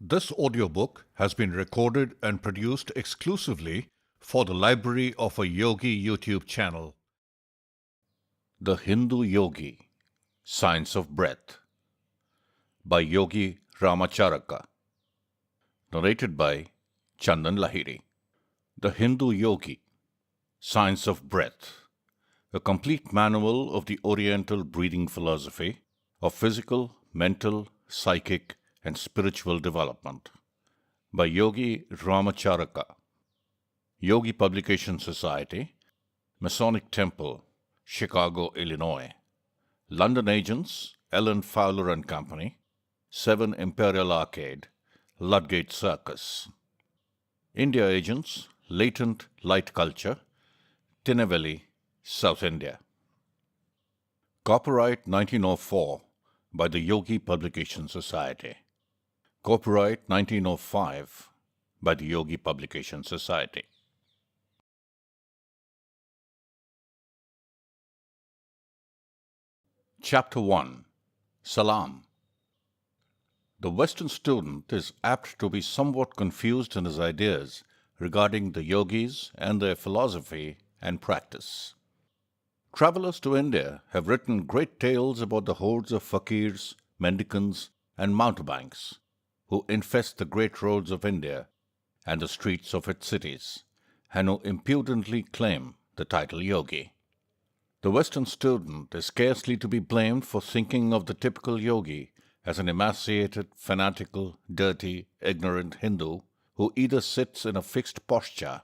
This audiobook has been recorded and produced exclusively for the library of a yogi YouTube channel. The Hindu-Yogi Science of Breath by Yogi Ramacharaka. Narrated by Chandan Lahiri. The Hindu-Yogi Science of Breath, a complete manual of the Oriental breathing philosophy of physical, mental, psychic, and spiritual development by Yogi Ramacharaka. Yogi Publication Society, Masonic Temple, Chicago, Illinois. London agents, Ellen Fowler and Company, 7 Imperial Arcade, Ludgate Circus. India agents, Latent Light Culture, Tinnevelly, South India. Copyright 1904 by the Yogi Publication Society. Copyright 1905 by the Yogi Publication Society. Chapter 1. Salaam. The Western student is apt to be somewhat confused in his ideas regarding the yogis and their philosophy and practice. Travelers to India have written great tales about the hordes of fakirs, mendicants, and mountebanks who infest the great roads of India and the streets of its cities, and who impudently claim the title yogi. The Western student is scarcely to be blamed for thinking of the typical yogi as an emaciated, fanatical, dirty, ignorant Hindu who either sits in a fixed posture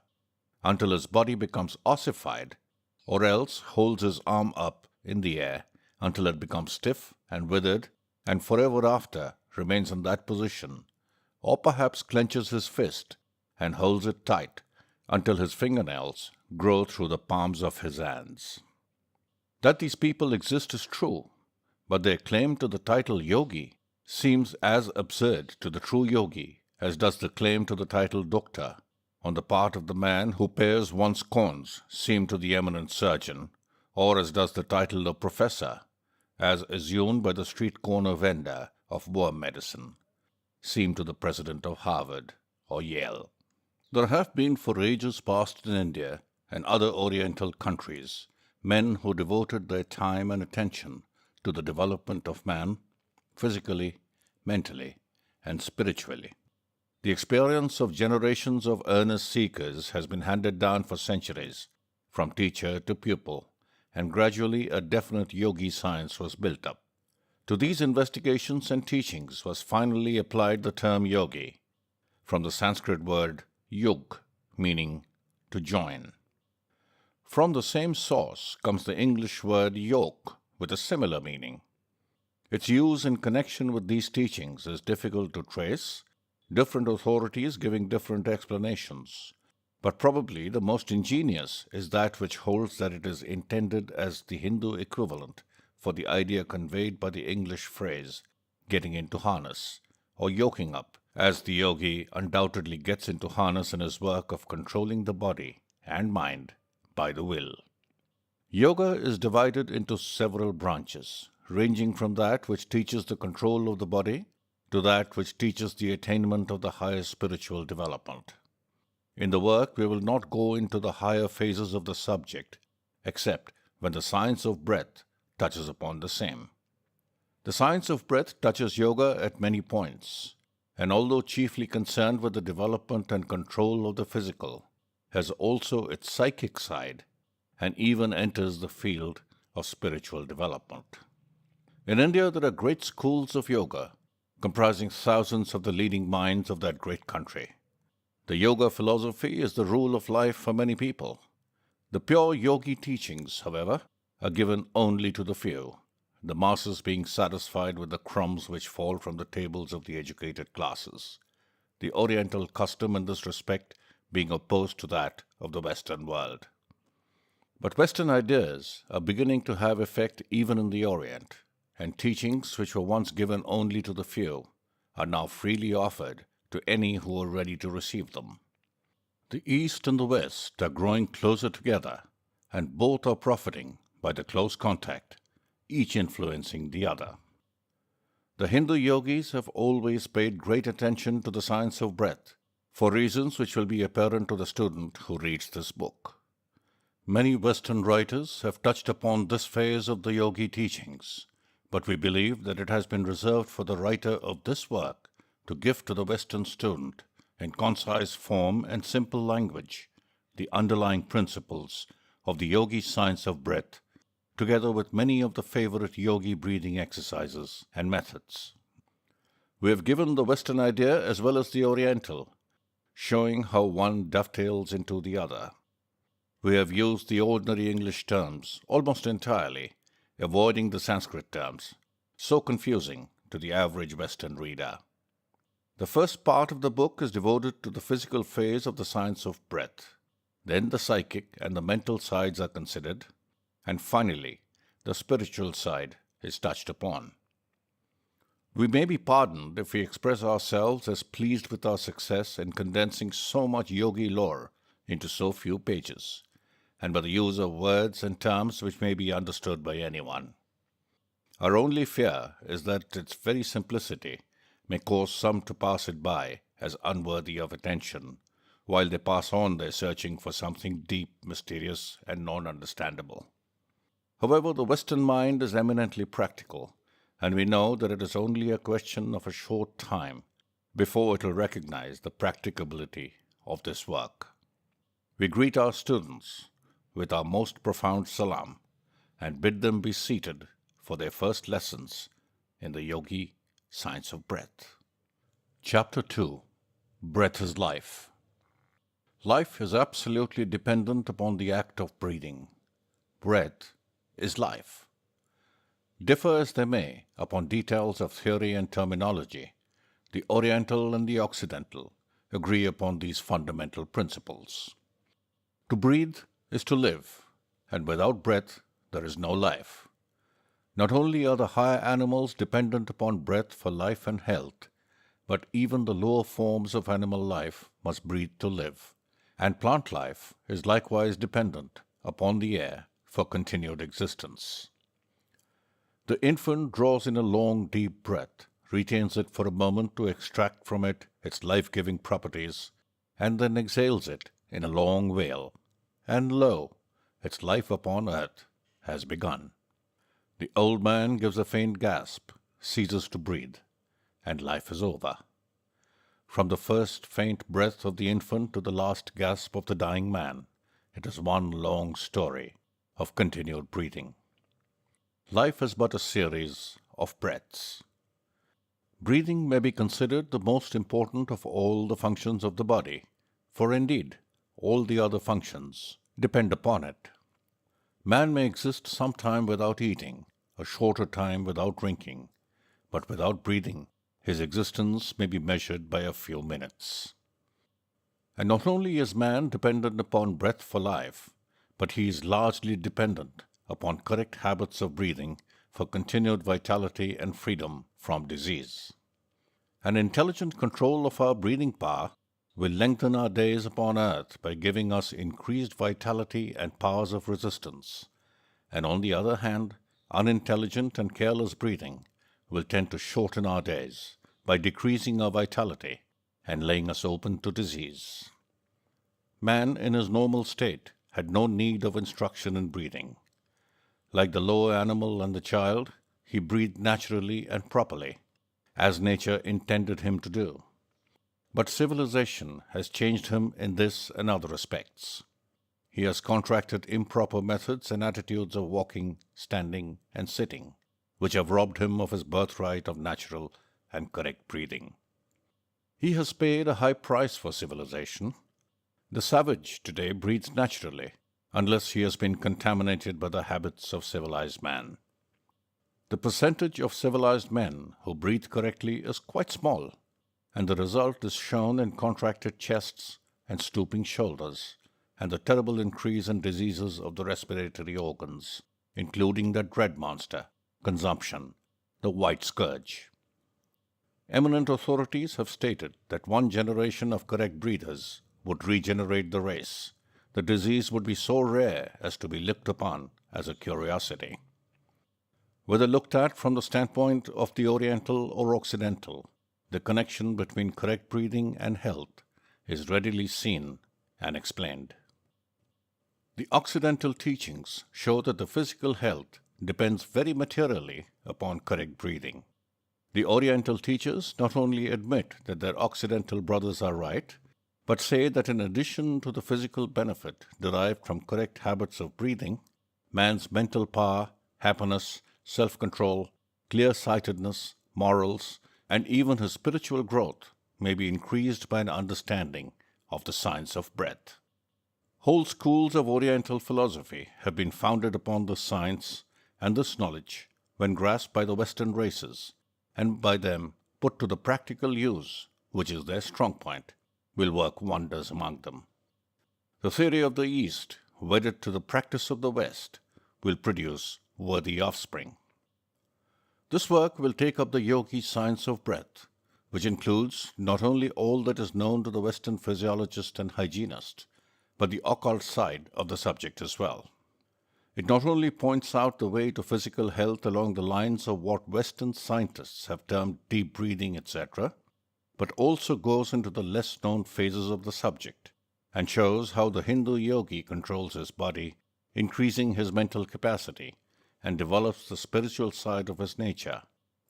until his body becomes ossified, or else holds his arm up in the air until it becomes stiff and withered and forever after remains in that position, or perhaps clenches his fist and holds it tight until his fingernails grow through the palms of his hands. That these people exist is true, but their claim to the title yogi seems as absurd to the true yogi as does the claim to the title doctor on the part of the man who pares one's corns seem to the eminent surgeon, or as does the title of professor, as assumed by the street corner vendor of worm medicine, seem to the president of Harvard or Yale. There have been for ages past in India and other Oriental countries men who devoted their time and attention to the development of man, physically, mentally, and spiritually. The experience of generations of earnest seekers has been handed down for centuries, from teacher to pupil, and gradually a definite yogi science was built up. To these investigations and teachings was finally applied the term yogi, from the Sanskrit word yug, meaning to join. From the same source comes the English word yoke, with a similar meaning. Its use in connection with these teachings is difficult to trace, different authorities giving different explanations, but probably the most ingenious is that which holds that it is intended as the Hindu equivalent for the idea conveyed by the English phrase getting into harness, or yoking up, as the yogi undoubtedly gets into harness in his work of controlling the body and mind by the will. Yoga is divided into several branches, ranging from that which teaches the control of the body to that which teaches the attainment of the higher spiritual development. In the work, we will not go into the higher phases of the subject, except when the science of breath touches upon the same. The science of breath touches yoga at many points, and although chiefly concerned with the development and control of the physical, has also its psychic side, and even enters the field of spiritual development. In India, there are great schools of yoga, comprising thousands of the leading minds of that great country. The yoga philosophy is the rule of life for many people. The pure yogi teachings, however, are given only to the few, the masses being satisfied with the crumbs which fall from the tables of the educated classes, the Oriental custom in this respect being opposed to that of the Western world. But Western ideas are beginning to have effect even in the Orient, and teachings which were once given only to the few are now freely offered to any who are ready to receive them. The East and the West are growing closer together, and both are profiting by the close contact, each influencing the other. The Hindu yogis have always paid great attention to the science of breath, for reasons which will be apparent to the student who reads this book. Many Western writers have touched upon this phase of the yogi teachings, but we believe that it has been reserved for the writer of this work to give to the Western student, in concise form and simple language, the underlying principles of the yogi science of breath, together with many of the favorite yogi breathing exercises and methods. We have given the Western idea as well as the Oriental, showing how one dovetails into the other. We have used the ordinary English terms almost entirely, avoiding the Sanskrit terms, so confusing to the average Western reader. The first part of the book is devoted to the physical phase of the science of breath. Then the psychic and the mental sides are considered, and finally, the spiritual side is touched upon. We may be pardoned if we express ourselves as pleased with our success in condensing so much yogi lore into so few pages, and by the use of words and terms which may be understood by anyone. Our only fear is that its very simplicity may cause some to pass it by as unworthy of attention, while they pass on their searching for something deep, mysterious, and non-understandable. However, the Western mind is eminently practical, and we know that it is only a question of a short time before it will recognize the practicability of this work. We greet our students with our most profound Salaam and bid them be seated for their first lessons in the Yogi Science of Breath. Chapter 2. Breath is Life. Life is absolutely dependent upon the act of breathing. Breath is life. Differ as they may upon details of theory and terminology, the Oriental and the Occidental agree upon these fundamental principles. To breathe is to live, and without breath there is no life. Not only are the higher animals dependent upon breath for life and health, but even the lower forms of animal life must breathe to live, and plant life is likewise dependent upon the air for continued existence. The infant draws in a long, deep breath, retains it for a moment to extract from it its life-giving properties, and then exhales it in a long wail, and lo, its life upon earth has begun. The old man gives a faint gasp, ceases to breathe, and life is over. From the first faint breath of the infant to the last gasp of the dying man, it is one long story of continued breathing. Life is but a series of breaths. Breathing may be considered the most important of all the functions of the body, for indeed all the other functions depend upon it. Man may exist some time without eating, a shorter time without drinking, but without breathing, his existence may be measured by a few minutes. And not only is man dependent upon breath for life, but he is largely dependent upon correct habits of breathing for continued vitality and freedom from disease. An intelligent control of our breathing power will lengthen our days upon earth by giving us increased vitality and powers of resistance, and on the other hand, unintelligent and careless breathing will tend to shorten our days by decreasing our vitality and laying us open to disease. Man in his normal state had no need of instruction in breathing. Like the lower animal and the child, he breathed naturally and properly, as nature intended him to do. But civilization has changed him in this and other respects. He has contracted improper methods and attitudes of walking, standing, and sitting, which have robbed him of his birthright of natural and correct breathing. He has paid a high price for civilization. The savage today breathes naturally, unless he has been contaminated by the habits of civilized man. The percentage of civilized men who breathe correctly is quite small, and the result is shown in contracted chests and stooping shoulders, and the terrible increase in diseases of the respiratory organs, including that dread monster, consumption, the white scourge. Eminent authorities have stated that one generation of correct breathers would regenerate the race. The disease would be so rare as to be looked upon as a curiosity. Whether looked at from the standpoint of the Oriental or Occidental, the connection between correct breathing and health is readily seen and explained. The Occidental teachings show that the physical health depends very materially upon correct breathing. The Oriental teachers not only admit that their Occidental brothers are right, but say that in addition to the physical benefit derived from correct habits of breathing, man's mental power, happiness, self-control, clear-sightedness, morals, and even his spiritual growth may be increased by an understanding of the science of breath. Whole schools of Oriental philosophy have been founded upon this science, and this knowledge, when grasped by the Western races, and by them put to the practical use, which is their strong point, will work wonders among them. The theory of the East, wedded to the practice of the West, will produce worthy offspring. This work will take up the Yogi Science of Breath, which includes not only all that is known to the Western physiologist and hygienist, but the occult side of the subject as well. It not only points out the way to physical health along the lines of what Western scientists have termed deep breathing, etc., but also goes into the less known phases of the subject and shows how the Hindu yogi controls his body, increasing his mental capacity, and develops the spiritual side of his nature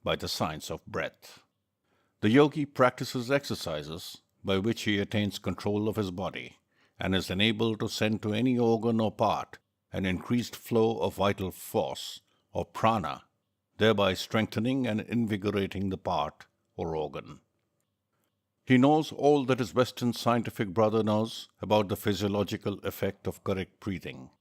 by the science of breath. The yogi practices exercises by which he attains control of his body and is enabled to send to any organ or part an increased flow of vital force or prana, thereby strengthening and invigorating the part or organ. He knows all that his Western scientific brother knows about the physiological effect of correct breathing.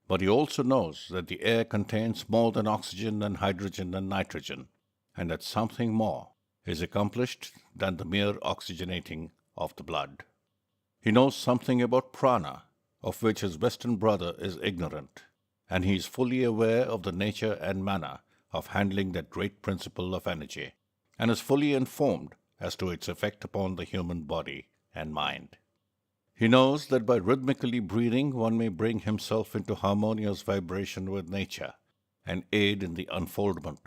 But he also knows that the air contains more than oxygen and hydrogen and nitrogen, and that something more is accomplished than the mere oxygenating of the blood. He knows something about prana, of which his Western brother is ignorant, and he is fully aware of the nature and manner of handling that great principle of energy, and is fully informed as to its effect upon the human body and mind. He knows that by rhythmically breathing one may bring himself into harmonious vibration with nature and aid in the unfoldment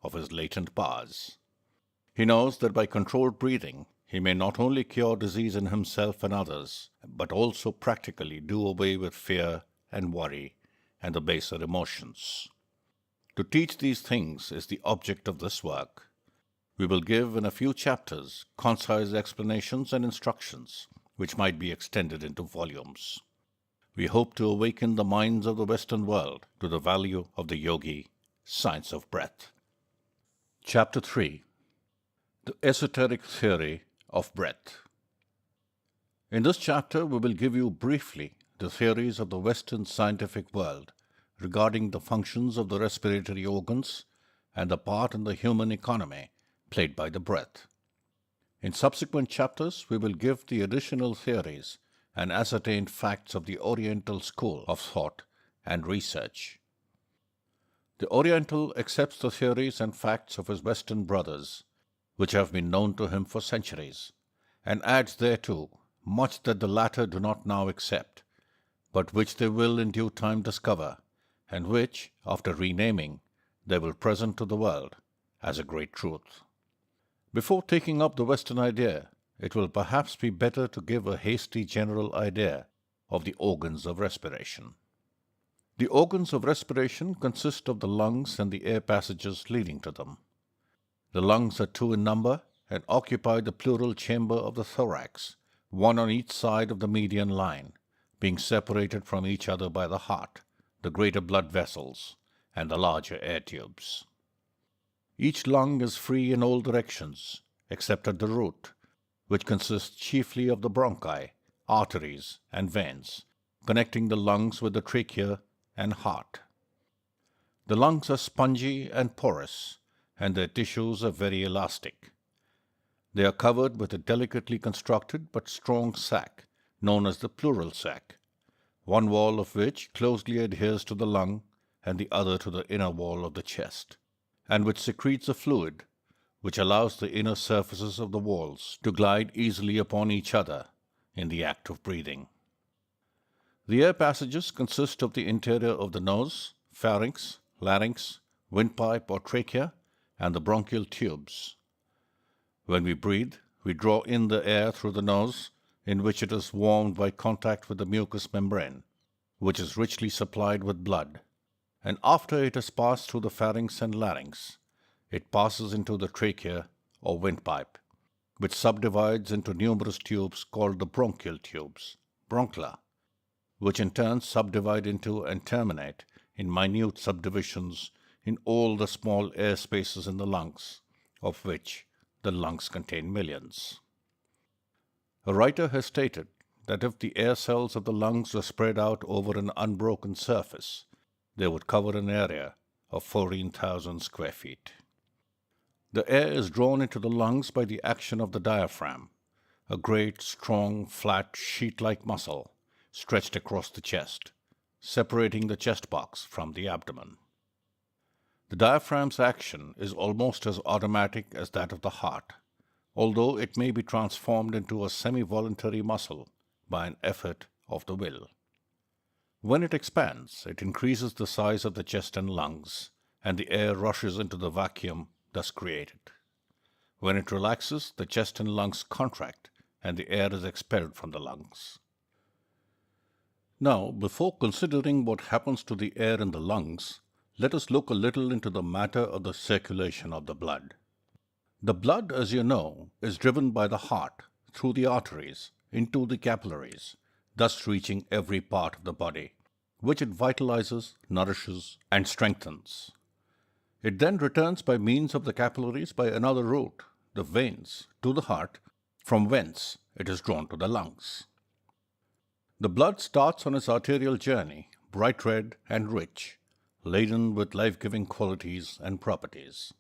of his latent powers. He knows that by controlled breathing he may not only cure disease in himself and others, but also practically do away with fear and worry and the baser emotions. To teach these things is the object of this work. We will give in a few chapters concise explanations and instructions, which might be extended into volumes. We hope to awaken the minds of the Western world to the value of the Yogi Science of Breath. Chapter 3. The Esoteric Theory of Breath. In this chapter, we will give you briefly the theories of the Western scientific world regarding the functions of the respiratory organs and the part in the human economy played by the breath. In subsequent chapters, we will give the additional theories and ascertained facts of the Oriental school of thought and research. The Oriental accepts the theories and facts of his Western brothers, which have been known to him for centuries, and adds thereto much that the latter do not now accept, but which they will in due time discover, and which, after renaming, they will present to the world as a great truth. Before taking up the Western idea, it will perhaps be better to give a hasty general idea of the organs of respiration. The organs of respiration consist of the lungs and the air passages leading to them. The lungs are 2 in number and occupy the pleural chamber of the thorax, one on each side of the median line, being separated from each other by the heart, the greater blood vessels, and the larger air tubes. Each lung is free in all directions, except at the root, which consists chiefly of the bronchi, arteries, and veins, connecting the lungs with the trachea and heart. The lungs are spongy and porous, and their tissues are very elastic. They are covered with a delicately constructed but strong sac, known as the pleural sac, one wall of which closely adheres to the lung and the other to the inner wall of the chest, and which secretes a fluid which allows the inner surfaces of the walls to glide easily upon each other in the act of breathing. The air passages consist of the interior of the nose, pharynx, larynx, windpipe or trachea, and the bronchial tubes. When we breathe, we draw in the air through the nose, in which it is warmed by contact with the mucous membrane, which is richly supplied with blood. And after it has passed through the pharynx and larynx, it passes into the trachea or windpipe, which subdivides into numerous tubes called the bronchial tubes, bronchla, which in turn subdivide into and terminate in minute subdivisions in all the small air spaces in the lungs, of which the lungs contain millions. A writer has stated that if the air cells of the lungs were spread out over an unbroken surface, they would cover an area of 14,000 square feet. The air is drawn into the lungs by the action of the diaphragm, a great, strong, flat, sheet-like muscle stretched across the chest, separating the chest box from the abdomen. The diaphragm's action is almost as automatic as that of the heart, although it may be transformed into a semi-voluntary muscle by an effort of the will. When it expands, it increases the size of the chest and lungs, and the air rushes into the vacuum thus created. When it relaxes, the chest and lungs contract, and the air is expelled from the lungs. Now, before considering what happens to the air in the lungs, let us look a little into the matter of the circulation of the blood. The blood, as you know, is driven by the heart through the arteries into the capillaries, thus reaching every part of the body, which it vitalizes, nourishes, and strengthens. It then returns by means of the capillaries by another route, the veins, to the heart, from whence it is drawn to the lungs. The blood starts on its arterial journey, bright red and rich, laden with life-giving qualities and properties.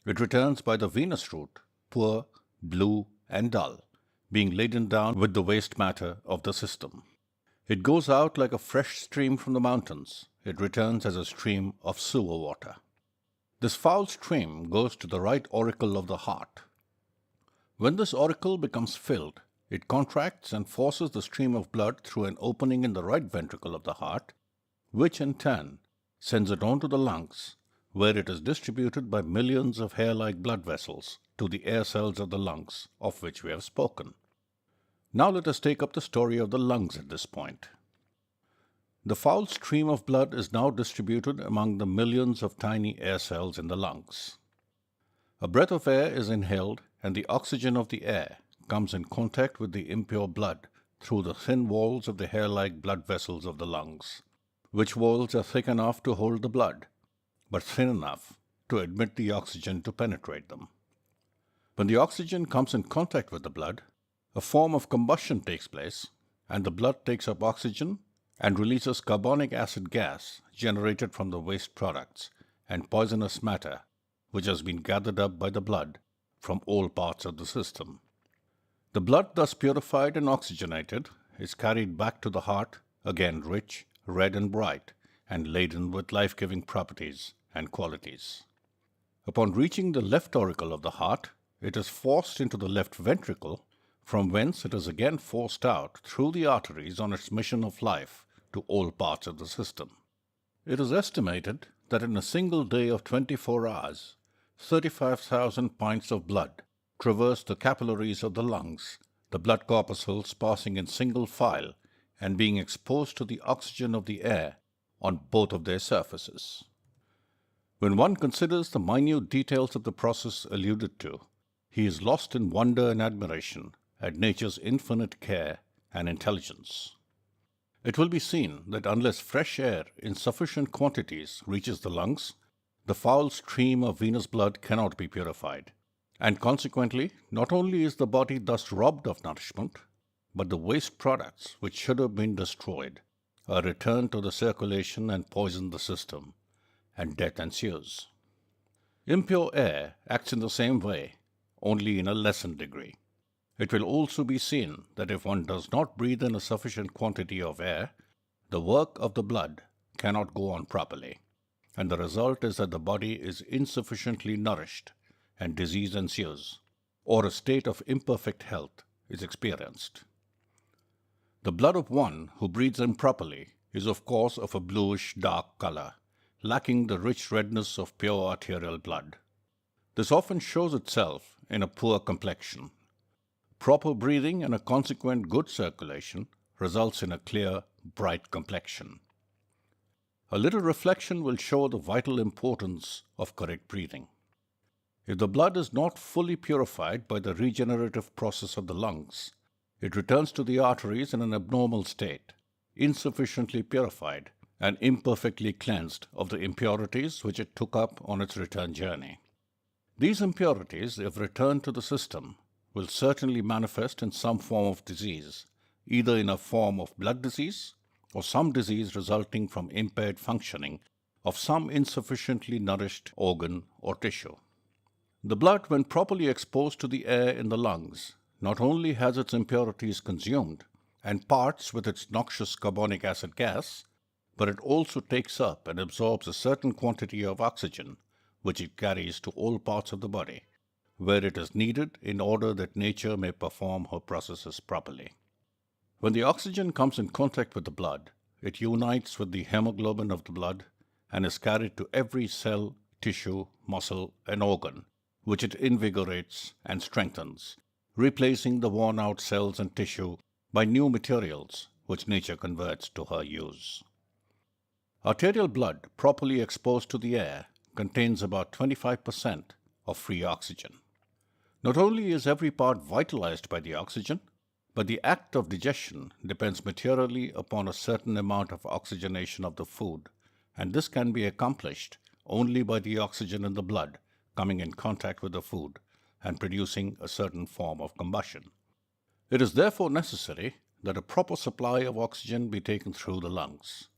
It returns by the venous route, poor, blue, and dull, being laden down with the waste matter of the system. It goes out like a fresh stream from the mountains. It returns as a stream of sewer water. This foul stream goes to the right auricle of the heart. When this auricle becomes filled, it contracts and forces the stream of blood through an opening in the right ventricle of the heart, which in turn sends it on to the lungs, where it is distributed by millions of hair-like blood vessels to the air cells of the lungs, of which we have spoken. Now let us take up the story of the lungs at this point. The foul stream of blood is now distributed among the millions of tiny air cells in the lungs. A breath of air is inhaled, and the oxygen of the air comes in contact with the impure blood through the thin walls of the hair-like blood vessels of the lungs, which walls are thick enough to hold the blood, but thin enough to admit the oxygen to penetrate them. When the oxygen comes in contact with the blood, a form of combustion takes place, and the blood takes up oxygen and releases carbonic acid gas generated from the waste products and poisonous matter which has been gathered up by the blood from all parts of the system. The blood thus purified and oxygenated is carried back to the heart, again rich, red and bright, and laden with life-giving properties and qualities. Upon reaching the left auricle of the heart, it is forced into the left ventricle, from whence it is again forced out through the arteries on its mission of life to all parts of the system. It is estimated that in a single day of 24 hours, 35,000 pints of blood traverse the capillaries of the lungs, the blood corpuscles passing in single file and being exposed to the oxygen of the air on both of their surfaces. When one considers the minute details of the process alluded to, he is lost in wonder and admiration at nature's infinite care and intelligence. It will be seen that unless fresh air in sufficient quantities reaches the lungs, the foul stream of venous blood cannot be purified, and consequently, not only is the body thus robbed of nourishment, but the waste products which should have been destroyed are returned to the circulation and poison the system, and death ensues. Impure air acts in the same way, only in a lessened degree. It will also be seen that if one does not breathe in a sufficient quantity of air, the work of the blood cannot go on properly, and the result is that the body is insufficiently nourished and disease ensues, or a state of imperfect health is experienced. The blood of one who breathes improperly is of course of a bluish dark color, lacking the rich redness of pure arterial blood. This often shows itself in a poor complexion. Proper breathing and a consequent good circulation results in a clear, bright complexion. A little reflection will show the vital importance of correct breathing. If the blood is not fully purified by the regenerative process of the lungs, it returns to the arteries in an abnormal state, insufficiently purified and imperfectly cleansed of the impurities which it took up on its return journey. These impurities, if returned to the system, will certainly manifest in some form of disease, either in a form of blood disease or some disease resulting from impaired functioning of some insufficiently nourished organ or tissue. The blood, when properly exposed to the air in the lungs, not only has its impurities consumed and parts with its noxious carbonic acid gas, but it also takes up and absorbs a certain quantity of oxygen, which it carries to all parts of the body, where it is needed in order that nature may perform her processes properly. When the oxygen comes in contact with the blood, it unites with the hemoglobin of the blood and is carried to every cell, tissue, muscle, and organ, which it invigorates and strengthens, replacing the worn-out cells and tissue by new materials which nature converts to her use. Arterial blood, properly exposed to the air, contains about 25% of free oxygen. Not only is every part vitalized by the oxygen, but the act of digestion depends materially upon a certain amount of oxygenation of the food, and this can be accomplished only by the oxygen in the blood coming in contact with the food and producing a certain form of combustion. It is therefore necessary that a proper supply of oxygen be taken through the lungs.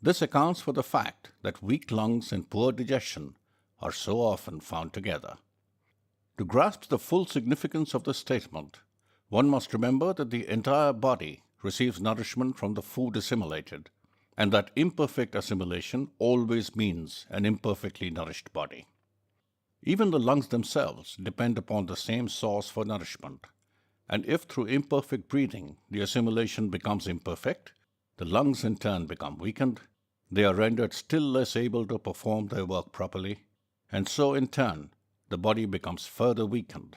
This accounts for the fact that weak lungs and poor digestion are so often found together. To grasp the full significance of this statement, one must remember that the entire body receives nourishment from the food assimilated, and that imperfect assimilation always means an imperfectly nourished body. Even the lungs themselves depend upon the same source for nourishment, and if through imperfect breathing the assimilation becomes imperfect, the lungs in turn become weakened, they are rendered still less able to perform their work properly, and so in turn the body becomes further weakened.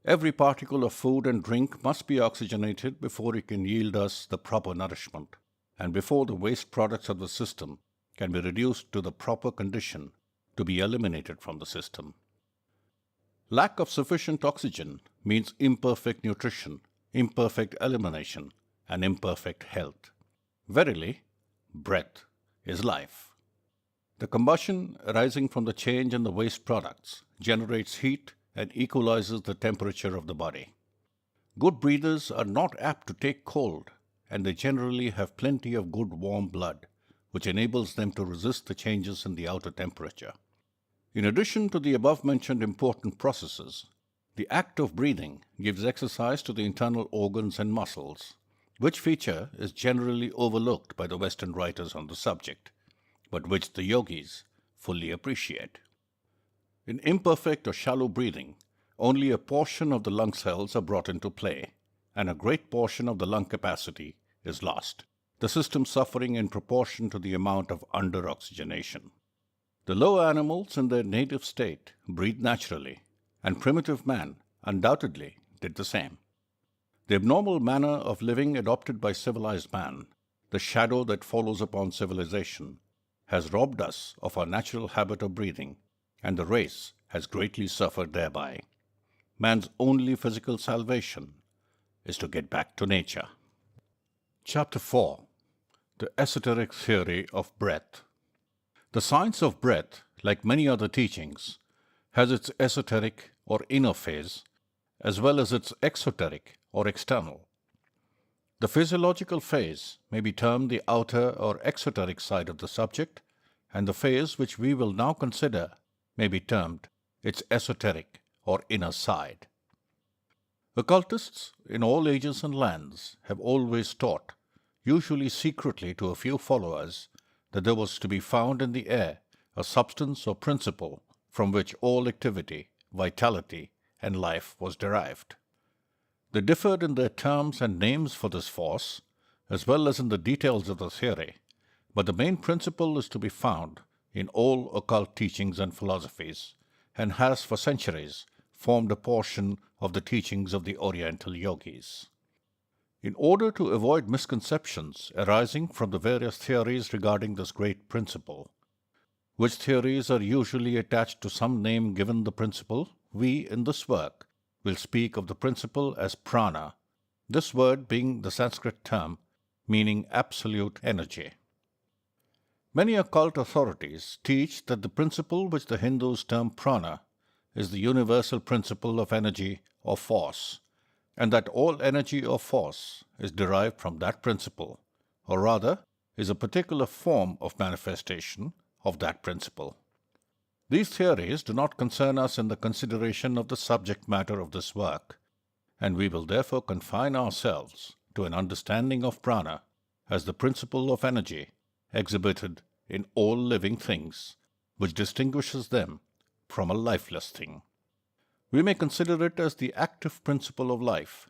Every particle of food and drink must be oxygenated before it can yield us the proper nourishment, and before the waste products of the system can be reduced to the proper condition to be eliminated from the system. Lack of sufficient oxygen means imperfect nutrition, imperfect elimination, and imperfect health. Verily, breath is life. The combustion arising from the change in the waste products generates heat and equalizes the temperature of the body. Good breathers are not apt to take cold, and they generally have plenty of good warm blood, which enables them to resist the changes in the outer temperature. In addition to the above-mentioned important processes, the act of breathing gives exercise to the internal organs and muscles, which feature is generally overlooked by the Western writers on the subject, but which the yogis fully appreciate. In imperfect or shallow breathing, only a portion of the lung cells are brought into play, and a great portion of the lung capacity is lost, the system suffering in proportion to the amount of under-oxygenation. The lower animals in their native state breathe naturally, and primitive man undoubtedly did the same. The abnormal manner of living adopted by civilized man, the shadow that follows upon civilization, has robbed us of our natural habit of breathing, and the race has greatly suffered thereby. Man's only physical salvation is to get back to nature. Chapter 4. The Esoteric Theory of Breath. The science of breath, like many other teachings, has its esoteric or inner phase, as well as its exoteric or external. The physiological phase may be termed the outer or exoteric side of the subject, and the phase which we will now consider may be termed its esoteric or inner side. Occultists in all ages and lands have always taught, usually secretly to a few followers, that there was to be found in the air a substance or principle from which all activity, vitality, and life was derived. They differed in their terms and names for this force, as well as in the details of the theory, but the main principle is to be found in all occult teachings and philosophies, and has for centuries formed a portion of the teachings of the Oriental yogis. In order to avoid misconceptions arising from the various theories regarding this great principle, which theories are usually attached to some name given the principle, we in this work will speak of the principle as prana, this word being the Sanskrit term meaning absolute energy. Many occult authorities teach that the principle which the Hindus term prana is the universal principle of energy or force, and that all energy or force is derived from that principle, or rather is a particular form of manifestation of that principle. These theories do not concern us in the consideration of the subject matter of this work, and we will therefore confine ourselves to an understanding of prana as the principle of energy exhibited in all living things, which distinguishes them from a lifeless thing. We may consider it as the active principle of life,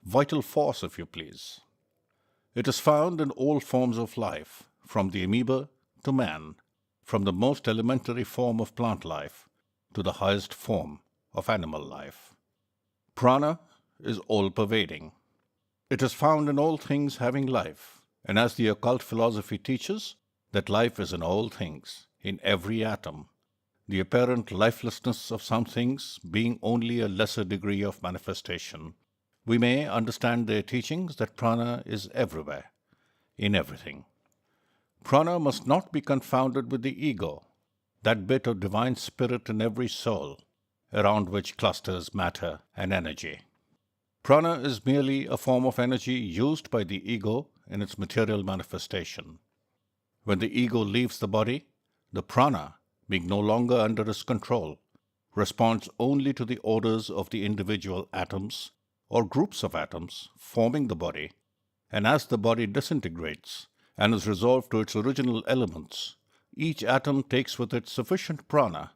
vital force if you please. It is found in all forms of life, from the amoeba to man, from the most elementary form of plant life to the highest form of animal life. Prana is all-pervading. It is found in all things having life, and as the occult philosophy teaches, that life is in all things, in every atom, the apparent lifelessness of some things being only a lesser degree of manifestation, we may understand their teachings that prana is everywhere, in everything. Prana must not be confounded with the ego, that bit of divine spirit in every soul, around which clusters matter and energy. Prana is merely a form of energy used by the ego in its material manifestation. When the ego leaves the body, the prana, being no longer under its control, responds only to the orders of the individual atoms or groups of atoms forming the body, and as the body disintegrates and is resolved to its original elements, each atom takes with it sufficient prana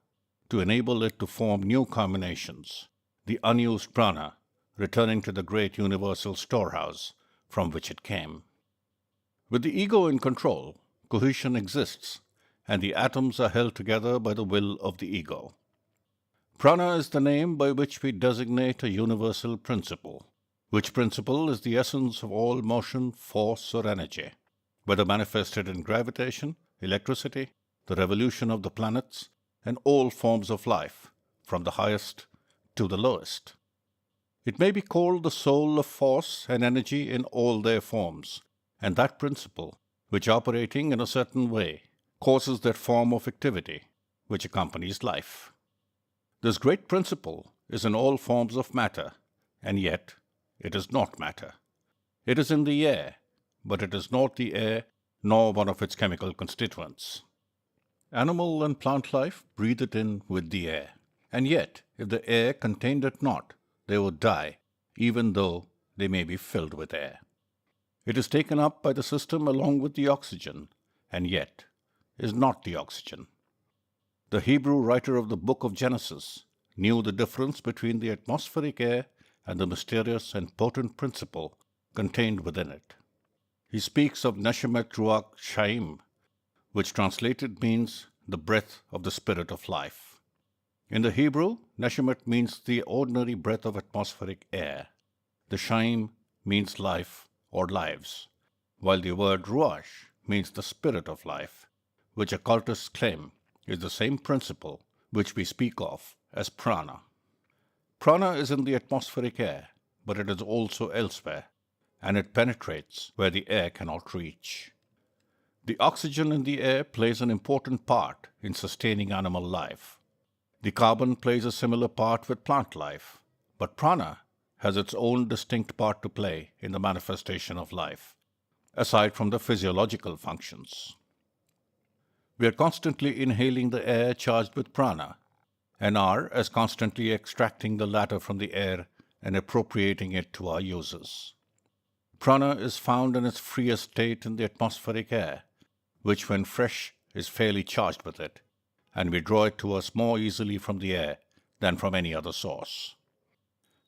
to enable it to form new combinations, the unused prana returning to the great universal storehouse from which it came. With the ego in control, cohesion exists, and the atoms are held together by the will of the ego. Prana is the name by which we designate a universal principle, which principle is the essence of all motion, force, or energy, whether manifested in gravitation, electricity, the revolution of the planets, and all forms of life, from the highest to the lowest. It may be called the soul of force and energy in all their forms, and that principle, which operating in a certain way, causes that form of activity which accompanies life. This great principle is in all forms of matter, and yet it is not matter. It is in the air, but it is not the air nor one of its chemical constituents. Animal and plant life breathe it in with the air, and yet if the air contained it not, they would die, even though they may be filled with air. It is taken up by the system along with the oxygen, and yet is not the oxygen. The Hebrew writer of the book of Genesis knew the difference between the atmospheric air and the mysterious and potent principle contained within it. He speaks of Neshemet Ruach Shaim, which translated means the breath of the spirit of life. In the Hebrew, Neshemet means the ordinary breath of atmospheric air. The Shaim means life or lives, while the word Ruach means the spirit of life, which occultists claim is the same principle which we speak of as prana. Prana is in the atmospheric air, but it is also elsewhere, and it penetrates where the air cannot reach. The oxygen in the air plays an important part in sustaining animal life. The carbon plays a similar part with plant life, but prana has its own distinct part to play in the manifestation of life, aside from the physiological functions. We are constantly inhaling the air charged with prana, and are as constantly extracting the latter from the air and appropriating it to our uses. Prana is found in its freest state in the atmospheric air, which when fresh is fairly charged with it, and we draw it to us more easily from the air than from any other source.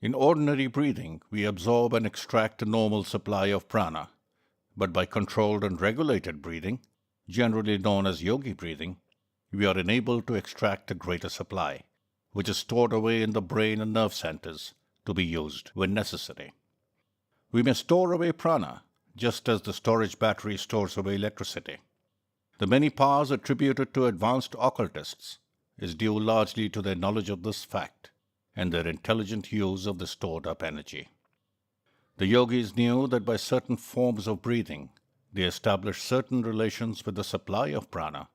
In ordinary breathing, we absorb and extract a normal supply of prana, but by controlled and regulated breathing, generally known as yogi breathing, we are enabled to extract a greater supply, which is stored away in the brain and nerve centers to be used when necessary. We may store away prana, just as the storage battery stores away electricity. The many powers attributed to advanced occultists is due largely to their knowledge of this fact and their intelligent use of the stored-up energy. The yogis knew that by certain forms of breathing, they establish certain relations with the supply of prana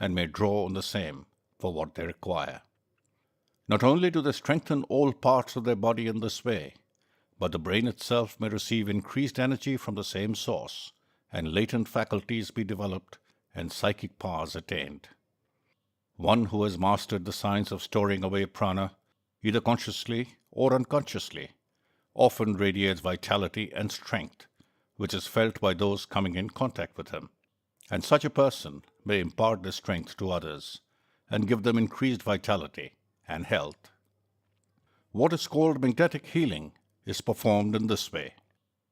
and may draw on the same for what they require. Not only do they strengthen all parts of their body in this way, but the brain itself may receive increased energy from the same source, and latent faculties be developed and psychic powers attained. One who has mastered the science of storing away prana, either consciously or unconsciously, often radiates vitality and strength, which is felt by those coming in contact with him, and such a person may impart this strength to others and give them increased vitality and health. What is called magnetic healing is performed in this way,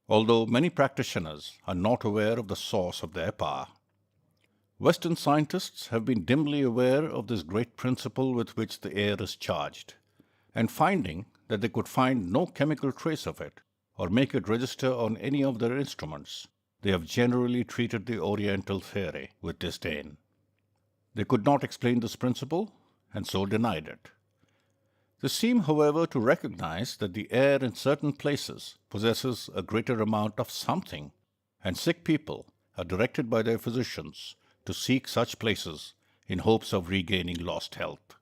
although many practitioners are not aware of the source of their power. Western scientists have been dimly aware of this great principle with which the air is charged, and finding that they could find no chemical trace of it or make it register on any of their instruments, they have generally treated the Oriental theory with disdain. They could not explain this principle and so denied it. They seem, however, to recognize that the air in certain places possesses a greater amount of something, and sick people are directed by their physicians to seek such places in hopes of regaining lost health.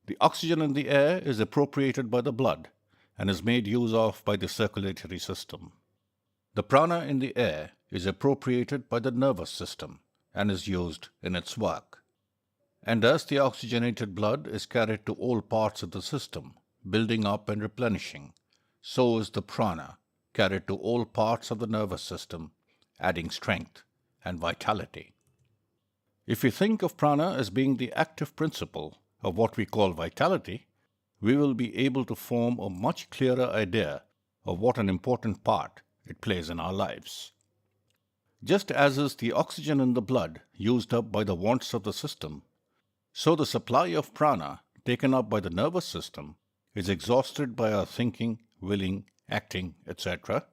The oxygen in the air is appropriated by the blood and is made use of by the circulatory system. The prana in the air is appropriated by the nervous system and is used in its work. And as the oxygenated blood is carried to all parts of the system, building up and replenishing, so is the prana carried to all parts of the nervous system, adding strength and vitality. If we think of prana as being the active principle of what we call vitality, we will be able to form a much clearer idea of what an important part it plays in our lives. Just as is the oxygen in the blood used up by the wants of the system, so the supply of prana taken up by the nervous system is exhausted by our thinking, willing, acting, etc.,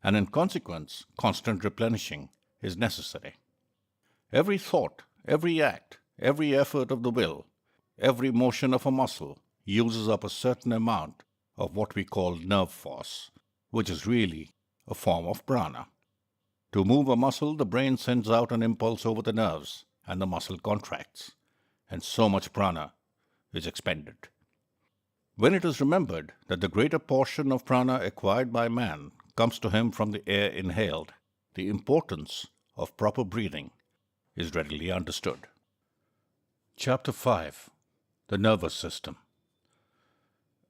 and in consequence, constant replenishing is necessary. Every thought, every act, every effort of the will, every motion of a muscle uses up a certain amount of what we call nerve force, which is really a form of prana. To move a muscle, the brain sends out an impulse over the nerves, and the muscle contracts, and so much prana is expended. When it is remembered that the greater portion of prana acquired by man comes to him from the air inhaled, the importance of proper breathing is readily understood. Chapter 5. The Nervous System.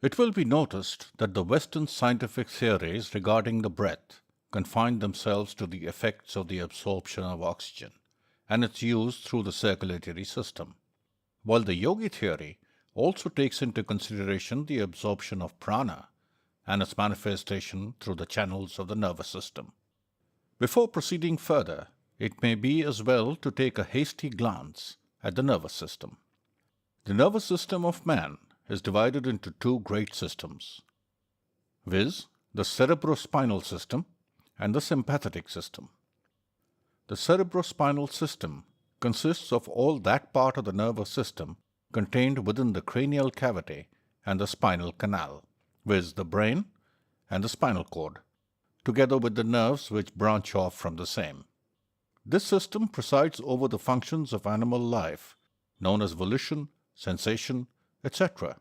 It will be noticed that the Western scientific theories regarding the breath confine themselves to the effects of the absorption of oxygen and its use through the circulatory system, while the yogi theory also takes into consideration the absorption of prana and its manifestation through the channels of the nervous system. Before proceeding further, it may be as well to take a hasty glance at the nervous system. The nervous system of man is divided into two great systems, viz., the cerebrospinal system and the sympathetic system. The cerebrospinal system consists of all that part of the nervous system contained within the cranial cavity and the spinal canal, viz., the brain and the spinal cord, together with the nerves which branch off from the same. This system presides over the functions of animal life, known as volition, sensation, etc.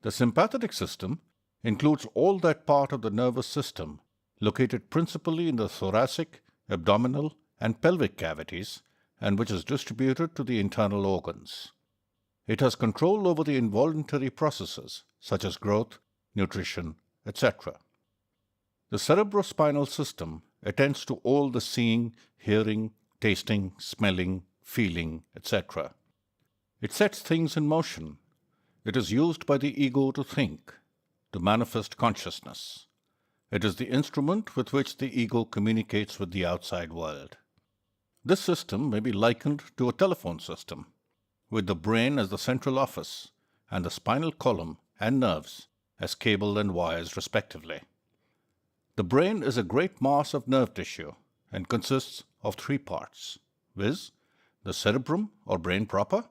The sympathetic system includes all that part of the nervous system located principally in the thoracic, abdominal, and pelvic cavities, and which is distributed to the internal organs. It has control over the involuntary processes such as growth, nutrition, etc. The cerebrospinal system attends to all the seeing, hearing, tasting, smelling, feeling, etc. It sets things in motion. It is used by the ego to think, to manifest consciousness. It is the instrument with which the ego communicates with the outside world. This system may be likened to a telephone system. with the brain as the central office and the spinal column and nerves as cable and wires respectively. The brain is a great mass of nerve tissue and consists of three parts, viz. The cerebrum or brain proper,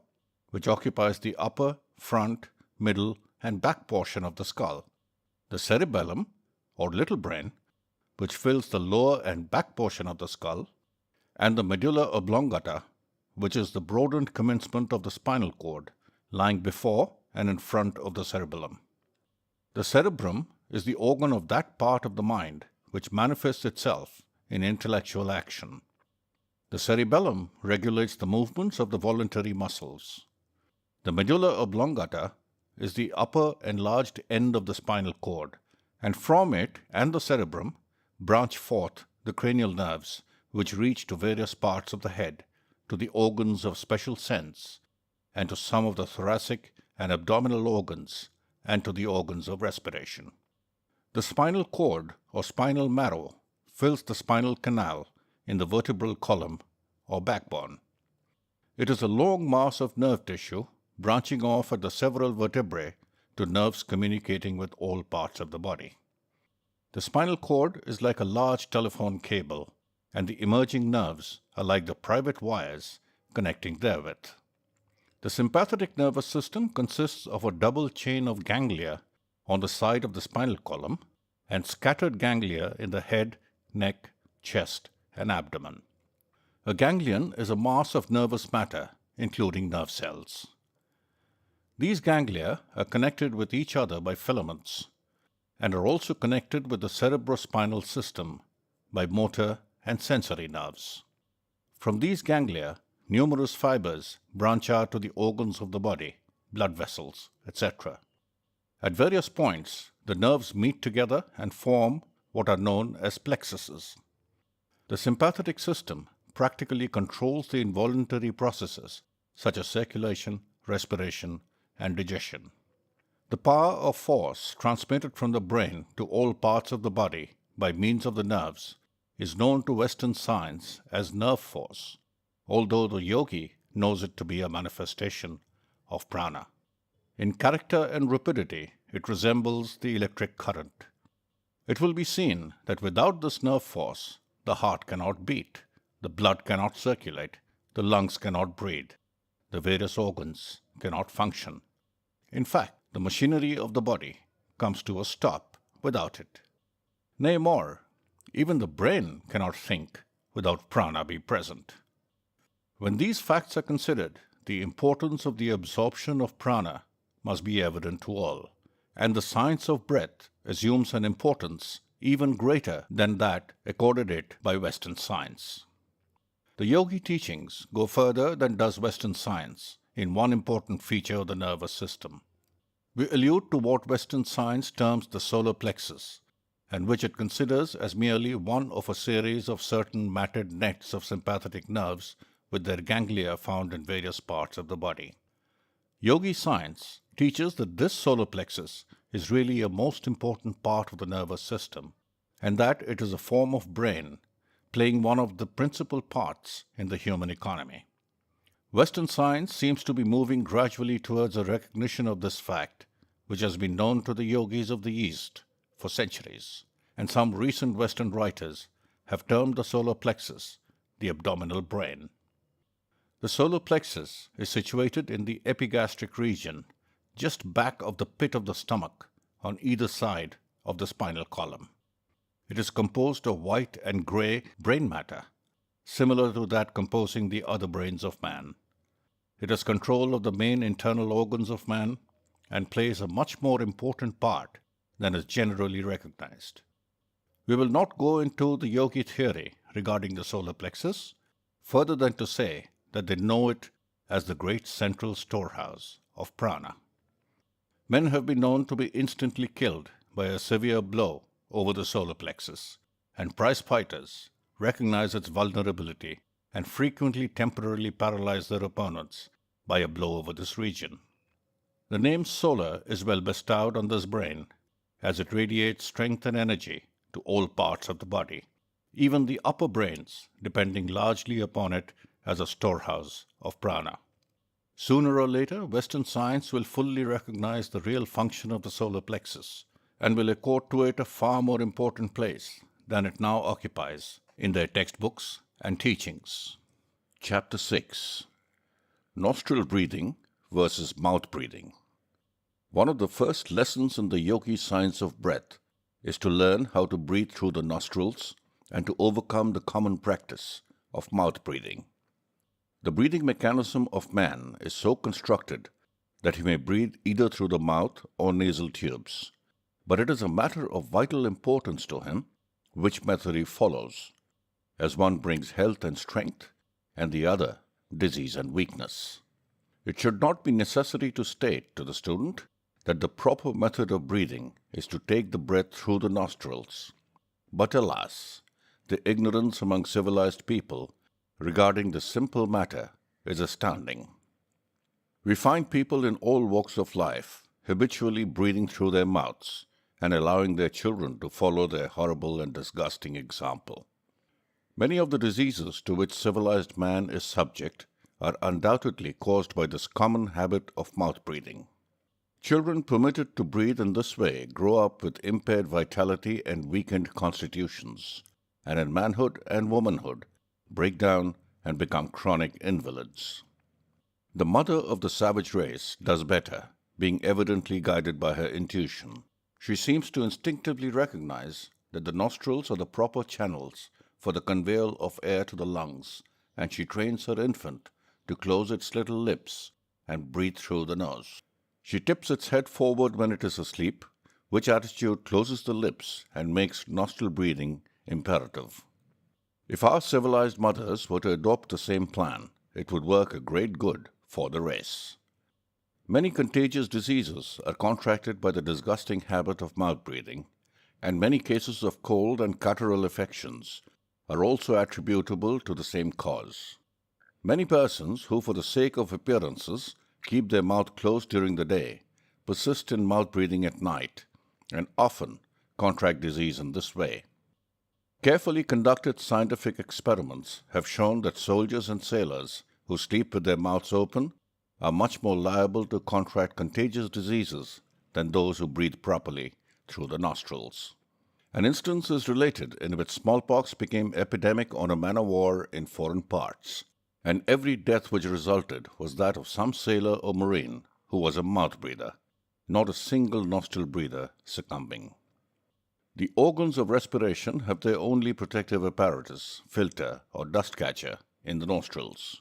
which occupies the upper, front, middle, and back portion of the skull, the cerebellum or little brain, which fills the lower and back portion of the skull, and the medulla oblongata, which is the broadened commencement of the spinal cord, lying before and in front of the cerebellum. The cerebrum is the organ of that part of the mind which manifests itself in intellectual action. The cerebellum regulates the movements of the voluntary muscles. The medulla oblongata is the upper enlarged end of the spinal cord, and from it and the cerebrum branch forth the cranial nerves which reach to various parts of the head, to the organs of special sense, and to some of the thoracic and abdominal organs, and to the organs of respiration. The spinal cord or spinal marrow fills the spinal canal in the vertebral column or backbone. It is a long mass of nerve tissue branching off at the several vertebrae to nerves communicating with all parts of the body. The spinal cord is like a large telephone cable, and the emerging nerves are like the private wires connecting therewith. The sympathetic nervous system consists of a double chain of ganglia on the side of the spinal column and scattered ganglia in the head, neck, chest, and abdomen. A ganglion is a mass of nervous matter, including nerve cells. These ganglia are connected with each other by filaments and are also connected with the cerebrospinal system by motor and sensory nerves. From these ganglia, numerous fibers branch out to the organs of the body, blood vessels, etc. At various points, the nerves meet together and form what are known as plexuses. The sympathetic system practically controls the involuntary processes such as circulation, respiration, and digestion. The power of force transmitted from the brain to all parts of the body by means of the nerves is known to Western science as nerve force, although the yogi knows it to be a manifestation of prana. In character and rapidity, it resembles the electric current. It will be seen that without this nerve force, the heart cannot beat, the blood cannot circulate, the lungs cannot breathe, the various organs cannot function. In fact, the machinery of the body comes to a stop without it. Nay more, even the brain cannot think without prana be present. When these facts are considered, the importance of the absorption of prana must be evident to all, and the science of breath assumes an importance even greater than that accorded it by Western science. The yogi teachings go further than does Western science in one important feature of the nervous system. We allude to what Western science terms the solar plexus, and which it considers as merely one of a series of certain matted nets of sympathetic nerves with their ganglia found in various parts of the body. Yogi science teaches that this solar plexus is really a most important part of the nervous system, and that it is a form of brain playing one of the principal parts in the human economy. Western science seems to be moving gradually towards a recognition of this fact, which has been known to the yogis of the East for centuries, and some recent Western writers have termed the solar plexus the abdominal brain. The solar plexus is situated in the epigastric region, just back of the pit of the stomach, on either side of the spinal column. It is composed of white and gray brain matter, similar to that composing the other brains of man. It has control of the main internal organs of man and plays a much more important part than is generally recognized. We will not go into the yogi theory regarding the solar plexus, further than to say that they know it as the great central storehouse of prana. Men have been known to be instantly killed by a severe blow over the solar plexus, and prize fighters recognize its vulnerability and frequently temporarily paralyze their opponents by a blow over this region. The name solar is well bestowed on this brain, as it radiates strength and energy to all parts of the body, even the upper brains depending largely upon it as a storehouse of prana. Sooner or later, Western science will fully recognize the real function of the solar plexus and will accord to it a far more important place than it now occupies in their textbooks and teachings. Chapter 6: Nostril breathing versus mouth breathing. One of the first lessons in the Yogi Science of Breath is to learn how to breathe through the nostrils and to overcome the common practice of mouth breathing. The breathing mechanism of man is so constructed that he may breathe either through the mouth or nasal tubes, but it is a matter of vital importance to him which method he follows, as one brings health and strength, and the other disease and weakness. It should not be necessary to state to the student that the proper method of breathing is to take the breath through the nostrils. But alas, the ignorance among civilized people regarding this simple matter is astounding. We find people in all walks of life habitually breathing through their mouths and allowing their children to follow their horrible and disgusting example. Many of the diseases to which civilized man is subject are undoubtedly caused by this common habit of mouth breathing. Children permitted to breathe in this way grow up with impaired vitality and weakened constitutions, and in manhood and womanhood break down and become chronic invalids. The mother of the savage race does better, being evidently guided by her intuition. She seems to instinctively recognize that the nostrils are the proper channels for the conveyal of air to the lungs, and she trains her infant to close its little lips and breathe through the nose. She tips its head forward when it is asleep, which attitude closes the lips and makes nostril breathing imperative. If our civilized mothers were to adopt the same plan, it would work a great good for the race. Many contagious diseases are contracted by the disgusting habit of mouth breathing, and many cases of cold and catarrhal affections are also attributable to the same cause. Many persons who, for the sake of appearances, keep their mouth closed during the day, persist in mouth breathing at night, and often contract disease in this way. Carefully conducted scientific experiments have shown that soldiers and sailors who sleep with their mouths open are much more liable to contract contagious diseases than those who breathe properly through the nostrils. An instance is related in which smallpox became epidemic on a man of war in foreign parts, and every death which resulted was that of some sailor or marine who was a mouth breather, not a single nostril breather succumbing. The organs of respiration have their only protective apparatus, filter, or dust catcher in the nostrils.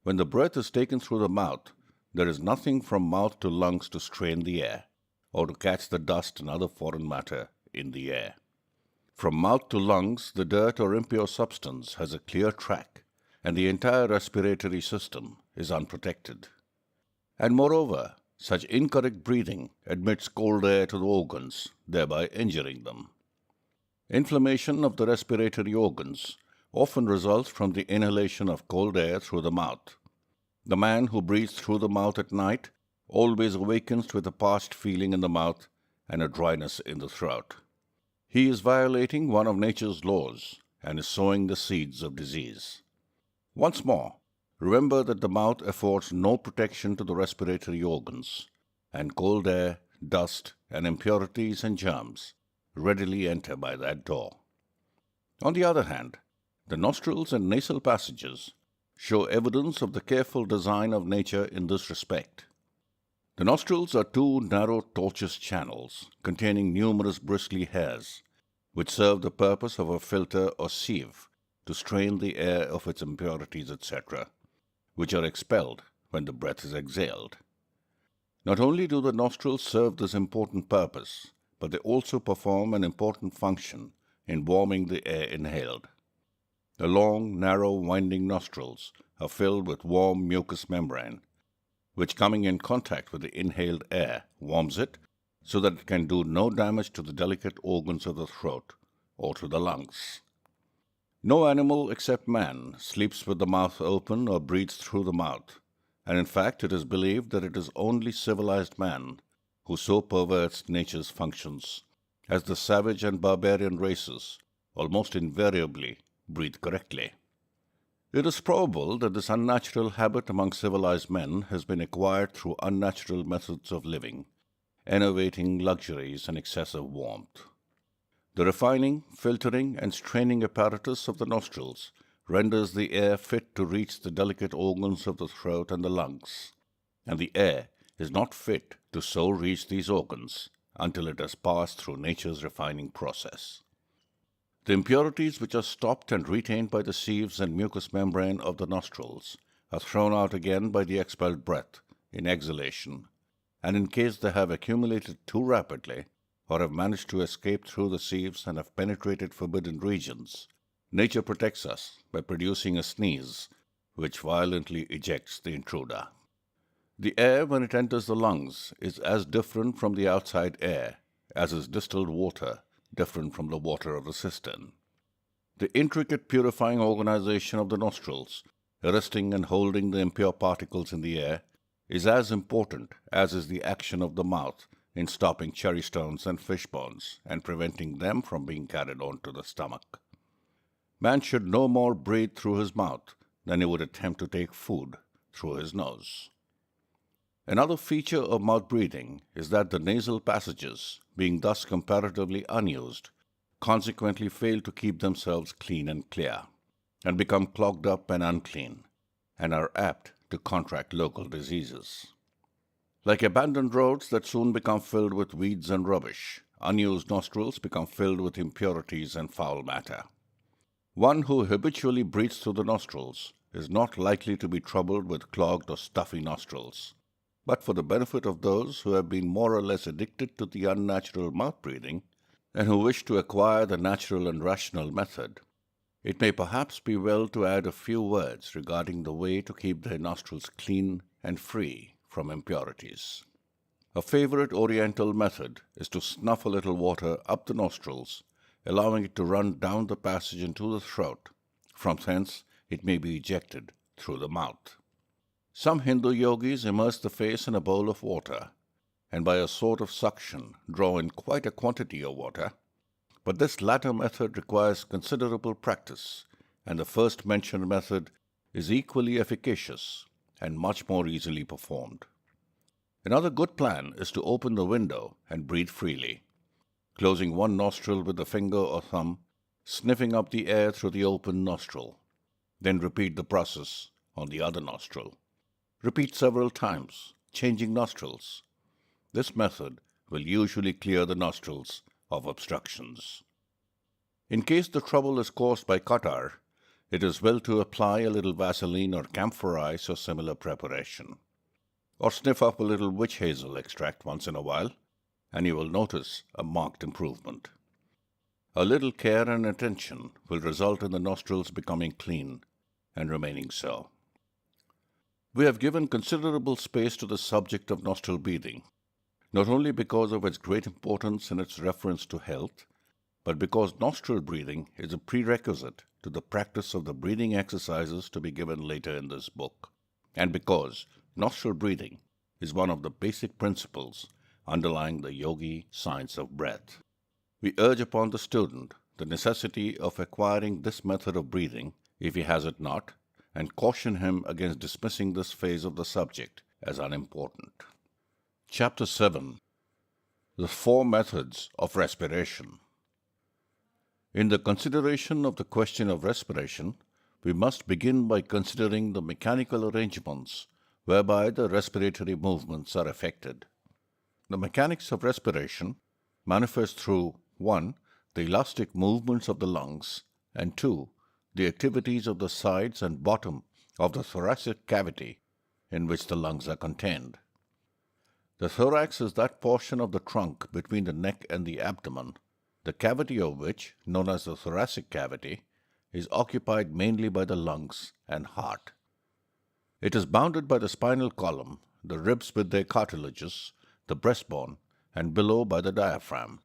When the breath is taken through the mouth, there is nothing from mouth to lungs to strain the air, or to catch the dust and other foreign matter in the air. From mouth to lungs, the dirt or impure substance has a clear track, and the entire respiratory system is unprotected. And moreover, such incorrect breathing admits cold air to the organs, thereby injuring them. Inflammation of the respiratory organs often results from the inhalation of cold air through the mouth. The man who breathes through the mouth at night always awakens with a parched feeling in the mouth and a dryness in the throat. He is violating one of nature's laws and is sowing the seeds of disease. Once more, remember that the mouth affords no protection to the respiratory organs, and cold air, dust, and impurities and germs readily enter by that door. On the other hand, the nostrils and nasal passages show evidence of the careful design of nature in this respect. The nostrils are two narrow tortuous channels containing numerous bristly hairs, which serve the purpose of a filter or sieve to strain the air of its impurities, etc., which are expelled when the breath is exhaled. Not only do the nostrils serve this important purpose, but they also perform an important function in warming the air inhaled. The long, narrow, winding nostrils are filled with warm mucous membrane, which coming in contact with the inhaled air warms it so that it can do no damage to the delicate organs of the throat or to the lungs. No animal except man sleeps with the mouth open or breathes through the mouth, and in fact it is believed that it is only civilized man who so perverts nature's functions, as the savage and barbarian races almost invariably breathe correctly. It is probable that this unnatural habit among civilized men has been acquired through unnatural methods of living, enervating luxuries and excessive warmth. The refining, filtering, and straining apparatus of the nostrils renders the air fit to reach the delicate organs of the throat and the lungs, and the air is not fit to so reach these organs until it has passed through nature's refining process. The impurities which are stopped and retained by the sieves and mucous membrane of the nostrils are thrown out again by the expelled breath in exhalation, and in case they have accumulated too rapidly or have managed to escape through the sieves and have penetrated forbidden regions, nature protects us by producing a sneeze which violently ejects the intruder. The air, when it enters the lungs, is as different from the outside air as is distilled water different from the water of the cistern. The intricate purifying organization of the nostrils, arresting and holding the impure particles in the air, is as important as is the action of the mouth in stopping cherry stones and fish bones and preventing them from being carried on to the stomach. Man should no more breathe through his mouth than he would attempt to take food through his nose. Another feature of mouth breathing is that the nasal passages, being thus comparatively unused, consequently fail to keep themselves clean and clear, and become clogged up and unclean, and are apt to contract local diseases. Like abandoned roads that soon become filled with weeds and rubbish, unused nostrils become filled with impurities and foul matter. One who habitually breathes through the nostrils is not likely to be troubled with clogged or stuffy nostrils. But for the benefit of those who have been more or less addicted to the unnatural mouth breathing and who wish to acquire the natural and rational method, it may perhaps be well to add a few words regarding the way to keep their nostrils clean and free from impurities. A favorite Oriental method is to snuff a little water up the nostrils, allowing it to run down the passage into the throat. From thence it may be ejected through the mouth. Some Hindu yogis immerse the face in a bowl of water, and by a sort of suction draw in quite a quantity of water, but this latter method requires considerable practice, and the first mentioned method is equally efficacious and much more easily performed. Another good plan is to open the window and breathe freely, closing one nostril with the finger or thumb, sniffing up the air through the open nostril. Then repeat the process on the other nostril. Repeat several times, changing nostrils. This method will usually clear the nostrils of obstructions. In case the trouble is caused by catarrh, it is well to apply a little Vaseline or camphor ice or similar preparation, or sniff up a little witch hazel extract once in a while, and you will notice a marked improvement. A little care and attention will result in the nostrils becoming clean and remaining so. We have given considerable space to the subject of nostril breathing, not only because of its great importance in its reference to health, but because nostril breathing is a prerequisite to the practice of the breathing exercises to be given later in this book, and because nostril breathing is one of the basic principles underlying the Yogi Science of Breath. We urge upon the student the necessity of acquiring this method of breathing if he has it not, and caution him against dismissing this phase of the subject as unimportant. Chapter 7. The Four Methods of Respiration. In the consideration of the question of respiration, we must begin by considering the mechanical arrangements whereby the respiratory movements are effected. The mechanics of respiration manifest through 1. The elastic movements of the lungs, and 2. The activities of the sides and bottom of the thoracic cavity in which the lungs are contained. The thorax is that portion of the trunk between the neck and the abdomen, the cavity of which, known as the thoracic cavity, is occupied mainly by the lungs and heart. It is bounded by the spinal column, the ribs with their cartilages, the breastbone, and below by the diaphragm.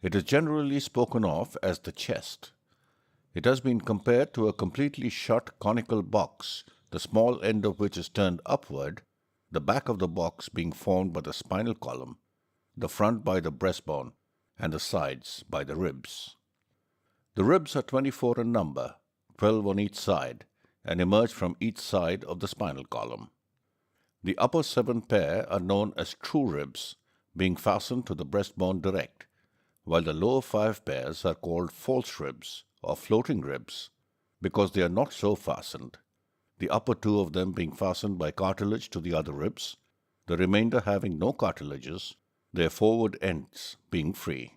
It is generally spoken of as the chest. It has been compared to a completely shut conical box, the small end of which is turned upward, the back of the box being formed by the spinal column, the front by the breastbone, and the sides by the ribs. The ribs are 24 in number, 12 on each side, and emerge from each side of the spinal column. The upper 7 pair are known as true ribs, being fastened to the breastbone direct, while the lower 5 pairs are called false ribs or floating ribs because they are not so fastened, the upper 2 of them being fastened by cartilage to the other ribs, the remainder having no cartilages, their forward ends being free.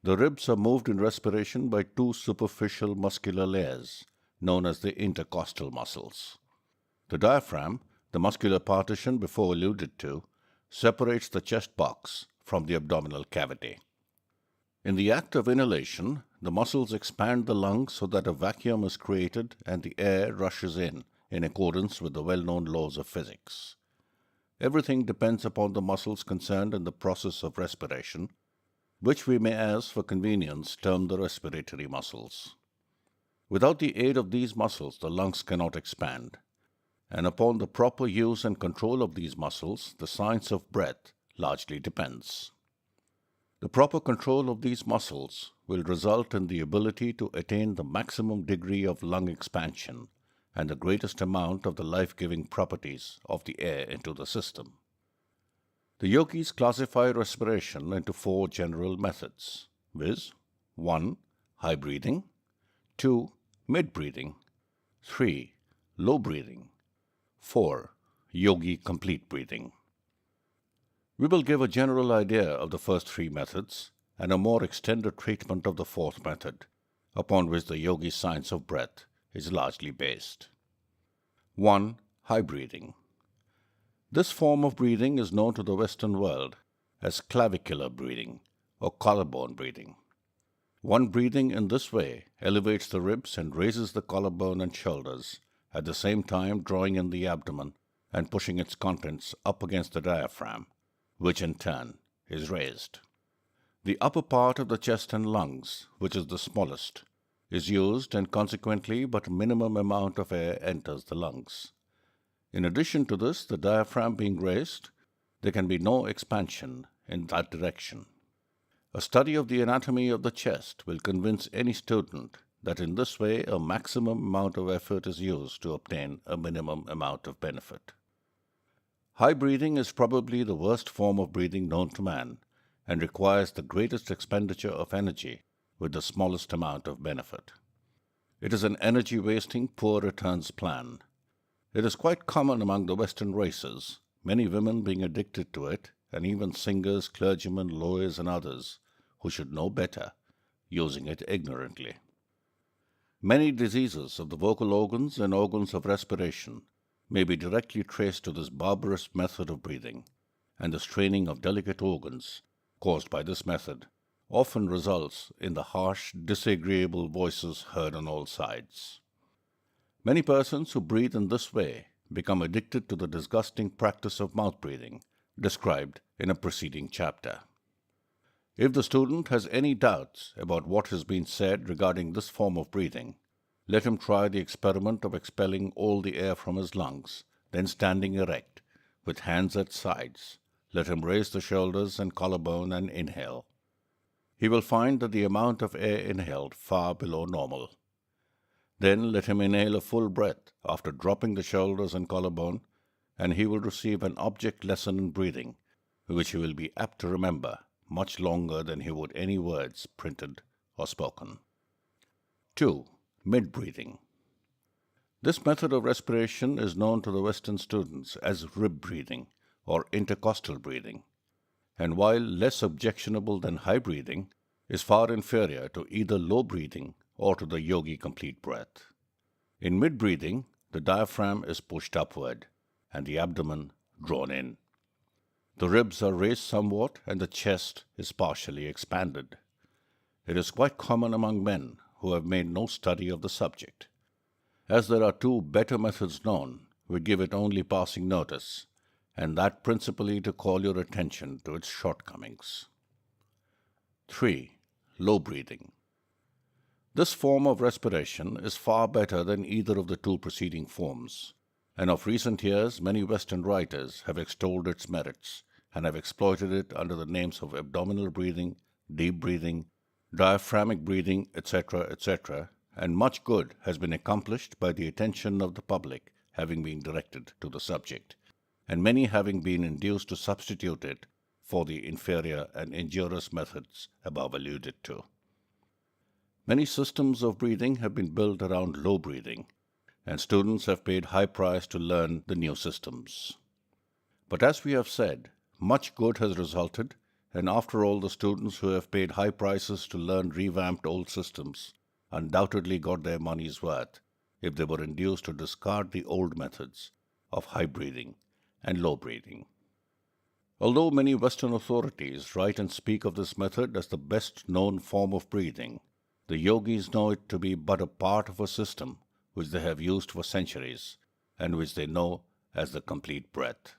The ribs are moved in respiration by 2 superficial muscular layers, known as the intercostal muscles. The diaphragm, the muscular partition before alluded to, separates the chest box from the abdominal cavity. In the act of inhalation, the muscles expand the lungs so that a vacuum is created and the air rushes in accordance with the well-known laws of physics. Everything depends upon the muscles concerned in the process of respiration, which we may, as for convenience, term the respiratory muscles. Without the aid of these muscles, the lungs cannot expand, and upon the proper use and control of these muscles, the science of breath largely depends. The proper control of these muscles will result in the ability to attain the maximum degree of lung expansion and the greatest amount of the life-giving properties of the air into the system. The yogis classify respiration into 4 general methods, viz. 1. High breathing, 2. Mid-breathing, 3. Low breathing, 4. Yogi complete breathing. We will give a general idea of the first 3 methods and a more extended treatment of the 4th method, upon which the Yogi Science of Breath is largely based. 1. High breathing. This form of breathing is known to the Western world as clavicular breathing or collarbone breathing. One breathing in this way elevates the ribs and raises the collarbone and shoulders, at the same time drawing in the abdomen and pushing its contents up against the diaphragm, which in turn is raised. The upper part of the chest and lungs, which is the smallest, is used and consequently but a minimum amount of air enters the lungs. In addition to this, the diaphragm being raised, there can be no expansion in that direction. A study of the anatomy of the chest will convince any student that in this way a maximum amount of effort is used to obtain a minimum amount of benefit. High breathing is probably the worst form of breathing known to man and requires the greatest expenditure of energy with the smallest amount of benefit. It is an energy-wasting, poor returns plan. It is quite common among the Western races, many women being addicted to it, and even singers, clergymen, lawyers, and others, who should know better, using it ignorantly. Many diseases of the vocal organs and organs of respiration may be directly traced to this barbarous method of breathing, and the straining of delicate organs caused by this method often results in the harsh, disagreeable voices heard on all sides. Many persons who breathe in this way become addicted to the disgusting practice of mouth breathing, described in a preceding chapter. If the student has any doubts about what has been said regarding this form of breathing, let him try the experiment of expelling all the air from his lungs, then standing erect, with hands at sides. Let him raise the shoulders and collarbone and inhale. He will find that the amount of air inhaled far below normal. Then let him inhale a full breath after dropping the shoulders and collarbone, and he will receive an object lesson in breathing, which he will be apt to remember much longer than he would any words printed or spoken. 2. Mid-breathing. This method of respiration is known to the Western students as rib breathing or intercostal breathing, and while less objectionable than high breathing, is far inferior to either low breathing or to the yogi complete breath. In mid-breathing, the diaphragm is pushed upward and the abdomen drawn in. The ribs are raised somewhat and the chest is partially expanded. It is quite common among men who have made no study of the subject. As there are 2 better methods known, we give it only passing notice, and that principally to call your attention to its shortcomings. 3. Low breathing. This form of respiration is far better than either of the 2 preceding forms, and of recent years many Western writers have extolled its merits and have exploited it under the names of abdominal breathing, deep breathing, diaphragmic breathing, etc., etc., and much good has been accomplished by the attention of the public having been directed to the subject, and many having been induced to substitute it for the inferior and injurious methods above alluded to. Many systems of breathing have been built around low breathing, and students have paid high price to learn the new systems. But as we have said, much good has resulted, and after all, the students who have paid high prices to learn revamped old systems undoubtedly got their money's worth if they were induced to discard the old methods of high breathing and low breathing. Although many Western authorities write and speak of this method as the best known form of breathing, the yogis know it to be but a part of a system which they have used for centuries and which they know as the complete breath.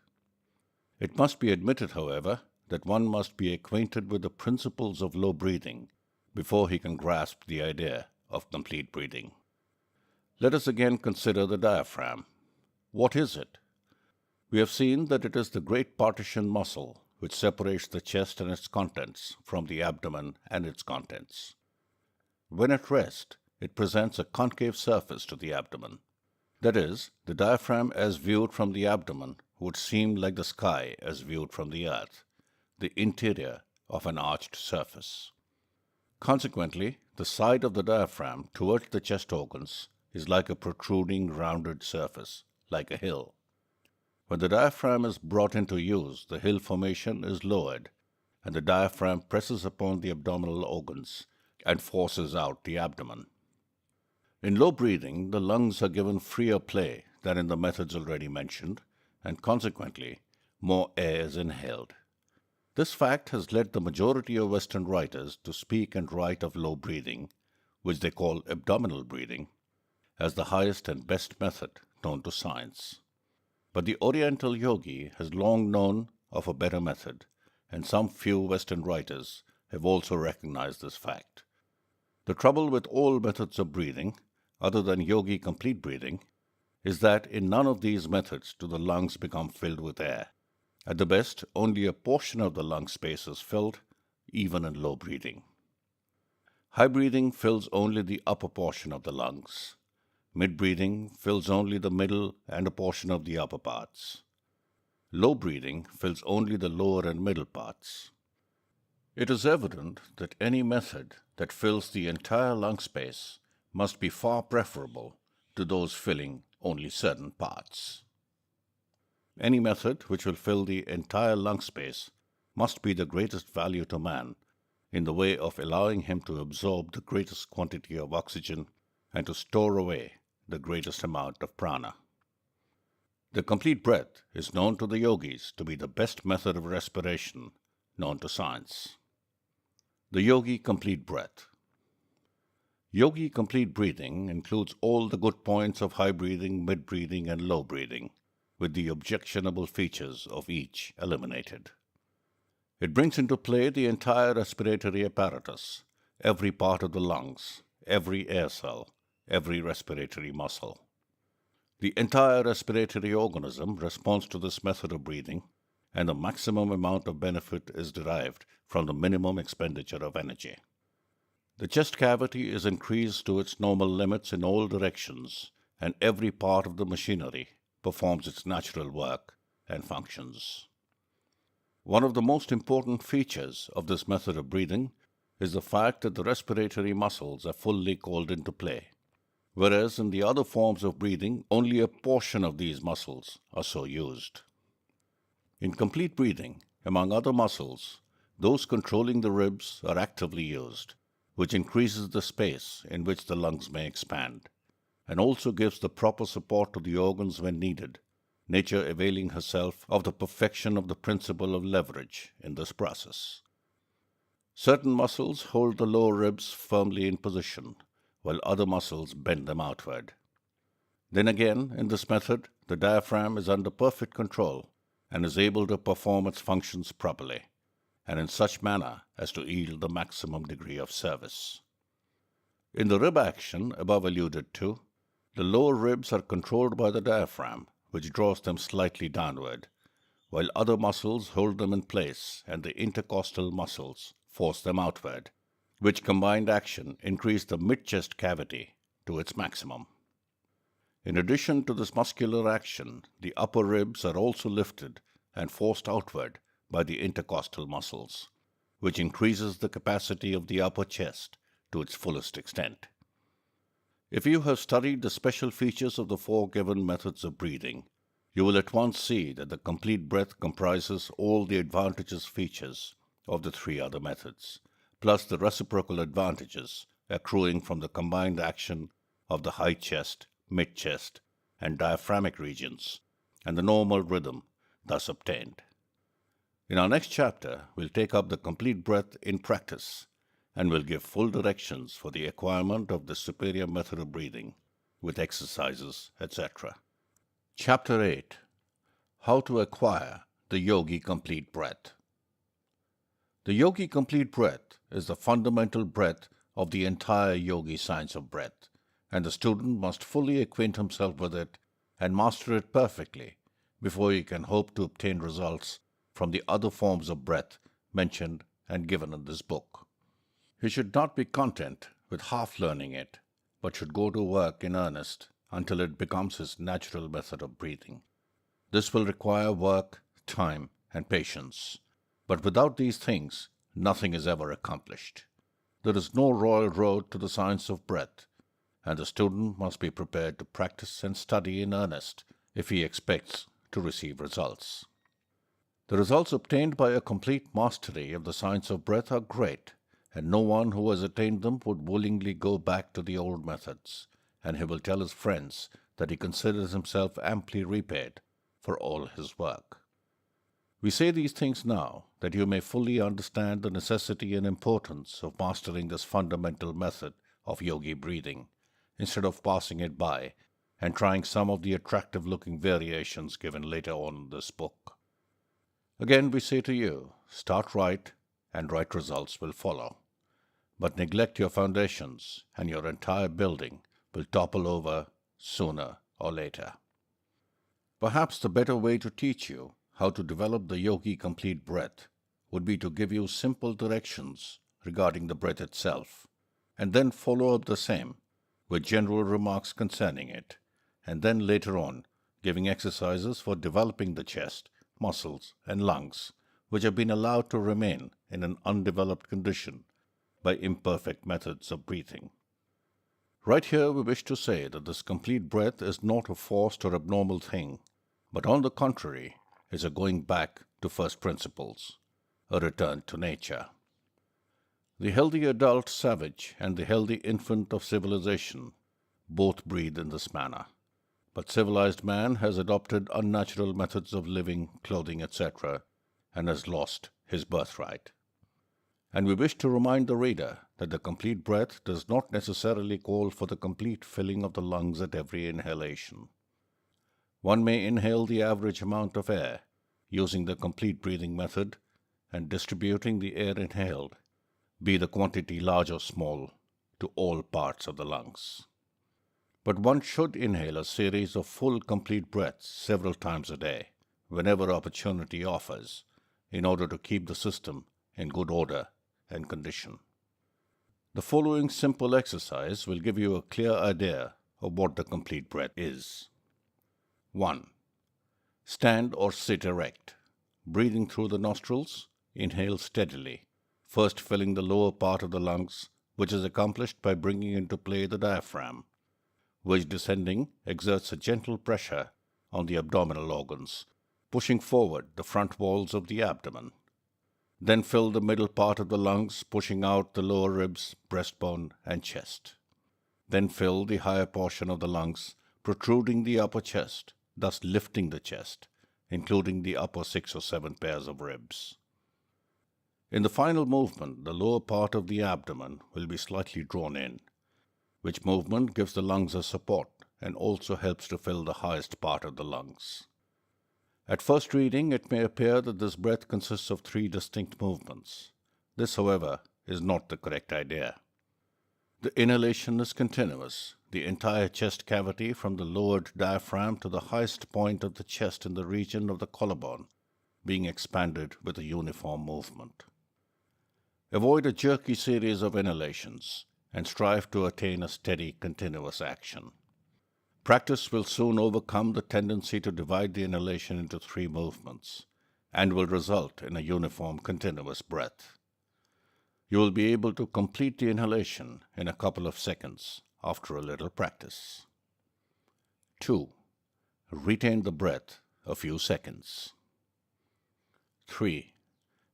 It must be admitted, however, that one must be acquainted with the principles of low breathing before he can grasp the idea of complete breathing. Let us again consider the diaphragm. What is it? We have seen that it is the great partition muscle which separates the chest and its contents from the abdomen and its contents. When at rest, it presents a concave surface to the abdomen. That is, the diaphragm as viewed from the abdomen would seem like the sky as viewed from the earth, the interior of an arched surface. Consequently, the side of the diaphragm towards the chest organs is like a protruding rounded surface, like a hill. When the diaphragm is brought into use, the hill formation is lowered, and the diaphragm presses upon the abdominal organs and forces out the abdomen. In low breathing, the lungs are given freer play than in the methods already mentioned, and consequently, more air is inhaled. This fact has led the majority of Western writers to speak and write of low breathing, which they call abdominal breathing, as the highest and best method known to science. But the Oriental yogi has long known of a better method, and some few Western writers have also recognized this fact. The trouble with all methods of breathing, other than yogi complete breathing, is that in none of these methods do the lungs become filled with air. At the best, only a portion of the lung space is filled, even in low breathing. High breathing fills only the upper portion of the lungs. Mid-breathing fills only the middle and a portion of the upper parts. Low breathing fills only the lower and middle parts. It is evident that any method that fills the entire lung space must be far preferable to those filling only certain parts. Any method which will fill the entire lung space must be the greatest value to man in the way of allowing him to absorb the greatest quantity of oxygen and to store away the greatest amount of prana. The complete breath is known to the yogis to be the best method of respiration known to science. The Yogi Complete Breath. Yogi Complete Breathing includes all the good points of high breathing, mid breathing, and low breathing, with the objectionable features of each eliminated. It brings into play the entire respiratory apparatus, every part of the lungs, every air cell, every respiratory muscle. The entire respiratory organism responds to this method of breathing, and the maximum amount of benefit is derived from the minimum expenditure of energy. The chest cavity is increased to its normal limits in all directions, and every part of the machinery performs its natural work and functions. One of the most important features of this method of breathing is the fact that the respiratory muscles are fully called into play, whereas in the other forms of breathing, only a portion of these muscles are so used. In complete breathing, among other muscles, those controlling the ribs are actively used, which increases the space in which the lungs may expand, and also gives the proper support to the organs when needed, nature availing herself of the perfection of the principle of leverage in this process. Certain muscles hold the lower ribs firmly in position, while other muscles bend them outward. Then again, in this method, the diaphragm is under perfect control and is able to perform its functions properly, and in such manner as to yield the maximum degree of service. In the rib action above alluded to, the lower ribs are controlled by the diaphragm, which draws them slightly downward, while other muscles hold them in place and the intercostal muscles force them outward, which combined action increase the mid-chest cavity to its maximum. In addition to this muscular action, the upper ribs are also lifted and forced outward by the intercostal muscles, which increases the capacity of the upper chest to its fullest extent. If you have studied the special features of the four given methods of breathing, you will at once see that the complete breath comprises all the advantageous features of the three other methods, plus the reciprocal advantages accruing from the combined action of the high chest, mid-chest, and diaphragmic regions, and the normal rhythm thus obtained. In our next chapter, we'll take up the complete breath in practice, and will give full directions for the acquirement of the superior method of breathing, with exercises, etc. Chapter 8. How to acquire the Yogi Complete Breath. The Yogi Complete Breath is the fundamental breath of the entire Yogi Science of Breath, and the student must fully acquaint himself with it and master it perfectly before he can hope to obtain results from the other forms of breath mentioned and given in this book. He should not be content with half learning it, but should go to work in earnest until it becomes his natural method of breathing. This will require work, time, and patience, but without these things, nothing is ever accomplished. There is no royal road to the science of breath, and the student must be prepared to practice and study in earnest if he expects to receive results. The results obtained by a complete mastery of the science of breath are great, and no one who has attained them would willingly go back to the old methods, and he will tell his friends that he considers himself amply repaid for all his work. We say these things now that you may fully understand the necessity and importance of mastering this fundamental method of yogi breathing, instead of passing it by and trying some of the attractive-looking variations given later on in this book. Again, we say to you, start right, and right results will follow. But neglect your foundations, and your entire building will topple over sooner or later. Perhaps the better way to teach you how to develop the Yogi Complete Breath would be to give you simple directions regarding the breath itself, and then follow up the same with general remarks concerning it, and then later on giving exercises for developing the chest, muscles, and lungs, which have been allowed to remain in an undeveloped condition by imperfect methods of breathing. Right here we wish to say that this complete breath is not a forced or abnormal thing, but on the contrary is a going back to first principles, a return to nature. The healthy adult savage and the healthy infant of civilization both breathe in this manner, but civilized man has adopted unnatural methods of living, clothing, etc., and has lost his birthright. And we wish to remind the reader that the complete breath does not necessarily call for the complete filling of the lungs at every inhalation. One may inhale the average amount of air using the complete breathing method and distributing the air inhaled, be the quantity large or small, to all parts of the lungs. But one should inhale a series of full complete breaths several times a day, whenever opportunity offers, in order to keep the system in good order and condition. The following simple exercise will give you a clear idea of what the complete breath is. 1. Stand or sit erect. Breathing through the nostrils, inhale steadily, first filling the lower part of the lungs, which is accomplished by bringing into play the diaphragm, which descending exerts a gentle pressure on the abdominal organs, pushing forward the front walls of the abdomen. Then fill the middle part of the lungs, pushing out the lower ribs, breastbone, and chest. Then fill the higher portion of the lungs, protruding the upper chest, thus lifting the chest, including the upper 6 or 7 pairs of ribs. In the final movement, the lower part of the abdomen will be slightly drawn in, which movement gives the lungs a support and also helps to fill the highest part of the lungs. At first reading, it may appear that this breath consists of 3 distinct movements. This, however, is not the correct idea. The inhalation is continuous, the entire chest cavity from the lowered diaphragm to the highest point of the chest in the region of the collarbone being expanded with a uniform movement. Avoid a jerky series of inhalations and strive to attain a steady, continuous action. Practice will soon overcome the tendency to divide the inhalation into 3 movements and will result in a uniform, continuous breath. You will be able to complete the inhalation in a couple of seconds after a little practice. 2. Retain the breath a few seconds. 3.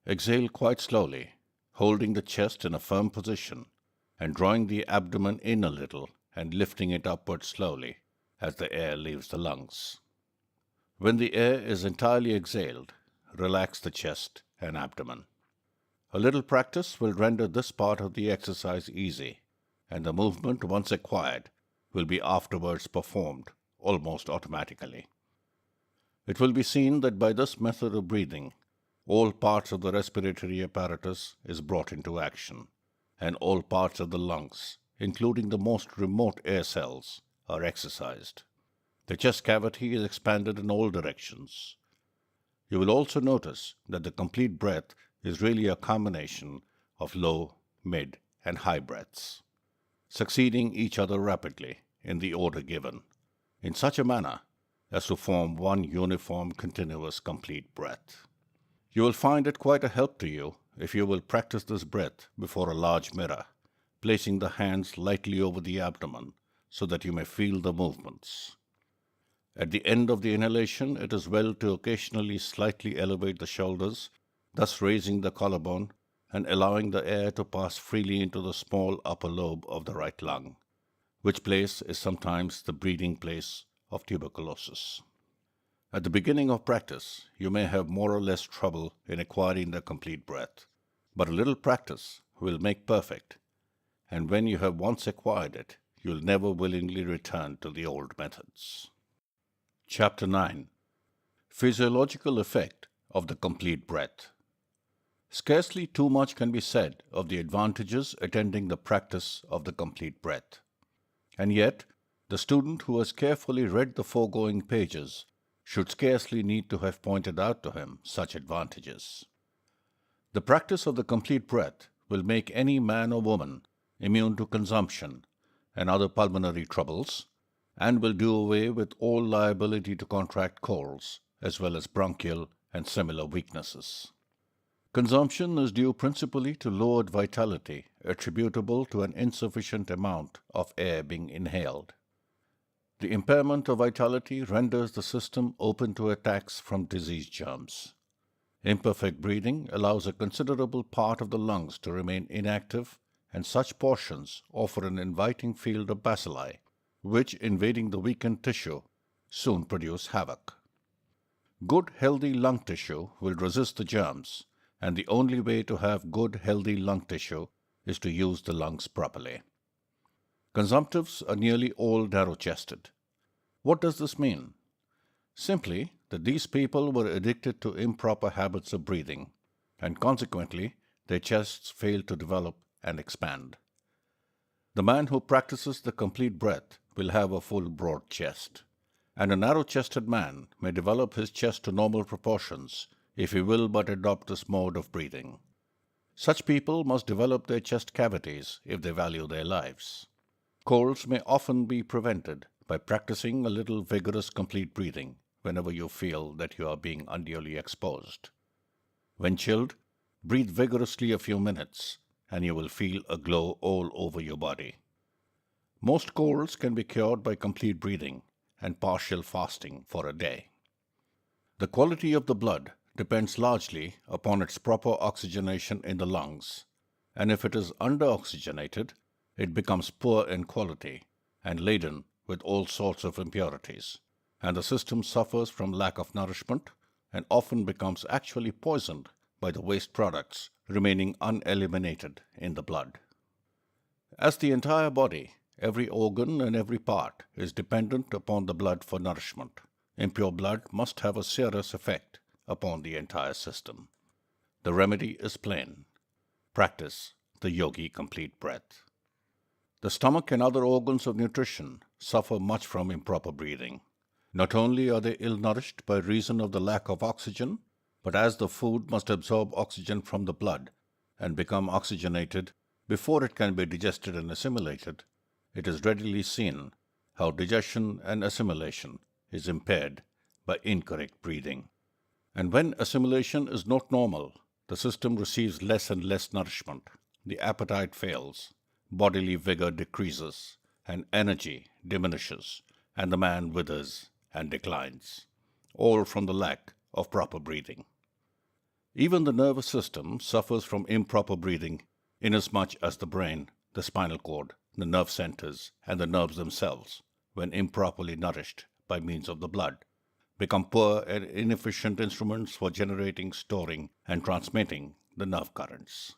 Exhale quite slowly, holding the chest in a firm position and drawing the abdomen in a little and lifting it upward slowly as the air leaves the lungs. When the air is entirely exhaled, relax the chest and abdomen. A little practice will render this part of the exercise easy, and the movement, once acquired, will be afterwards performed almost automatically. It will be seen that by this method of breathing, all parts of the respiratory apparatus is brought into action, and all parts of the lungs, including the most remote air cells, are exercised. The chest cavity is expanded in all directions. You will also notice that the complete breath is really a combination of low, mid, and high breaths, succeeding each other rapidly in the order given, in such a manner as to form one uniform, continuous, complete breath. You will find it quite a help to you if you will practice this breath before a large mirror, placing the hands lightly over the abdomen so that you may feel the movements. At the end of the inhalation, it is well to occasionally slightly elevate the shoulders, thus raising the collarbone and allowing the air to pass freely into the small upper lobe of the right lung, which place is sometimes the breeding place of tuberculosis. At the beginning of practice, you may have more or less trouble in acquiring the complete breath, but a little practice will make perfect, and when you have once acquired it, you will never willingly return to the old methods. Chapter 9. Physiological Effect of the Complete Breath. Scarcely too much can be said of the advantages attending the practice of the complete breath. And yet, the student who has carefully read the foregoing pages should scarcely need to have pointed out to him such advantages. The practice of the complete breath will make any man or woman immune to consumption and other pulmonary troubles, and will do away with all liability to contract colds, as well as bronchial and similar weaknesses. Consumption is due principally to lowered vitality attributable to an insufficient amount of air being inhaled. The impairment of vitality renders the system open to attacks from disease germs. Imperfect breathing allows a considerable part of the lungs to remain inactive, and such portions offer an inviting field of bacilli, which, invading the weakened tissue, soon produce havoc. Good, healthy lung tissue will resist the germs, and the only way to have good, healthy lung tissue is to use the lungs properly. Consumptives are nearly all narrow-chested. What does this mean? Simply that these people were addicted to improper habits of breathing, and consequently their chests fail to develop and expand. The man who practices the complete breath will have a full, broad chest, and a narrow-chested man may develop his chest to normal proportions if he will but adopt this mode of breathing. Such people must develop their chest cavities if they value their lives. Colds may often be prevented by practicing a little vigorous complete breathing whenever you feel that you are being unduly exposed. When chilled, breathe vigorously a few minutes, and you will feel a glow all over your body. Most colds can be cured by complete breathing and partial fasting for a day. The quality of the blood depends largely upon its proper oxygenation in the lungs, and if it is under-oxygenated, it becomes poor in quality and laden with all sorts of impurities, and the system suffers from lack of nourishment and often becomes actually poisoned by the waste products remaining uneliminated in the blood. As the entire body, every organ and every part is dependent upon the blood for nourishment, impure blood must have a serious effect upon the entire system. The remedy is plain. Practice the Yogi complete breath. The stomach and other organs of nutrition suffer much from improper breathing. Not only are they ill-nourished by reason of the lack of oxygen, but as the food must absorb oxygen from the blood and become oxygenated, Before it can be digested and assimilated, it is readily seen how digestion and assimilation is impaired by incorrect breathing. And when assimilation is not normal, the system receives less and less nourishment, the appetite fails, bodily vigor decreases, and energy diminishes, and the man withers and declines, all from the lack of proper breathing. Even the nervous system suffers from improper breathing, inasmuch as the brain, the spinal cord, the nerve centers, and the nerves themselves, when improperly nourished by means of the blood, become poor and inefficient instruments for generating, storing, and transmitting the nerve currents.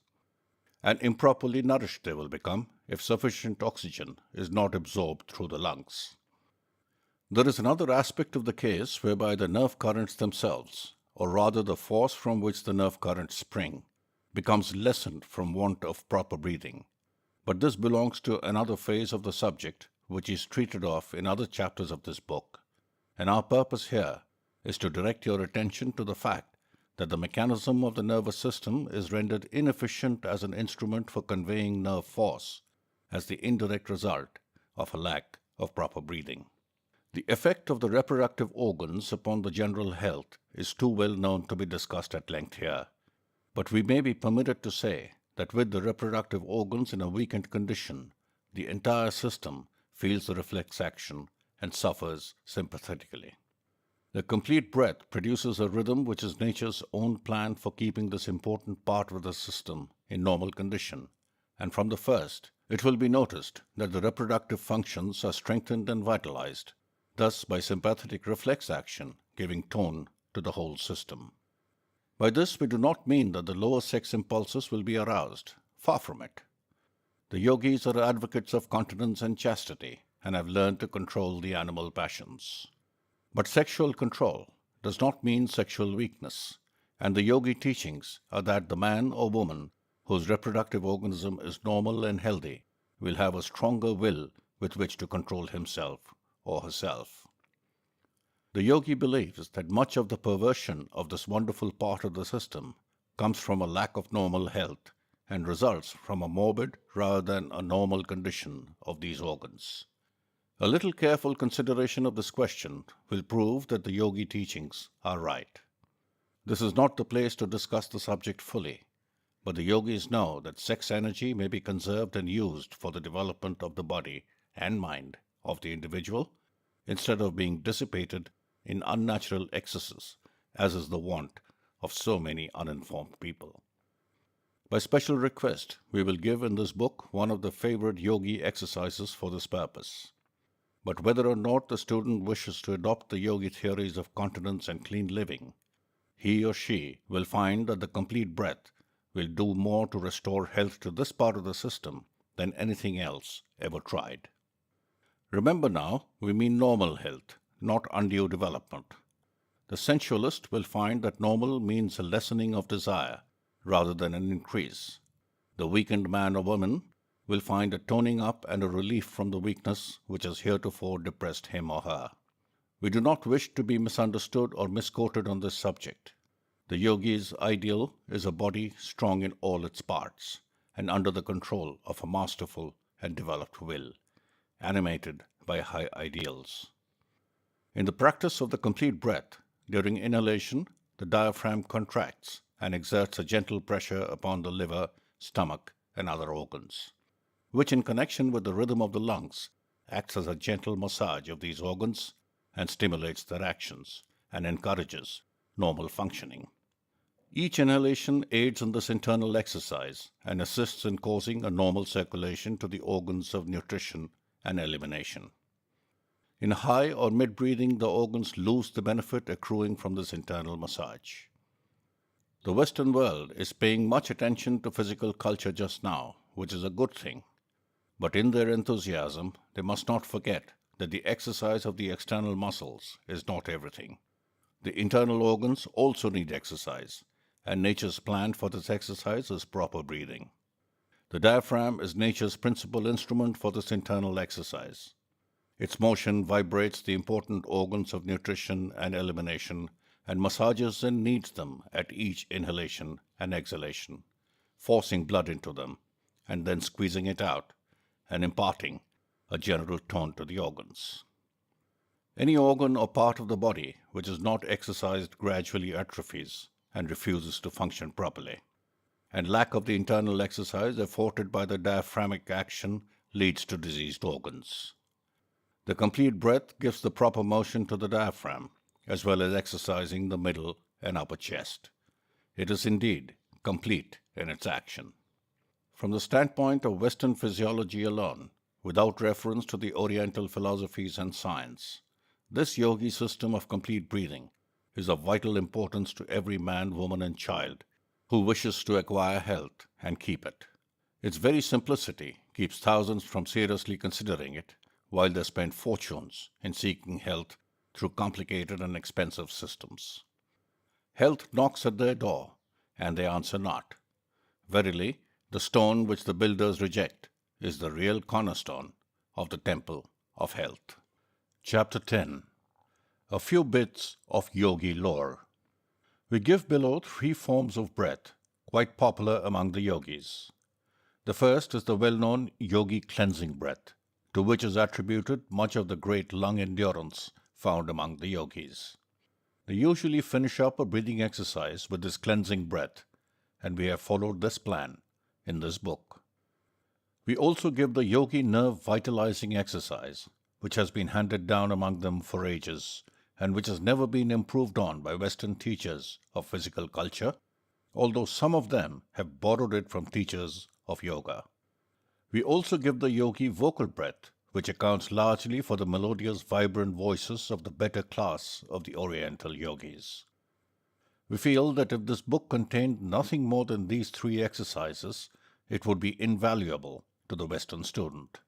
And improperly nourished they will become if sufficient oxygen is not absorbed through the lungs. There is another aspect of the case whereby the nerve currents themselves, or rather the force from which the nerve currents spring, becomes lessened from want of proper breathing. But this belongs to another phase of the subject, which is treated of in other chapters of this book. And our purpose here is to direct your attention to the fact that the mechanism of the nervous system is rendered inefficient as an instrument for conveying nerve force as the indirect result of a lack of proper breathing. The effect of the reproductive organs upon the general health is too well known to be discussed at length here, but we may be permitted to say that with the reproductive organs in a weakened condition, the entire system feels the reflex action and suffers sympathetically. The complete breath produces a rhythm which is nature's own plan for keeping this important part of the system in normal condition, and from the first it will be noticed that the reproductive functions are strengthened and vitalized, thus by sympathetic reflex action giving tone to the whole system. By this we do not mean that the lower sex impulses will be aroused. Far from it. The yogis are advocates of continence and chastity and have learned to control the animal passions. But sexual control does not mean sexual weakness, and the yogi teachings are that the man or woman whose reproductive organism is normal and healthy will have a stronger will with which to control himself or herself. The yogi believes that much of the perversion of this wonderful part of the system comes from a lack of normal health and results from a morbid rather than a normal condition of these organs. A little careful consideration of this question will prove that the yogi teachings are right. This is not the place to discuss the subject fully, but the yogis know that sex energy may be conserved and used for the development of the body and mind of the individual instead of being dissipated in unnatural excesses, as is the wont of so many uninformed people. By special request, we will give in this book one of the favorite yogi exercises for this purpose. But whether or not the student wishes to adopt the yogi theories of continence and clean living, he or she will find that the complete breath will do more to restore health to this part of the system than anything else ever tried. Remember now, we mean normal health, not undue development. The sensualist will find that normal means a lessening of desire rather than an increase. The weakened man or woman will find a toning up and a relief from the weakness which has heretofore depressed him or her. We do not wish to be misunderstood or misquoted on this subject. The yogi's ideal is a body strong in all its parts and under the control of a masterful and developed will, animated by high ideals. In the practice of the complete breath, during inhalation, the diaphragm contracts and exerts a gentle pressure upon the liver, stomach, and other organs, which in connection with the rhythm of the lungs acts as a gentle massage of these organs and stimulates their actions and encourages normal functioning. Each inhalation aids in this internal exercise and assists in causing a normal circulation to the organs of nutrition and elimination. In high or mid-breathing, the organs lose the benefit accruing from this internal massage. The Western world is paying much attention to physical culture just now, which is a good thing. But in their enthusiasm, they must not forget that the exercise of the external muscles is not everything. The internal organs also need exercise, and nature's plan for this exercise is proper breathing. The diaphragm is nature's principal instrument for this internal exercise. Its motion vibrates the important organs of nutrition and elimination and massages and kneads them at each inhalation and exhalation, forcing blood into them and then squeezing it out and imparting a general tone to the organs. Any organ or part of the body which is not exercised gradually atrophies and refuses to function properly. And lack of the internal exercise afforded by the diaphragmic action leads to diseased organs. The complete breath gives the proper motion to the diaphragm, as well as exercising the middle and upper chest. It is indeed complete in its action. From the standpoint of Western physiology alone, without reference to the Oriental philosophies and science, this yogi system of complete breathing is of vital importance to every man, woman, and child who wishes to acquire health and keep it. Its very simplicity keeps thousands from seriously considering it, while they spend fortunes in seeking health through complicated and expensive systems. Health knocks at their door, and they answer not. Verily, the stone which the builders reject is the real cornerstone of the temple of health. Chapter 10. A few bits of yogi lore. We give below 3 forms of breath, quite popular among the yogis. The first is the well-known yogi cleansing breath, to which is attributed much of the great lung endurance found among the yogis. They usually finish up a breathing exercise with this cleansing breath, and we have followed this plan in this book. We also give the yogi nerve vitalizing exercise, which has been handed down among them for ages, and which has never been improved on by Western teachers of physical culture, although some of them have borrowed it from teachers of yoga. We also give the yogi vocal breath, which accounts largely for the melodious, vibrant voices of the better class of the Oriental yogis. We feel that if this book contained nothing more than these 3 exercises, it would be invaluable to the Western student.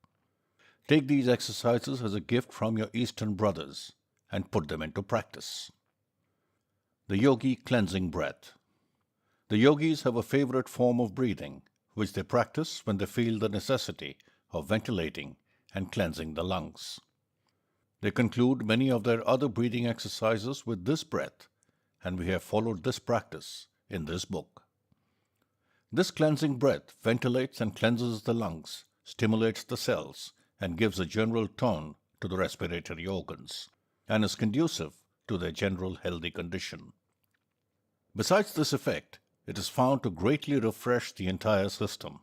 Take these exercises as a gift from your Eastern brothers and put them into practice. The yogi cleansing breath. The yogis have a favorite form of breathing, which they practice when they feel the necessity of ventilating and cleansing the lungs. They conclude many of their other breathing exercises with this breath, and we have followed this practice in this book. This cleansing breath ventilates and cleanses the lungs, stimulates the cells, and gives a general tone to the respiratory organs, and is conducive to their general healthy condition. Besides this effect, it is found to greatly refresh the entire system.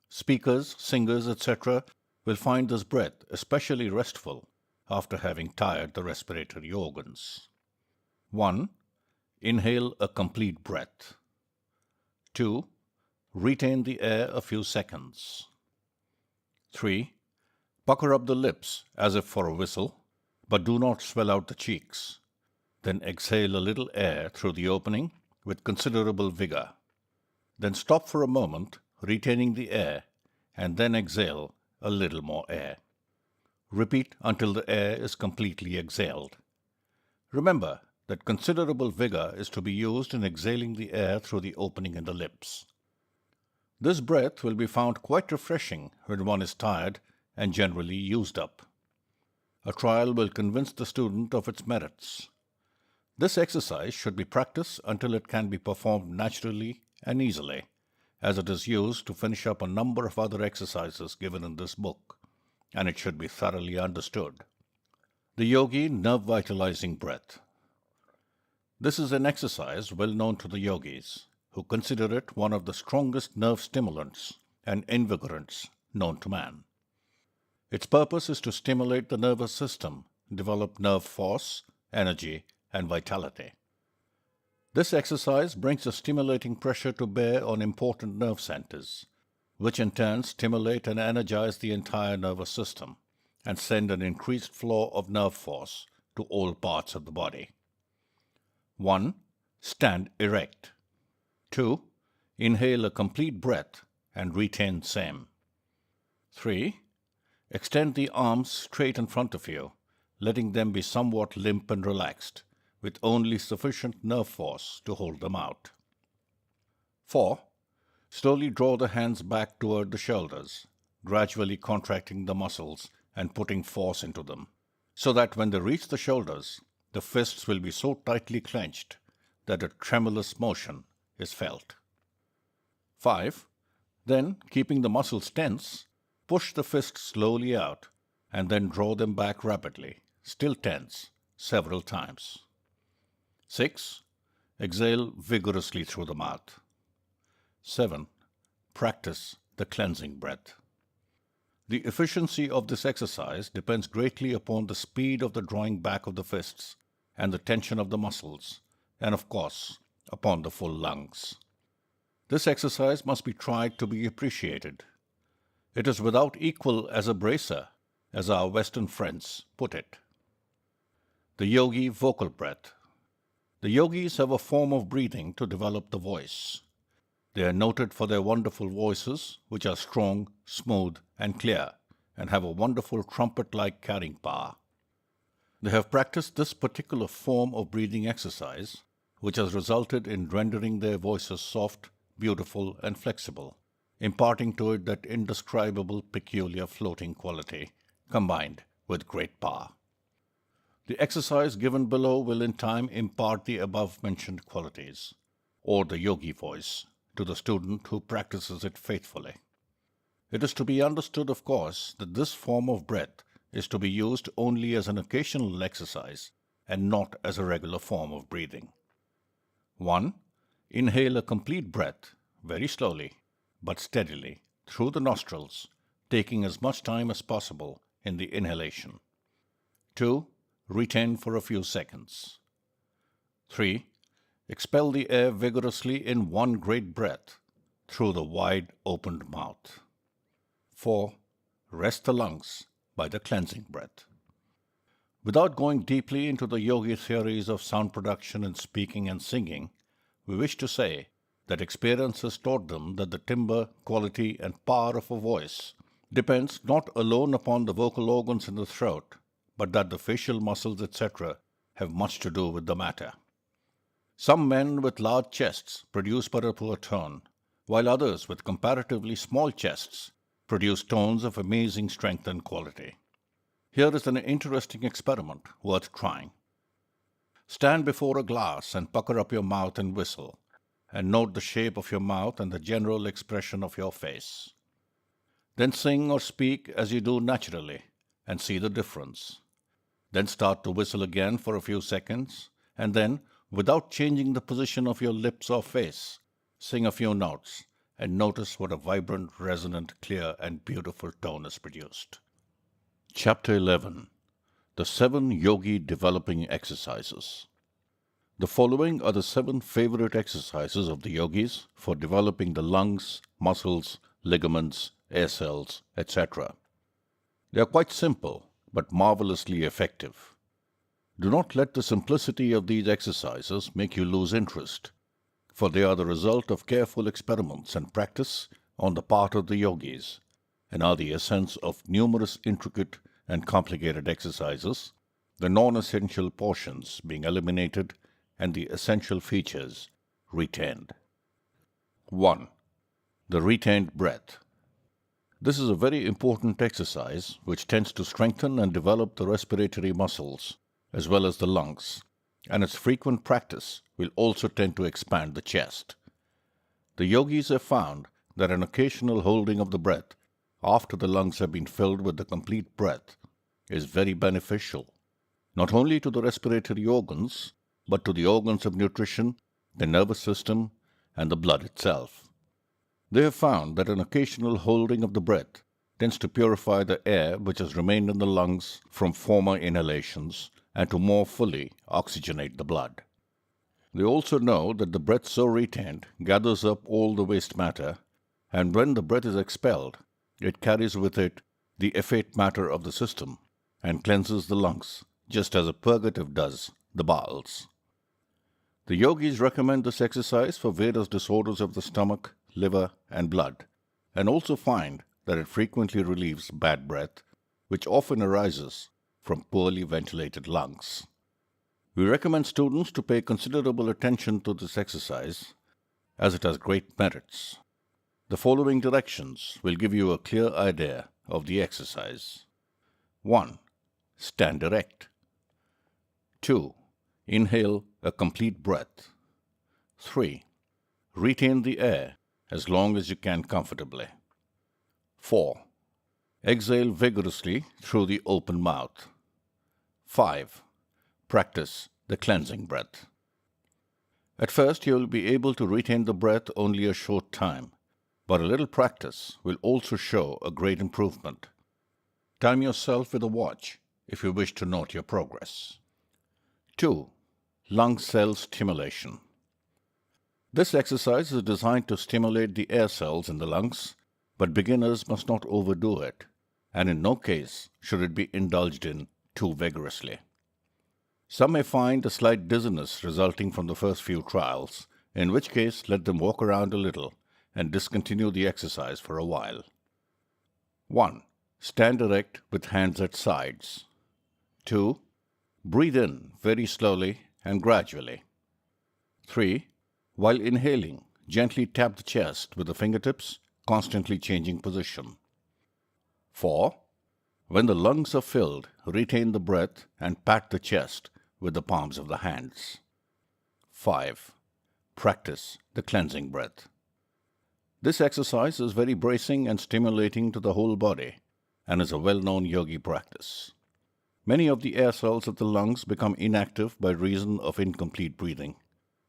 Speakers, singers, etc. will find this breath especially restful after having tired the respiratory organs. 1. Inhale a complete breath. 2. Retain the air a few seconds. 3. Pucker up the lips as if for a whistle, but do not swell out the cheeks. Then exhale a little air through the opening with considerable vigor. Then stop for a moment, retaining the air, and then exhale a little more air. Repeat until the air is completely exhaled. Remember that considerable vigor is to be used in exhaling the air through the opening in the lips. This breath will be found quite refreshing when one is tired and generally used up. A trial will convince the student of its merits. This exercise should be practiced until it can be performed naturally and easily, as it is used to finish up a number of other exercises given in this book, and it should be thoroughly understood. The yogi nerve vitalizing breath. This is an exercise well known to the yogis, who consider it one of the strongest nerve stimulants and invigorants known to man. Its purpose is to stimulate the nervous system, develop nerve force, energy, and vitality. This exercise brings a stimulating pressure to bear on important nerve centers, which in turn stimulate and energize the entire nervous system and send an increased flow of nerve force to all parts of the body. 1. Stand erect. 2. Inhale a complete breath and retain same. 3. Extend the arms straight in front of you, letting them be somewhat limp and relaxed, with only sufficient nerve force to hold them out. 4. Slowly draw the hands back toward the shoulders, gradually contracting the muscles and putting force into them, so that when they reach the shoulders, the fists will be so tightly clenched that a tremulous motion is felt. 5. Then, keeping the muscles tense, push the fists slowly out and then draw them back rapidly, still tense, several times. 6. Exhale vigorously through the mouth. 7. Practice the cleansing breath. The efficiency of this exercise depends greatly upon the speed of the drawing back of the fists and the tension of the muscles, and of course, upon the full lungs. This exercise must be tried to be appreciated. It is without equal as a bracer, as our Western friends put it. The Yogi vocal breath. The yogis have a form of breathing to develop the voice. They are noted for their wonderful voices, which are strong, smooth, and clear, and have a wonderful trumpet-like carrying power. They have practiced this particular form of breathing exercise, which has resulted in rendering their voices soft, beautiful, and flexible, imparting to it that indescribable, peculiar floating quality, combined with great power. The exercise given below will in time impart the above-mentioned qualities, or the yogi voice, to the student who practices it faithfully. It is to be understood, of course, that this form of breath is to be used only as an occasional exercise and not as a regular form of breathing. 1. Inhale a complete breath, very slowly, but steadily, through the nostrils, taking as much time as possible in the inhalation. 2. Retain for a few seconds. 3. Expel the air vigorously in one great breath through the wide opened mouth. 4. Rest the lungs by the cleansing breath. Without going deeply into the yogi theories of sound production in speaking and singing, we wish to say that experience has taught them that the timbre, quality, and power of a voice depends not alone upon the vocal organs in the throat, but that the facial muscles, etc., have much to do with the matter. Some men with large chests produce but a poor tone, while others with comparatively small chests produce tones of amazing strength and quality. Here is an interesting experiment worth trying. Stand before a glass and pucker up your mouth and whistle, and note the shape of your mouth and the general expression of your face. Then sing or speak as you do naturally, and see the difference. Then start to whistle again for a few seconds, and then, without changing the position of your lips or face, sing a few notes, and notice what a vibrant, resonant, clear, and beautiful tone is produced. Chapter 11. The 7 Yogi Developing Exercises. The following are the 7 favorite exercises of the yogis for developing the lungs, muscles, ligaments, air cells, etc. They are quite simple, but marvelously effective. Do not let the simplicity of these exercises make you lose interest, for they are the result of careful experiments and practice on the part of the yogis, and are the essence of numerous intricate and complicated exercises, the non-essential portions being eliminated and the essential features retained. 1. The retained breath. This is a very important exercise which tends to strengthen and develop the respiratory muscles as well as the lungs, and its frequent practice will also tend to expand the chest. The yogis have found that an occasional holding of the breath after the lungs have been filled with the complete breath is very beneficial, not only to the respiratory organs, but to the organs of nutrition, the nervous system, and the blood itself. They have found that an occasional holding of the breath tends to purify the air which has remained in the lungs from former inhalations and to more fully oxygenate the blood. They also know that the breath so retained gathers up all the waste matter, and when the breath is expelled, it carries with it the effete matter of the system and cleanses the lungs, just as a purgative does the bowels. The yogis recommend this exercise for various disorders of the stomach, liver, and blood, and also find that it frequently relieves bad breath, which often arises from poorly ventilated lungs. We recommend students to pay considerable attention to this exercise, as it has great merits. The following directions will give you a clear idea of the exercise. 1. Stand erect. 2. Inhale a complete breath. 3. Retain the air as long as you can comfortably. 4. Exhale vigorously through the open mouth. 5. Practice the cleansing breath. At first, you will be able to retain the breath only a short time, but a little practice will also show a great improvement. Time yourself with a watch if you wish to note your progress. 2. Lung cell stimulation. This exercise is designed to stimulate the air cells in the lungs, but beginners must not overdo it, and in no case should it be indulged in too vigorously. Some may find a slight dizziness resulting from the first few trials, in which case let them walk around a little and discontinue the exercise for a while. 1. Stand erect with hands at sides. 2. Breathe in very slowly and gradually. 3. While inhaling, gently tap the chest with the fingertips, constantly changing position. 4. When the lungs are filled, retain the breath and pat the chest with the palms of the hands. 5. Practice the cleansing breath. This exercise is very bracing and stimulating to the whole body and is a well-known yogi practice. Many of the air cells of the lungs become inactive by reason of incomplete breathing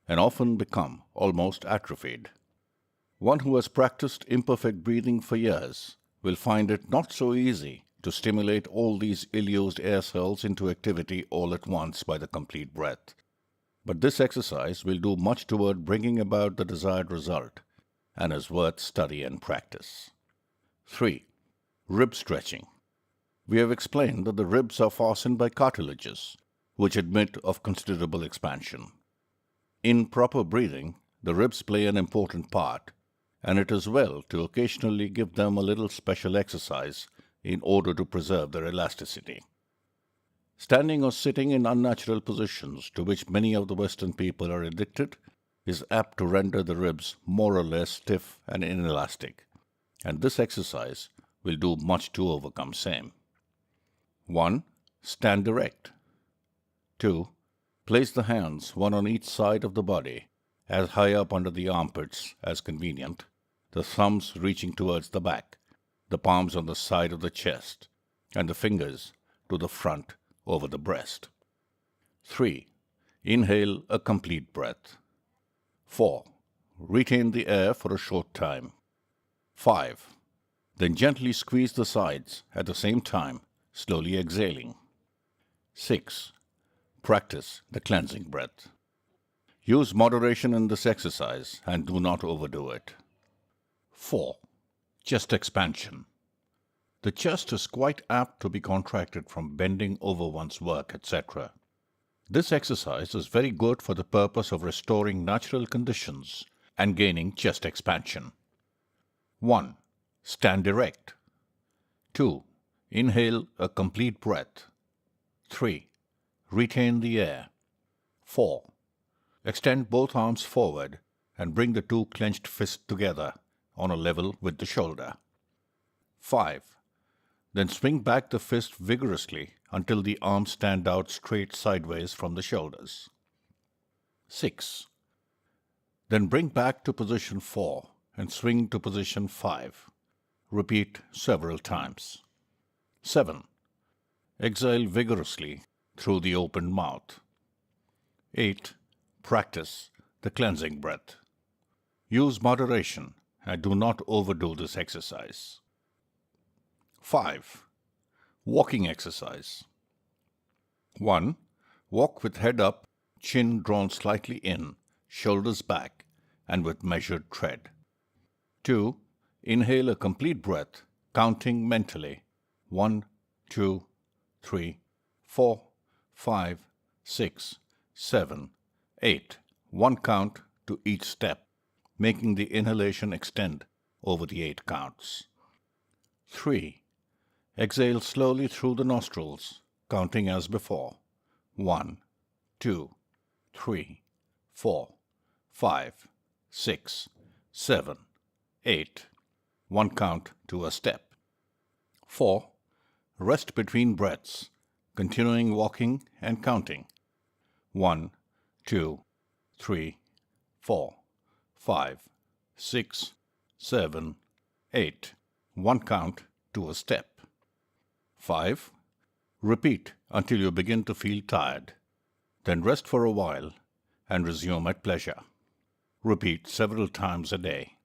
and often become almost atrophied. One who has practiced imperfect breathing for years will find it not so easy to stimulate all these ill-used air cells into activity all at once by the complete breath. But this exercise will do much toward bringing about the desired result and is worth study and practice. 3. Rib stretching. We have explained that the ribs are fastened by cartilages, which admit of considerable expansion. In proper breathing, the ribs play an important part, and it is well to occasionally give them a little special exercise in order to preserve their elasticity. Standing or sitting in unnatural positions to which many of the Western people are addicted is apt to render the ribs more or less stiff and inelastic, and this exercise will do much to overcome same. 1. Stand erect. 2. Place the hands one on each side of the body, as high up under the armpits as convenient, the thumbs reaching towards the back, the palms on the side of the chest, and the fingers to the front over the breast. 3. Inhale a complete breath. 4. Retain the air for a short time. 5. Then gently squeeze the sides at the same time, slowly exhaling. 6. Practice the cleansing breath. Use moderation in this exercise and do not overdo it. 4. Chest expansion. The chest is quite apt to be contracted from bending over one's work, etc. This exercise is very good for the purpose of restoring natural conditions and gaining chest expansion. 1. Stand erect. 2. Inhale a complete breath. 3. Retain the air. 4. Extend both arms forward and bring the two clenched fists together on a level with the shoulder. 5. Then swing back the fist vigorously until the arms stand out straight sideways from the shoulders. 6. Then bring back to position 4 and swing to position 5. Repeat several times. 7. Exhale vigorously through the open mouth. 8. Practice the cleansing breath. Use moderation and do not overdo this exercise. 5. Walking exercise. 1. Walk with head up, chin drawn slightly in, shoulders back, and with measured tread. 2. Inhale a complete breath, counting mentally 1, 2, 3, 4, 5, 6, 7, 8. 1 count to each step, making the inhalation extend over the 8 counts. 3. Exhale slowly through the nostrils, counting as before 1, 2, 3, 4, 5, 6, 7, 8. 1 count to a step. 4. Rest between breaths, continuing walking and counting 1, 2, 3, 4, 5, 6, 7, 8. One count to a step. 5. Repeat until you begin to feel tired. Then rest for a while and resume at pleasure. Repeat several times a day.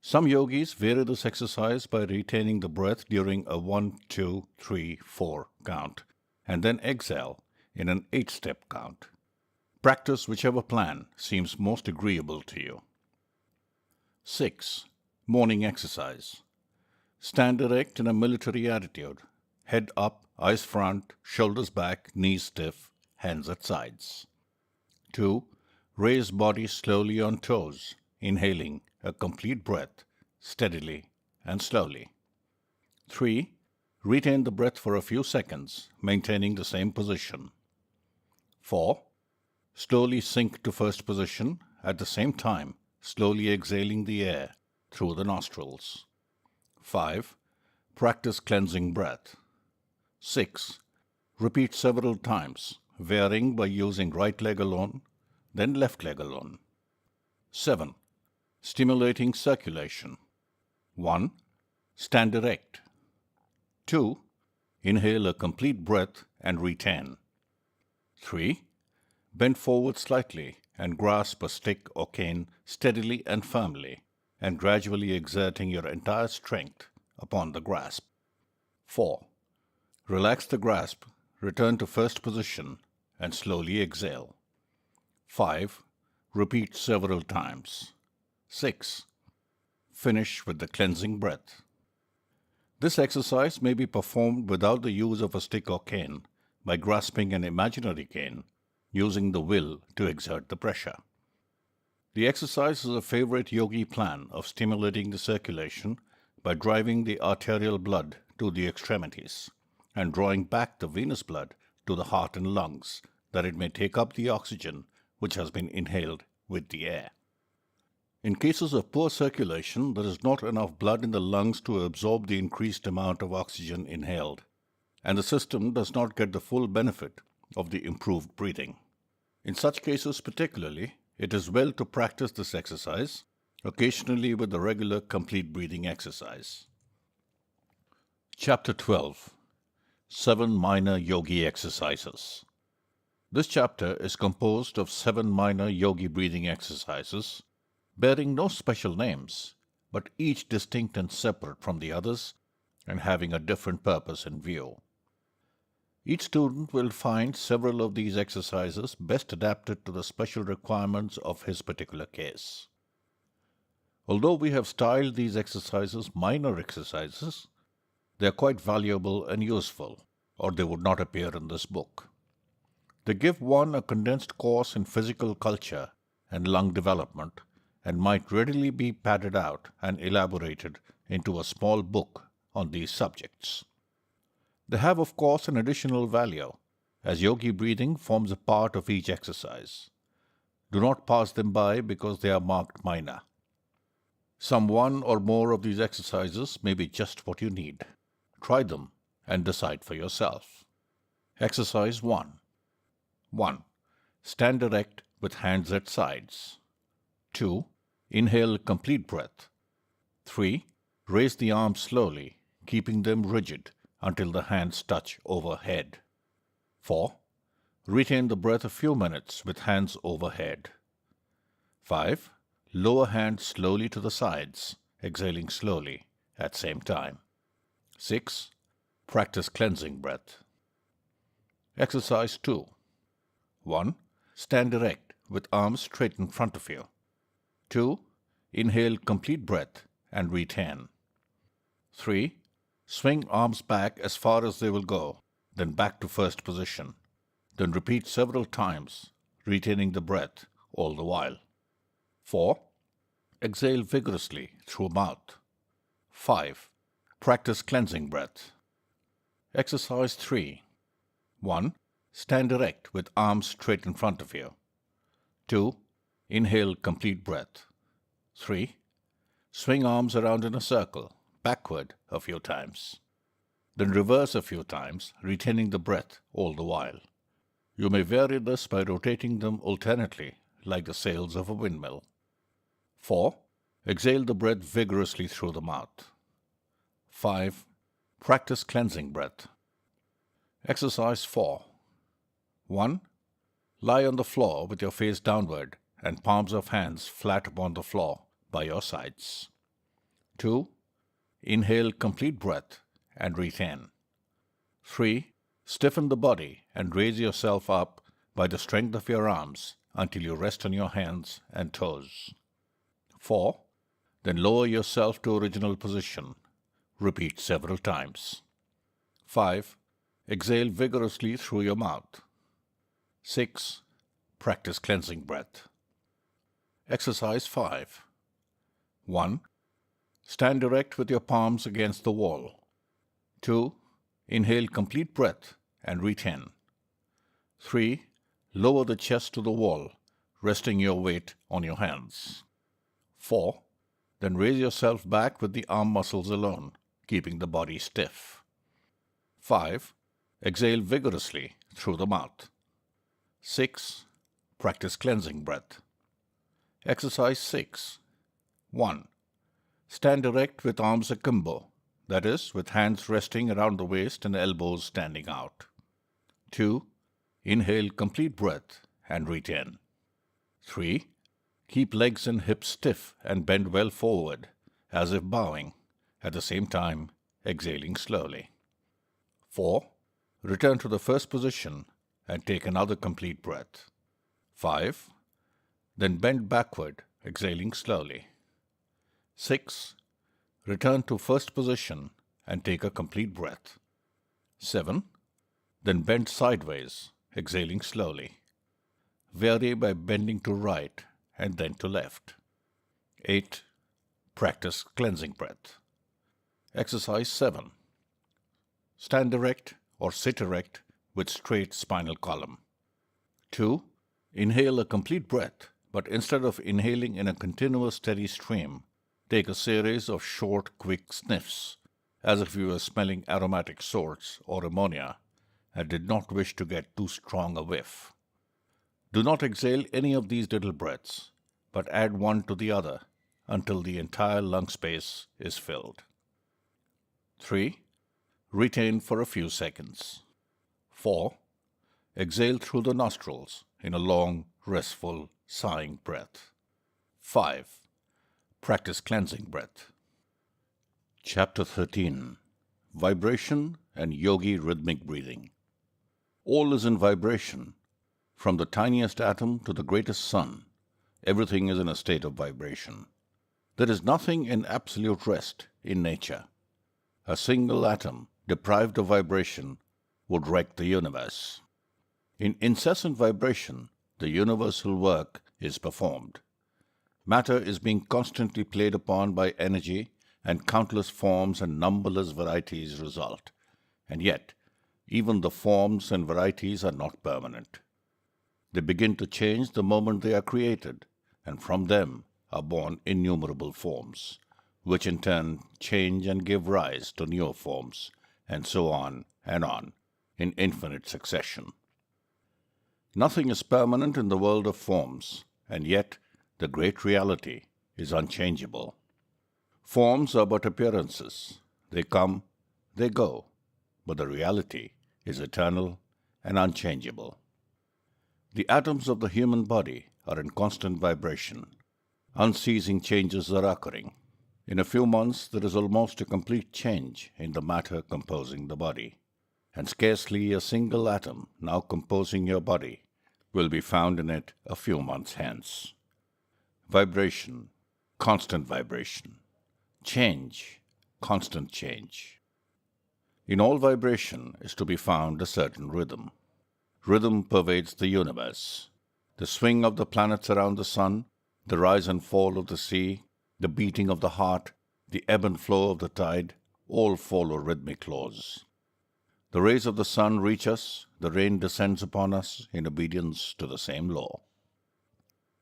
Some yogis vary this exercise by retaining the breath during a 1, 2, 3, 4 count and then exhale in an 8-step count. Practice whichever plan seems most agreeable to you. 6. Morning exercise. Stand erect in a military attitude. Head up, eyes front, shoulders back, knees stiff, hands at sides. 2. Raise body slowly on toes, inhaling a complete breath, steadily and slowly. 3. Retain the breath for a few seconds, maintaining the same position. 4. Slowly sink to first position, at the same time slowly exhaling the air through the nostrils. 5. Practice cleansing breath. 6. Repeat several times, varying by using right leg alone, then left leg alone. 7. Stimulating circulation. 1. Stand erect. 2. Inhale a complete breath and retain. 3. Bend forward slightly and grasp a stick or cane steadily and firmly, and gradually exerting your entire strength upon the grasp. 4. Relax the grasp, return to first position, and slowly exhale. 5. Repeat several times. 6. Finish with the cleansing breath. This exercise may be performed without the use of a stick or cane by grasping an imaginary cane, using the will to exert the pressure. The exercise is a favorite yogi plan of stimulating the circulation by driving the arterial blood to the extremities and drawing back the venous blood to the heart and lungs, that it may take up the oxygen which has been inhaled with the air. In cases of poor circulation, there is not enough blood in the lungs to absorb the increased amount of oxygen inhaled, and the system does not get the full benefit of the improved breathing. In such cases particularly, it is well to practice this exercise, occasionally with the regular complete breathing exercise. Chapter 12. 7 Minor Yogi Exercises. This chapter is composed of 7 minor yogi breathing exercises, bearing no special names, but each distinct and separate from the others and having a different purpose in view. Each student will find several of these exercises best adapted to the special requirements of his particular case. Although we have styled these exercises minor exercises, they are quite valuable and useful, or they would not appear in this book. They give one a condensed course in physical culture and lung development, and might readily be padded out and elaborated into a small book on these subjects. They have, of course, an additional value, as yogi breathing forms a part of each exercise. Do not pass them by because they are marked minor. Some one or more of these exercises may be just what you need. Try them and decide for yourself. Exercise 1. 1. Stand erect with hands at sides. 2. Inhale a complete breath. 3. Raise the arms slowly, keeping them rigid until the hands touch overhead. 4. Retain the breath a few minutes with hands overhead. 5. Lower hands slowly to the sides, exhaling slowly at same time. 6. Practice cleansing breath. Exercise 2. 1. Stand erect with arms straight in front of you. 2. Inhale complete breath and retain. 3. Swing arms back as far as they will go, then back to first position. Then repeat several times, retaining the breath all the while. 4. Exhale vigorously through mouth. 5. Practice cleansing breath. Exercise 3. 1. Stand erect with arms straight in front of you. 2. Inhale complete breath. 3. Swing arms around in a circle, backward a few times. Then reverse a few times, retaining the breath all the while. You may vary this by rotating them alternately, like the sails of a windmill. 4. Exhale the breath vigorously through the mouth. 5. Practice cleansing breath. Exercise 4. 1. Lie on the floor with your face downward and palms of hands flat upon the floor by your sides. 2. Inhale complete breath and retain. 3. Stiffen the body and raise yourself up by the strength of your arms until you rest on your hands and toes. 4. Then lower yourself to original position. Repeat several times. 5. Exhale vigorously through your mouth. 6. Practice cleansing breath. Exercise 5. 1. Stand erect with your palms against the wall. 2. Inhale complete breath and retain. 3. Lower the chest to the wall, resting your weight on your hands. 4. Then raise yourself back with the arm muscles alone, keeping the body stiff. 5. Exhale vigorously through the mouth. 6. Practice cleansing breath. Exercise 6. 1. Stand erect with arms akimbo, that is, with hands resting around the waist and elbows standing out. 2. Inhale complete breath and retain. 3. Keep legs and hips stiff and bend well forward, as if bowing, at the same time exhaling slowly. 4. Return to the first position and take another complete breath. 5. Then bend backward, exhaling slowly. 6. Return to first position and take a complete breath. 7. Then bend sideways, exhaling slowly. Vary by bending to right and then to left. 8. Practice cleansing breath. Exercise 7. Stand erect or sit erect with straight spinal column. 2. Inhale a complete breath, but instead of inhaling in a continuous steady stream, take a series of short, quick sniffs, as if you were smelling aromatic salts or ammonia and did not wish to get too strong a whiff. Do not exhale any of these little breaths, but add one to the other until the entire lung space is filled. 3. Retain for a few seconds. 4. Exhale through the nostrils in a long, restful, sighing breath. 5. Practice cleansing breath. Chapter 13. Vibration and Yogi Rhythmic Breathing. All is in vibration. From the tiniest atom to the greatest sun, everything is in a state of vibration. There is nothing in absolute rest in nature. A single atom deprived of vibration would wreck the universe. In incessant vibration, the universal work is performed. Matter is being constantly played upon by energy, and countless forms and numberless varieties result. And yet, even the forms and varieties are not permanent. They begin to change the moment they are created, and from them are born innumerable forms, which in turn change and give rise to newer forms, and so on and on, in infinite succession. Nothing is permanent in the world of forms, and yet the great reality is unchangeable. Forms are but appearances. They come, they go, but the reality is eternal and unchangeable. The atoms of the human body are in constant vibration. Unceasing changes are occurring. In a few months, there is almost a complete change in the matter composing the body, and scarcely a single atom now composing your body will be found in it a few months hence. Vibration, constant vibration. Change, constant change. In all vibration is to be found a certain rhythm. Rhythm pervades the universe. The swing of the planets around the sun, the rise and fall of the sea, the beating of the heart, the ebb and flow of the tide, all follow rhythmic laws. The rays of the sun reach us, the rain descends upon us in obedience to the same law.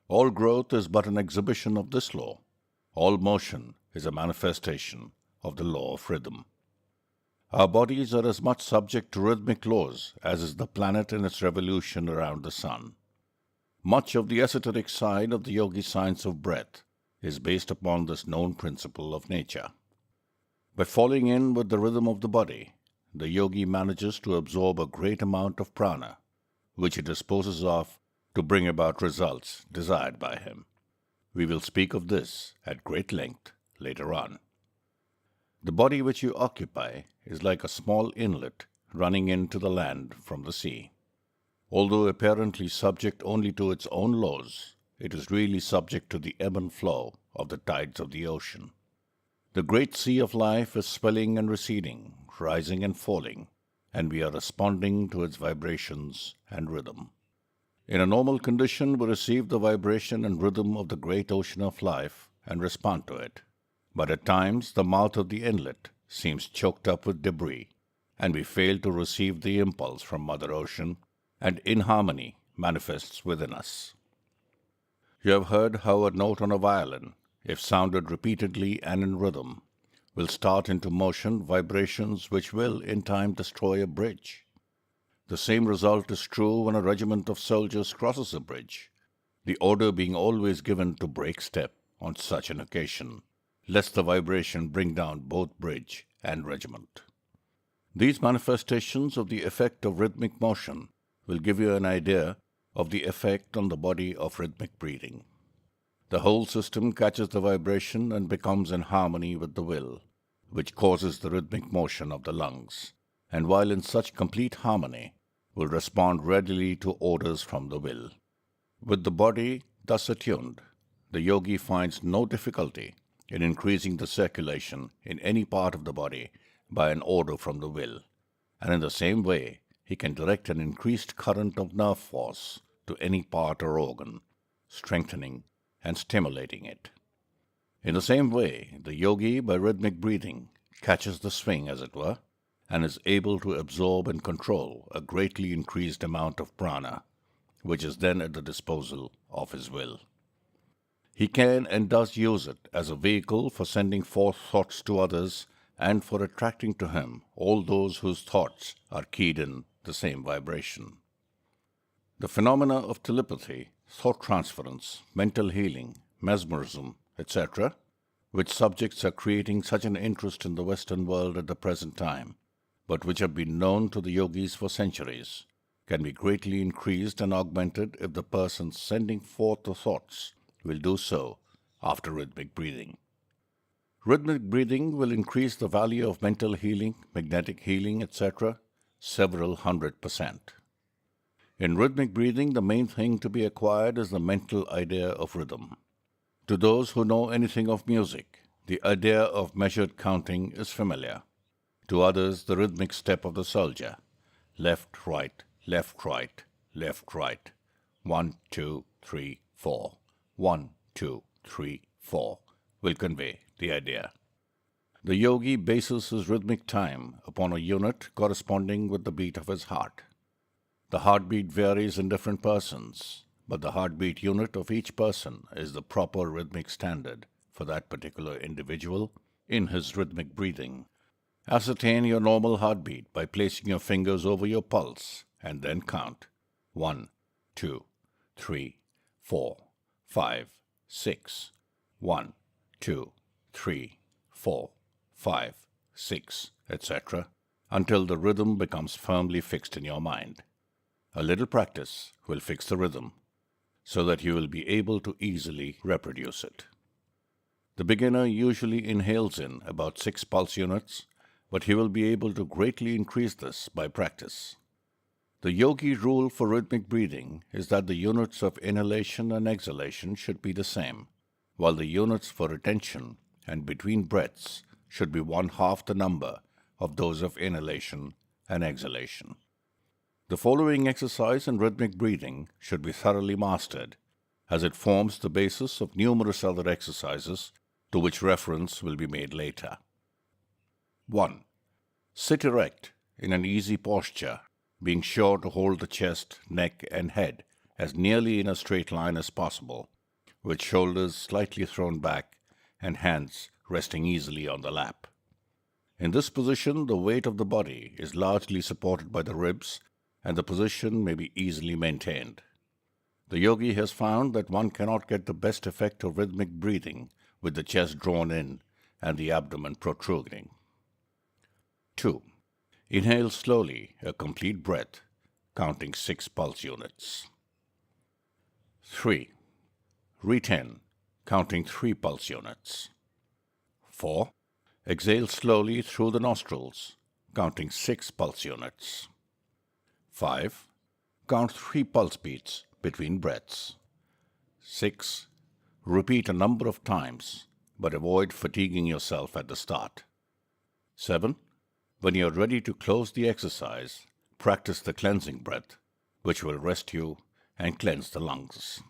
All growth is but an exhibition of this law. All motion is a manifestation of the law of rhythm. Our bodies are as much subject to rhythmic laws as is the planet in its revolution around the sun. Much of the esoteric side of the Yogi Science of Breath is based upon this known principle of nature. By falling in with the rhythm of the body, the yogi manages to absorb a great amount of prana, which he disposes of to bring about results desired by him. We will speak of this at great length later on. The body which you occupy is like a small inlet running into the land from the sea. Although apparently subject only to its own laws, it is really subject to the ebb and flow of the tides of the ocean. The great sea of life is swelling and receding, rising and falling, and we are responding to its vibrations and rhythm. In a normal condition, we receive the vibration and rhythm of the great ocean of life and respond to it. But at times, the mouth of the inlet seems choked up with debris, and we fail to receive the impulse from Mother Ocean, and inharmony manifests within us. You have heard how a note on a violin, if sounded repeatedly and in rhythm, will start into motion vibrations which will in time destroy a bridge. The same result is true when a regiment of soldiers crosses a bridge, the order being always given to break step on such an occasion, lest the vibration bring down both bridge and regiment. These manifestations of the effect of rhythmic motion will give you an idea of the effect on the body of rhythmic breathing. The whole system catches the vibration and becomes in harmony with the will, which causes the rhythmic motion of the lungs, and while in such complete harmony, will respond readily to orders from the will. With the body thus attuned, the yogi finds no difficulty in increasing the circulation in any part of the body by an order from the will, and in the same way he can direct an increased current of nerve force to any part or organ, strengthening and stimulating it. In the same way, the yogi, by rhythmic breathing, catches the swing, as it were, and is able to absorb and control a greatly increased amount of prana, which is then at the disposal of his will. He can and does use it as a vehicle for sending forth thoughts to others and for attracting to him all those whose thoughts are keyed in the same vibration. The phenomena of telepathy, thought transference, mental healing, mesmerism, etc., which subjects are creating such an interest in the Western world at the present time, but which have been known to the yogis for centuries, can be greatly increased and augmented if the person sending forth the thoughts will do so after rhythmic breathing. Rhythmic breathing will increase the value of mental healing, magnetic healing, etc., several 100%. In rhythmic breathing, the main thing to be acquired is the mental idea of rhythm. To those who know anything of music, the idea of measured counting is familiar. To others, the rhythmic step of the soldier, left, right, left, right, left, right, 1, 2, 3, 4, 1, 2, 3, 4, will convey the idea. The yogi bases his rhythmic time upon a unit corresponding with the beat of his heart. The heartbeat varies in different persons, but the heartbeat unit of each person is the proper rhythmic standard for that particular individual in his rhythmic breathing. Ascertain your normal heartbeat by placing your fingers over your pulse and then count 1, 2, 3, 4, 5, 6, 1, 2, 3, 4, 5, 6, etc., until the rhythm becomes firmly fixed in your mind. A little practice will fix the rhythm so that you will be able to easily reproduce it. The beginner usually inhales in about 6 pulse units, but he will be able to greatly increase this by practice. The yogi rule for rhythmic breathing is that the units of inhalation and exhalation should be the same, while the units for retention and between breaths should be 1/2 the number of those of inhalation and exhalation. The following exercise in rhythmic breathing should be thoroughly mastered, as it forms the basis of numerous other exercises to which reference will be made later. 1. Sit erect in an easy posture, being sure to hold the chest, neck, and head as nearly in a straight line as possible, with shoulders slightly thrown back and hands resting easily on the lap. In this position, the weight of the body is largely supported by the ribs, and the position may be easily maintained. The yogi has found that one cannot get the best effect of rhythmic breathing with the chest drawn in and the abdomen protruding. 2. Inhale slowly, a complete breath, counting 6 pulse units. 3. Retain, counting 3 pulse units. 4. Exhale slowly through the nostrils, counting 6 pulse units. 5. Count 3 pulse beats between breaths. 6. Repeat a number of times, but avoid fatiguing yourself at the start. 7. When you are ready to close the exercise, practice the cleansing breath, which will rest you and cleanse the lungs.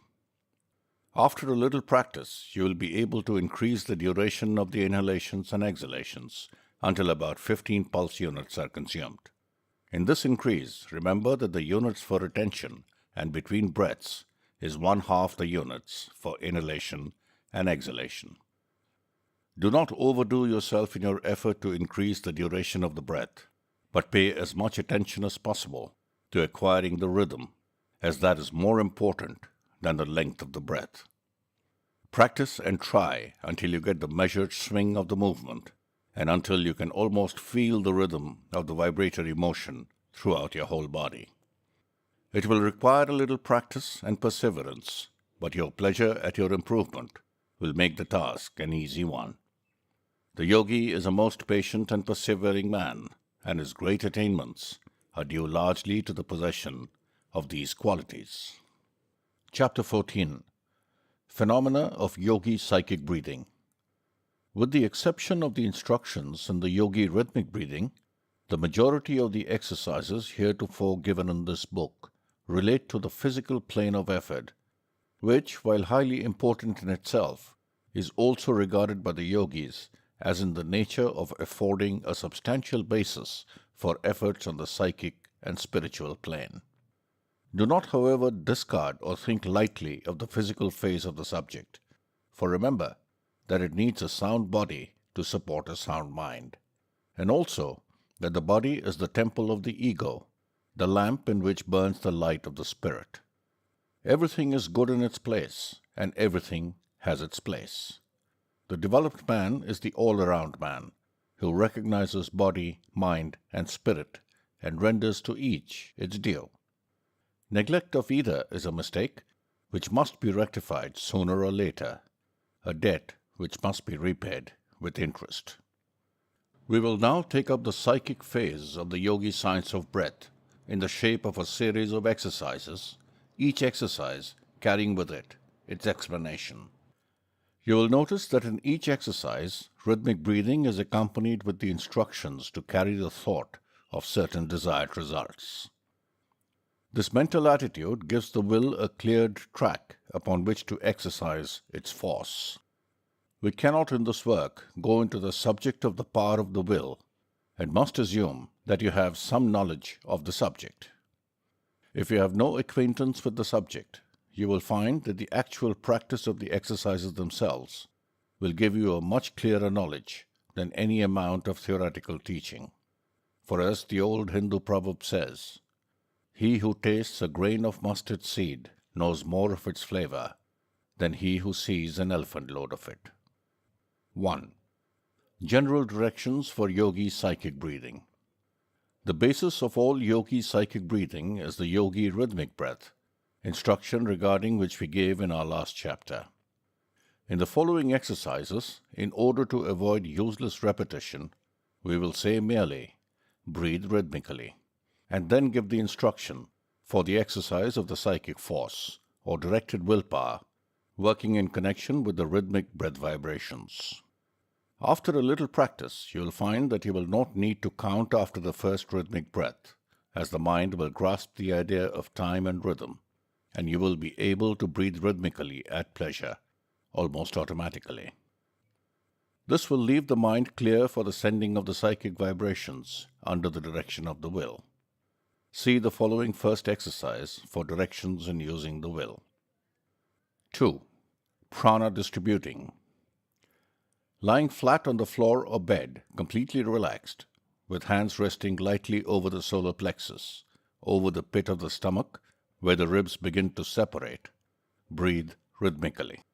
After a little practice, you will be able to increase the duration of the inhalations and exhalations until about 15 pulse units are consumed. In this increase, remember that the units for retention and between breaths is 1/2 the units for inhalation and exhalation. Do not overdo yourself in your effort to increase the duration of the breath, but pay as much attention as possible to acquiring the rhythm, as that is more important than the length of the breath. Practice and try until you get the measured swing of the movement and until you can almost feel the rhythm of the vibratory motion throughout your whole body. It will require a little practice and perseverance, but your pleasure at your improvement will make the task an easy one. The yogi is a most patient and persevering man, and his great attainments are due largely to the possession of these qualities. Chapter 14. Phenomena of Yogi Psychic Breathing. With the exception of the instructions in the Yogi Rhythmic breathing, the majority of the exercises heretofore given in this book relate to the physical plane of effort, which, while highly important in itself, is also regarded by the yogis as in the nature of affording a substantial basis for efforts on the psychic and spiritual plane. Do not, however, discard or think lightly of the physical phase of the subject, for remember that it needs a sound body to support a sound mind, and also that the body is the temple of the ego, the lamp in which burns the light of the spirit. Everything is good in its place, and everything has its place. The developed man is the all-around man, who recognizes body, mind, and spirit, and renders to each its due. Neglect of either is a mistake which must be rectified sooner or later, a debt which must be repaid with interest. We will now take up the psychic phase of the Yogi Science of Breath in the shape of a series of exercises, each exercise carrying with it its explanation. You will notice that in each exercise, rhythmic breathing is accompanied with the instructions to carry the thought of certain desired results. This mental attitude gives the will a cleared track upon which to exercise its force. We cannot in this work go into the subject of the power of the will, and must assume that you have some knowledge of the subject. If you have no acquaintance with the subject, you will find that the actual practice of the exercises themselves will give you a much clearer knowledge than any amount of theoretical teaching. For as the old Hindu proverb says, "He who tastes a grain of mustard seed knows more of its flavor than he who sees an elephant load of it." 1. General directions for Yogi Psychic Breathing. The basis of all Yogi Psychic Breathing is the Yogi Rhythmic Breath, instruction regarding which we gave in our last chapter. In the following exercises, in order to avoid useless repetition, we will say merely, "Breathe rhythmically," and then give the instruction for the exercise of the psychic force, or directed willpower, working in connection with the rhythmic breath vibrations. After a little practice, you will find that you will not need to count after the first rhythmic breath, as the mind will grasp the idea of time and rhythm, and you will be able to breathe rhythmically at pleasure, almost automatically. This will leave the mind clear for the sending of the psychic vibrations under the direction of the will. See the following first exercise for directions in using the will. 2. Prana distributing. Lying flat on the floor or bed, completely relaxed, with hands resting lightly over the solar plexus, over the pit of the stomach, where the ribs begin to separate, breathe rhythmically.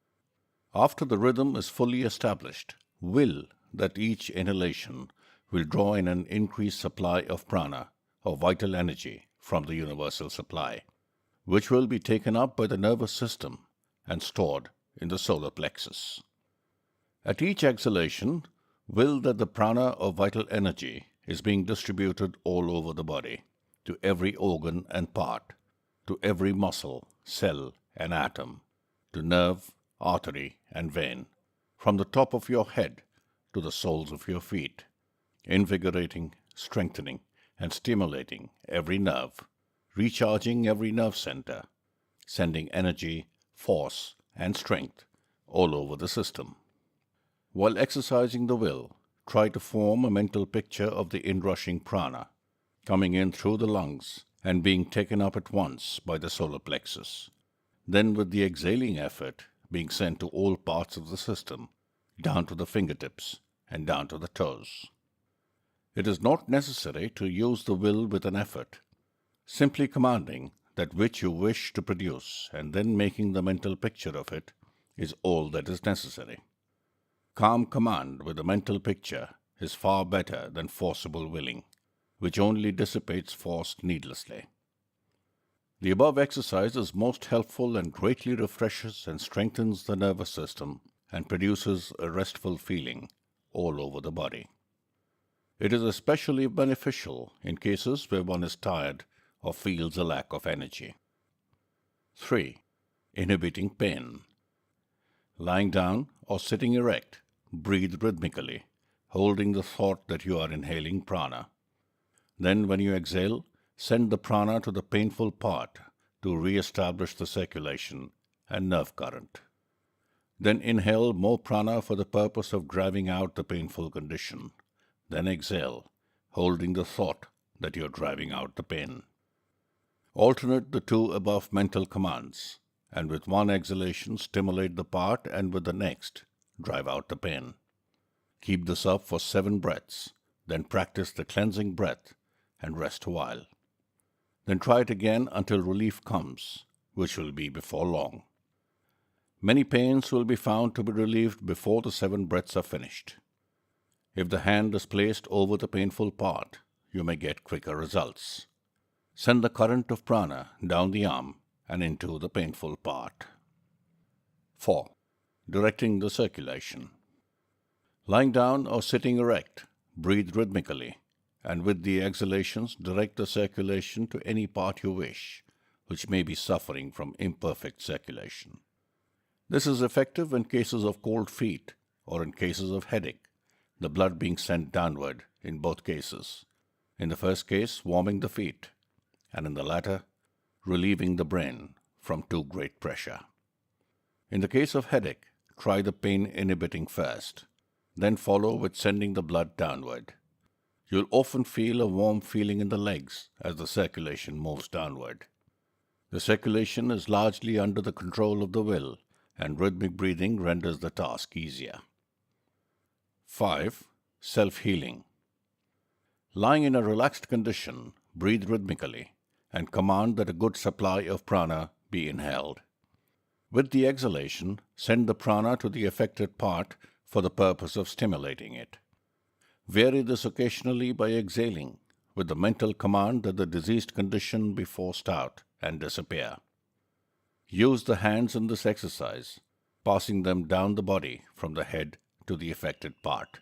After the rhythm is fully established, will that each inhalation will draw in an increased supply of prana, or vital energy, from the universal supply, which will be taken up by the nervous system and stored in the solar plexus. At each exhalation, will that the prana or vital energy is being distributed all over the body, to every organ and part, to every muscle, cell, and atom, to nerve, artery, and vein, from the top of your head to the soles of your feet, invigorating, strengthening, and stimulating every nerve, recharging every nerve center, sending energy, force, and strength all over the system. While exercising the will, try to form a mental picture of the inrushing prana, coming in through the lungs and being taken up at once by the solar plexus. Then with the exhaling effort being sent to all parts of the system, down to the fingertips and down to the toes. It is not necessary to use the will with an effort. Simply commanding that which you wish to produce and then making the mental picture of it is all that is necessary. Calm command with a mental picture is far better than forcible willing, which only dissipates force needlessly. The above exercise is most helpful and greatly refreshes and strengthens the nervous system and produces a restful feeling all over the body. It is especially beneficial in cases where one is tired or feels a lack of energy. 3. Inhibiting pain. Lying down or sitting erect, breathe rhythmically, holding the thought that you are inhaling prana. Then when you exhale, send the prana to the painful part to re-establish the circulation and nerve current. Then inhale more prana for the purpose of driving out the painful condition. Then exhale, holding the thought that you are driving out the pain. Alternate the two above mental commands, and with one exhalation stimulate the part and with the next drive out the pain. Keep this up for 7 breaths, then practice the cleansing breath and rest a while. Then try it again until relief comes, which will be before long. Many pains will be found to be relieved before the 7 breaths are finished. If the hand is placed over the painful part, you may get quicker results. Send the current of prana down the arm and into the painful part. 4. Directing the circulation. Lying down or sitting erect, breathe rhythmically, and with the exhalations direct the circulation to any part you wish, which may be suffering from imperfect circulation. This is effective in cases of cold feet or in cases of headache, the blood being sent downward in both cases. In the first case, warming the feet, and in the latter, relieving the brain from too great pressure. In the case of headache, try the pain inhibiting first, then follow with sending the blood downward. You'll often feel a warm feeling in the legs as the circulation moves downward. The circulation is largely under the control of the will, and rhythmic breathing renders the task easier. 5. Self-healing. Lying in a relaxed condition, breathe rhythmically and command that a good supply of prana be inhaled. With the exhalation, send the prana to the affected part for the purpose of stimulating it. Vary this occasionally by exhaling, with the mental command that the diseased condition be forced out and disappear. Use the hands in this exercise, passing them down the body from the head to the affected part.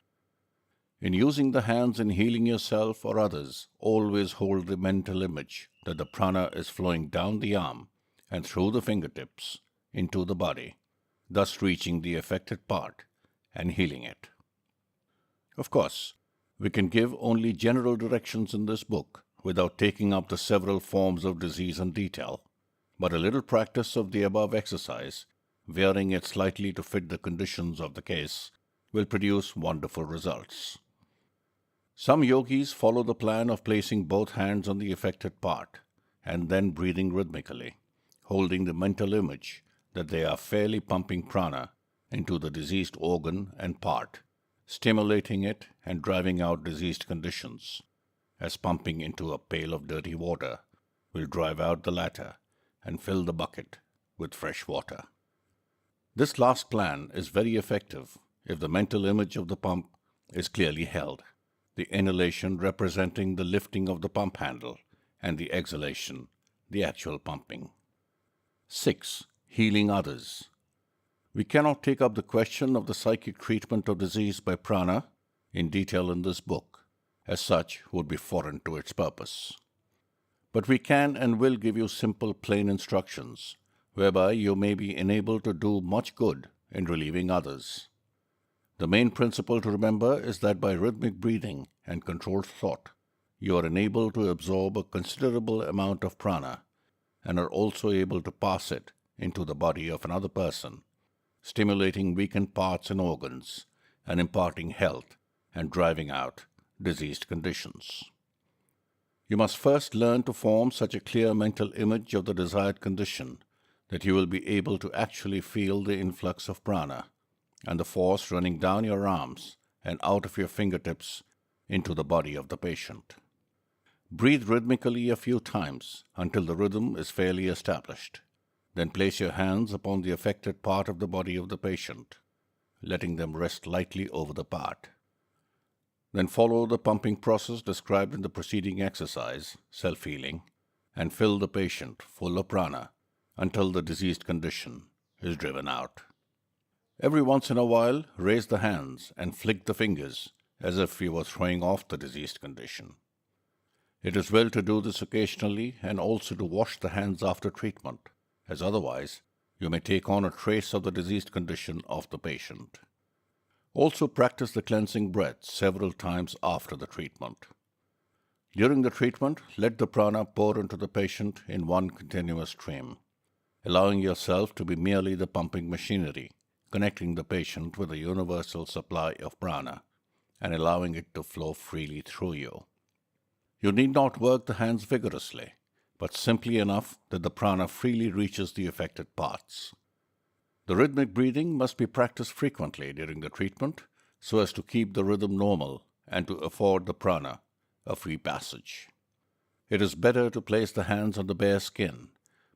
In using the hands in healing yourself or others, always hold the mental image that the prana is flowing down the arm and through the fingertips into the body, thus reaching the affected part and healing it. Of course, we can give only general directions in this book without taking up the several forms of disease in detail, but a little practice of the above exercise, varying it slightly to fit the conditions of the case, will produce wonderful results. Some yogis follow the plan of placing both hands on the affected part and then breathing rhythmically, holding the mental image that they are fairly pumping prana into the diseased organ and part, stimulating it and driving out diseased conditions, as pumping into a pail of dirty water will drive out the latter and fill the bucket with fresh water. This last plan is very effective if the mental image of the pump is clearly held, the inhalation representing the lifting of the pump handle and the exhalation, the actual pumping. 6. Healing others. We cannot take up the question of the psychic treatment of disease by prana in detail in this book, as such would be foreign to its purpose. But we can and will give you simple, plain instructions, whereby you may be enabled to do much good in relieving others. The main principle to remember is that by rhythmic breathing and controlled thought, you are enabled to absorb a considerable amount of prana and are also able to pass it into the body of another person, stimulating weakened parts and organs and imparting health and driving out diseased conditions. You must first learn to form such a clear mental image of the desired condition that you will be able to actually feel the influx of prana and the force running down your arms and out of your fingertips into the body of the patient. Breathe rhythmically a few times until the rhythm is fairly established. Then place your hands upon the affected part of the body of the patient, letting them rest lightly over the part. Then follow the pumping process described in the preceding exercise, self-healing, and fill the patient full of prana until the diseased condition is driven out. Every once in a while, raise the hands and flick the fingers as if you were throwing off the diseased condition. It is well to do this occasionally and also to wash the hands after treatment, as otherwise you may take on a trace of the diseased condition of the patient. Also practice the cleansing breath several times after the treatment. During the treatment, let the prana pour into the patient in one continuous stream, allowing yourself to be merely the pumping machinery, connecting the patient with a universal supply of prana and allowing it to flow freely through you. You need not work the hands vigorously, but simply enough that the prana freely reaches the affected parts. The rhythmic breathing must be practiced frequently during the treatment so as to keep the rhythm normal and to afford the prana a free passage. It is better to place the hands on the bare skin,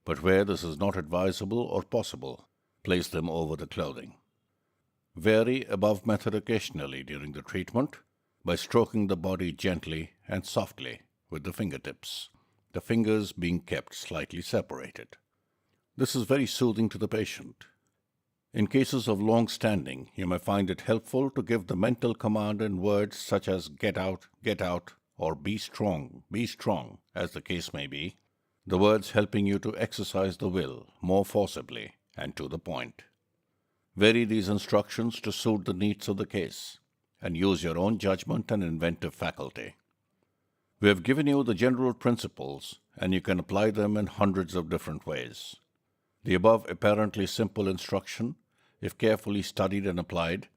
but where this is not advisable or possible, place them over the clothing. Vary above method occasionally during the treatment by stroking the body gently and softly with the fingertips, the fingers being kept slightly separated. This is very soothing to the patient. In cases of long standing, you may find it helpful to give the mental command in words such as get out, or be strong, as the case may be, the words helping you to exercise the will more forcibly and to the point. Vary these instructions to suit the needs of the case and use your own judgment and inventive faculty. We have given you the general principles and you can apply them in hundreds of different ways. The above apparently simple instruction, if carefully studied and applied,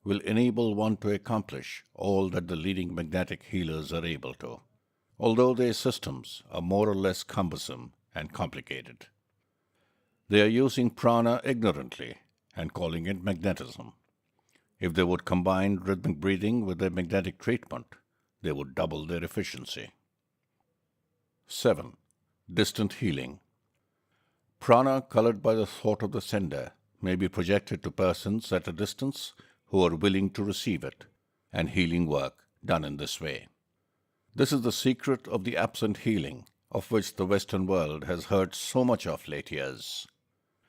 will enable one to accomplish all that the leading magnetic healers are able to, although their systems are more or less cumbersome and complicated. They are using prana ignorantly and calling it magnetism. If they would combine rhythmic breathing with their magnetic treatment, they would double their efficiency. 7. Distant healing. Prana colored by the thought of the sender may be projected to persons at a distance who are willing to receive it, and healing work done in this way. This is the secret of the absent healing, of which the Western world has heard so much of late years.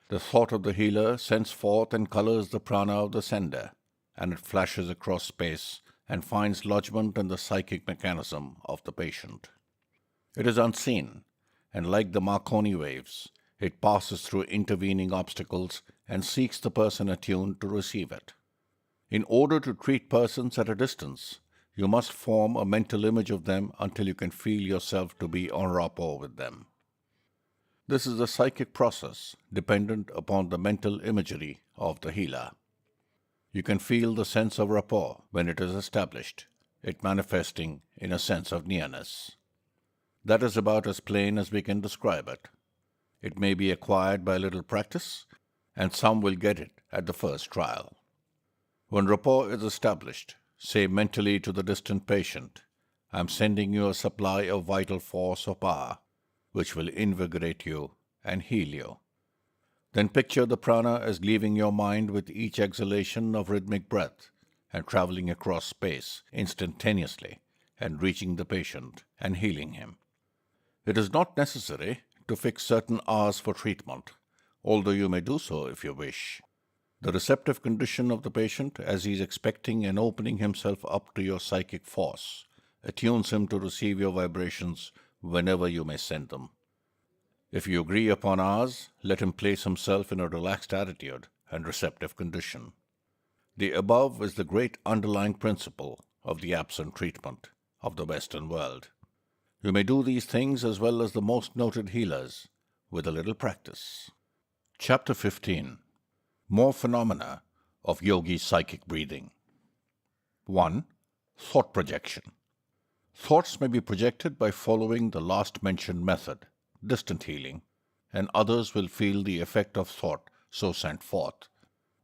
The thought of the healer sends forth and colors the prana of the sender, and it flashes across space and finds lodgment in the psychic mechanism of the patient. It is unseen, and like the Marconi waves, it passes through intervening obstacles and seeks the person attuned to receive it. In order to treat persons at a distance, you must form a mental image of them until you can feel yourself to be en rapport with them. This is a psychic process dependent upon the mental imagery of the healer. You can feel the sense of rapport when it is established, it manifesting in a sense of nearness. That is about as plain as we can describe it. It may be acquired by a little practice, and some will get it at the first trial. When rapport is established, say mentally to the distant patient, I am sending you a supply of vital force or power, which will invigorate you and heal you. Then picture the prana as leaving your mind with each exhalation of rhythmic breath and traveling across space instantaneously and reaching the patient and healing him. It is not necessary to fix certain hours for treatment, although you may do so if you wish. The receptive condition of the patient as he is expecting and opening himself up to your psychic force attunes him to receive your vibrations whenever you may send them. If you agree upon hours, let him place himself in a relaxed attitude and receptive condition. The above is the great underlying principle of the absent treatment of the Western world. You may do these things as well as the most noted healers with a little practice. Chapter 15. More phenomena of yogi psychic breathing. 1. Thought projection. Thoughts may be projected by following the last mentioned method, distant healing, and others will feel the effect of thought so sent forth,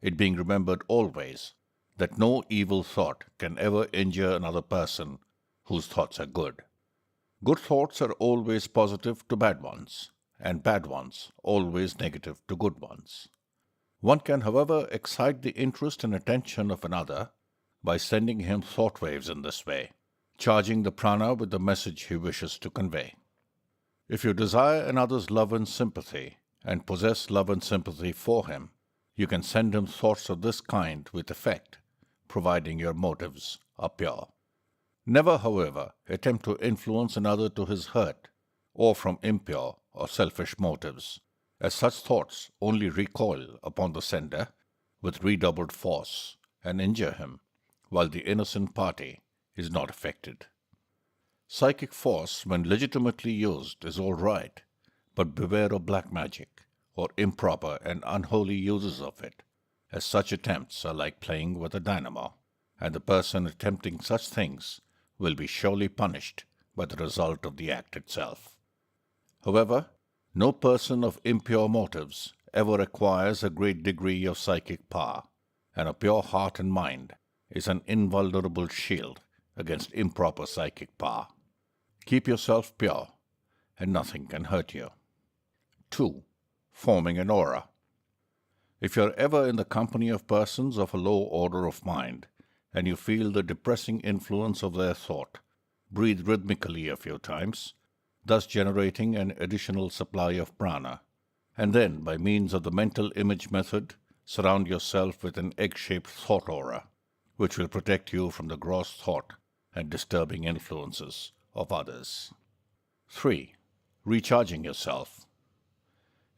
it being remembered always that no evil thought can ever injure another person whose thoughts are good. Good thoughts are always positive to bad ones, and bad ones always negative to good ones. One can, however, excite the interest and attention of another by sending him thought waves in this way, charging the prana with the message he wishes to convey. If you desire another's love and sympathy, and possess love and sympathy for him, you can send him thoughts of this kind with effect, providing your motives are pure. Never, however, attempt to influence another to his hurt, or from impure or selfish motives, as such thoughts only recoil upon the sender with redoubled force and injure him, while the innocent party is not affected. Psychic force, when legitimately used, is all right, but beware of black magic or improper and unholy uses of it, as such attempts are like playing with a dynamo, and the person attempting such things will be surely punished by the result of the act itself. However, no person of impure motives ever acquires a great degree of psychic power, and a pure heart and mind is an invulnerable shield against improper psychic power. Keep yourself pure, and nothing can hurt you. 2. Forming an aura. If you are ever in the company of persons of a low order of mind, and you feel the depressing influence of their thought, breathe rhythmically a few times, thus generating an additional supply of prana, and then, by means of the mental image method, surround yourself with an egg-shaped thought aura, which will protect you from the gross thought and disturbing influences of others. 3. Recharging yourself.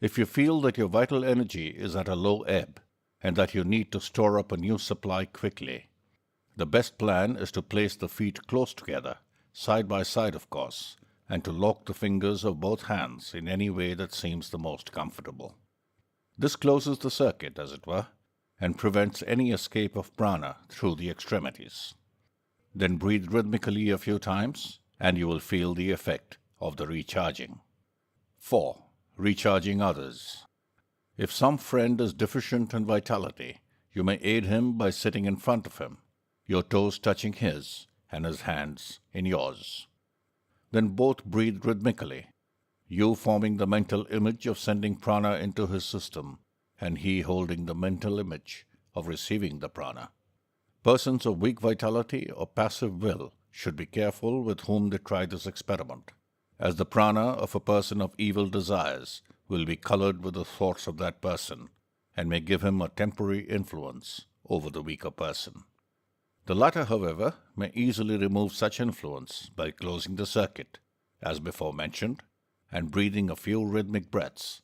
If you feel that your vital energy is at a low ebb and that you need to store up a new supply quickly, the best plan is to place the feet close together, side by side of course, and to lock the fingers of both hands in any way that seems the most comfortable. This closes the circuit, as it were, and prevents any escape of prana through the extremities. Then breathe rhythmically a few times, and you will feel the effect of the recharging. 4. Recharging others. If some friend is deficient in vitality, you may aid him by sitting in front of him, your toes touching his and his hands in yours. Then both breathe rhythmically, you forming the mental image of sending prana into his system, and he holding the mental image of receiving the prana. Persons of weak vitality or passive will should be careful with whom they try this experiment, as the prana of a person of evil desires will be colored with the thoughts of that person and may give him a temporary influence over the weaker person. The latter, however, may easily remove such influence by closing the circuit, as before mentioned, and breathing a few rhythmic breaths,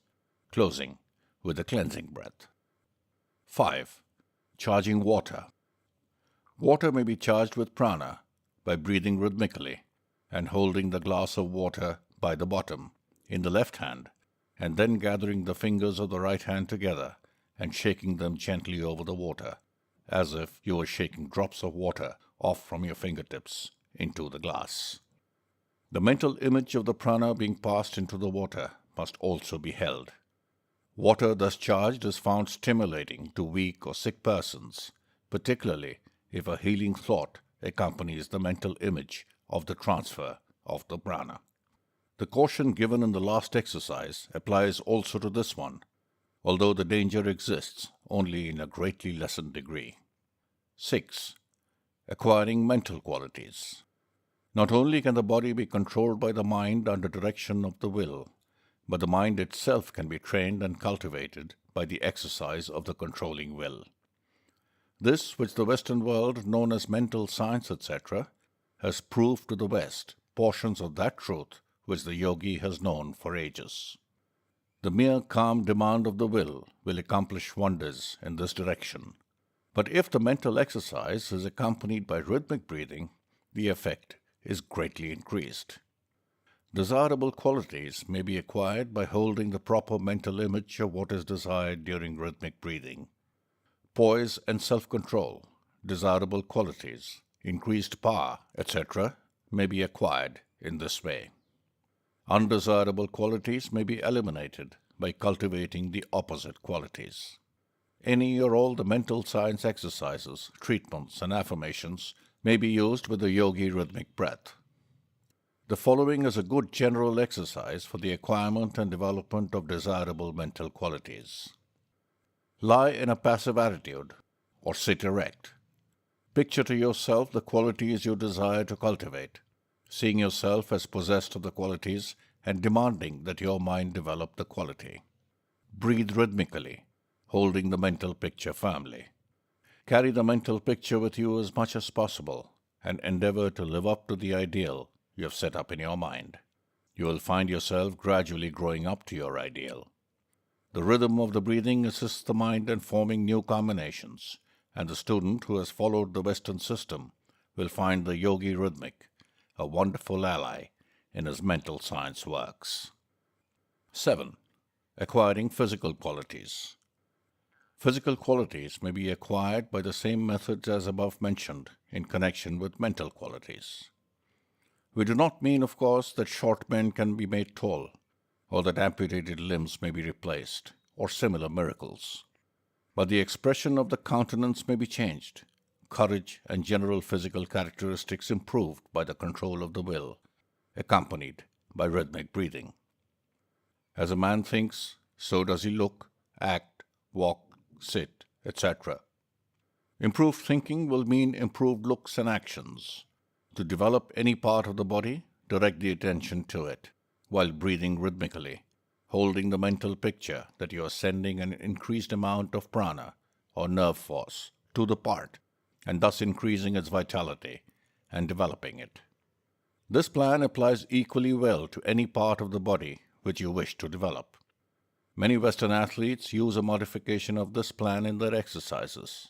closing with a cleansing breath. 5. Charging water. Water may be charged with prana by breathing rhythmically and holding the glass of water by the bottom in the left hand, and then gathering the fingers of the right hand together and shaking them gently over the water, as if you were shaking drops of water off from your fingertips into the glass. The mental image of the prana being passed into the water must also be held. Water thus charged is found stimulating to weak or sick persons, particularly if a healing thought accompanies the mental image of the transfer of the prana. The caution given in the last exercise applies also to this one. although the danger exists only in a greatly lessened degree. 6. Acquiring mental qualities. Not only can the body be controlled by the mind under direction of the will, but the mind itself can be trained and cultivated by the exercise of the controlling will. This, which the Western world, known as mental science, etc., has proved to the West portions of that truth which the yogi has known for ages. The mere calm demand of the will accomplish wonders in this direction. But if the mental exercise is accompanied by rhythmic breathing, the effect is greatly increased. Desirable qualities may be acquired by holding the proper mental image of what is desired during rhythmic breathing. Poise and self-control, desirable qualities, increased power, etc., may be acquired in this way. Undesirable qualities may be eliminated by cultivating the opposite qualities. Any or all the mental science exercises, treatments, and affirmations may be used with the yogi rhythmic breath. The following is a good general exercise for the acquirement and development of desirable mental qualities. Lie in a passive attitude or sit erect. Picture to yourself the qualities you desire to cultivate, seeing yourself as possessed of the qualities and demanding that your mind develop the quality. Breathe rhythmically, holding the mental picture firmly. Carry the mental picture with you as much as possible and endeavor to live up to the ideal you have set up in your mind. You will find yourself gradually growing up to your ideal. The rhythm of the breathing assists the mind in forming new combinations, and the student who has followed the Western system will find the yogi rhythmic a wonderful ally in his mental science works. 7. Acquiring physical qualities. Physical qualities may be acquired by the same methods as above mentioned in connection with mental qualities. We do not mean, of course, that short men can be made tall, or that amputated limbs may be replaced, or similar miracles. But the expression of the countenance may be changed, courage and general physical characteristics improved by the control of the will, accompanied by rhythmic breathing. As a man thinks, so does he look, act, walk, sit, etc. Improved thinking will mean improved looks and actions. To develop any part of the body, direct the attention to it, while breathing rhythmically, holding the mental picture that you are sending an increased amount of prana, or nerve force, to the part, and thus increasing its vitality and developing it. This plan applies equally well to any part of the body which you wish to develop. Many Western athletes use a modification of this plan in their exercises.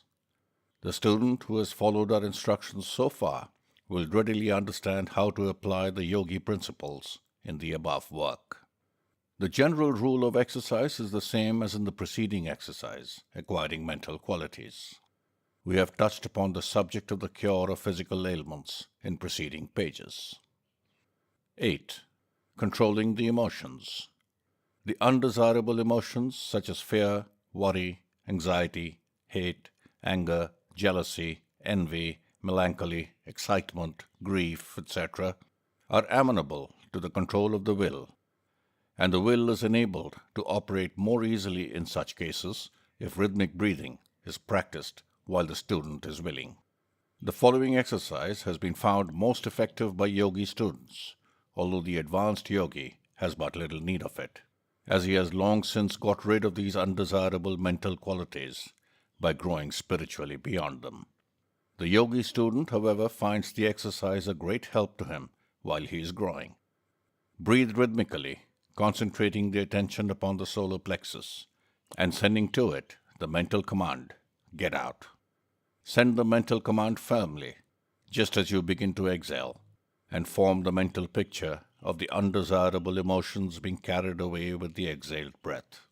The student who has followed our instructions so far will readily understand how to apply the yogi principles in the above work. The general rule of exercise is the same as in the preceding exercise, acquiring mental qualities. We have touched upon the subject of the cure of physical ailments in preceding pages. 8. Controlling the emotions. The undesirable emotions such as fear, worry, anxiety, hate, anger, jealousy, envy, melancholy, excitement, grief, etc., are amenable to the control of the will, and the will is enabled to operate more easily in such cases if rhythmic breathing is practiced while the student is willing. The following exercise has been found most effective by yogi students, although the advanced yogi has but little need of it, as he has long since got rid of these undesirable mental qualities by growing spiritually beyond them. The yogi student, however, finds the exercise a great help to him while he is growing. Breathe rhythmically, concentrating the attention upon the solar plexus and sending to it the mental command, "Get out." Send the mental command firmly, just as you begin to exhale, and form the mental picture of the undesirable emotions being carried away with the exhaled breath.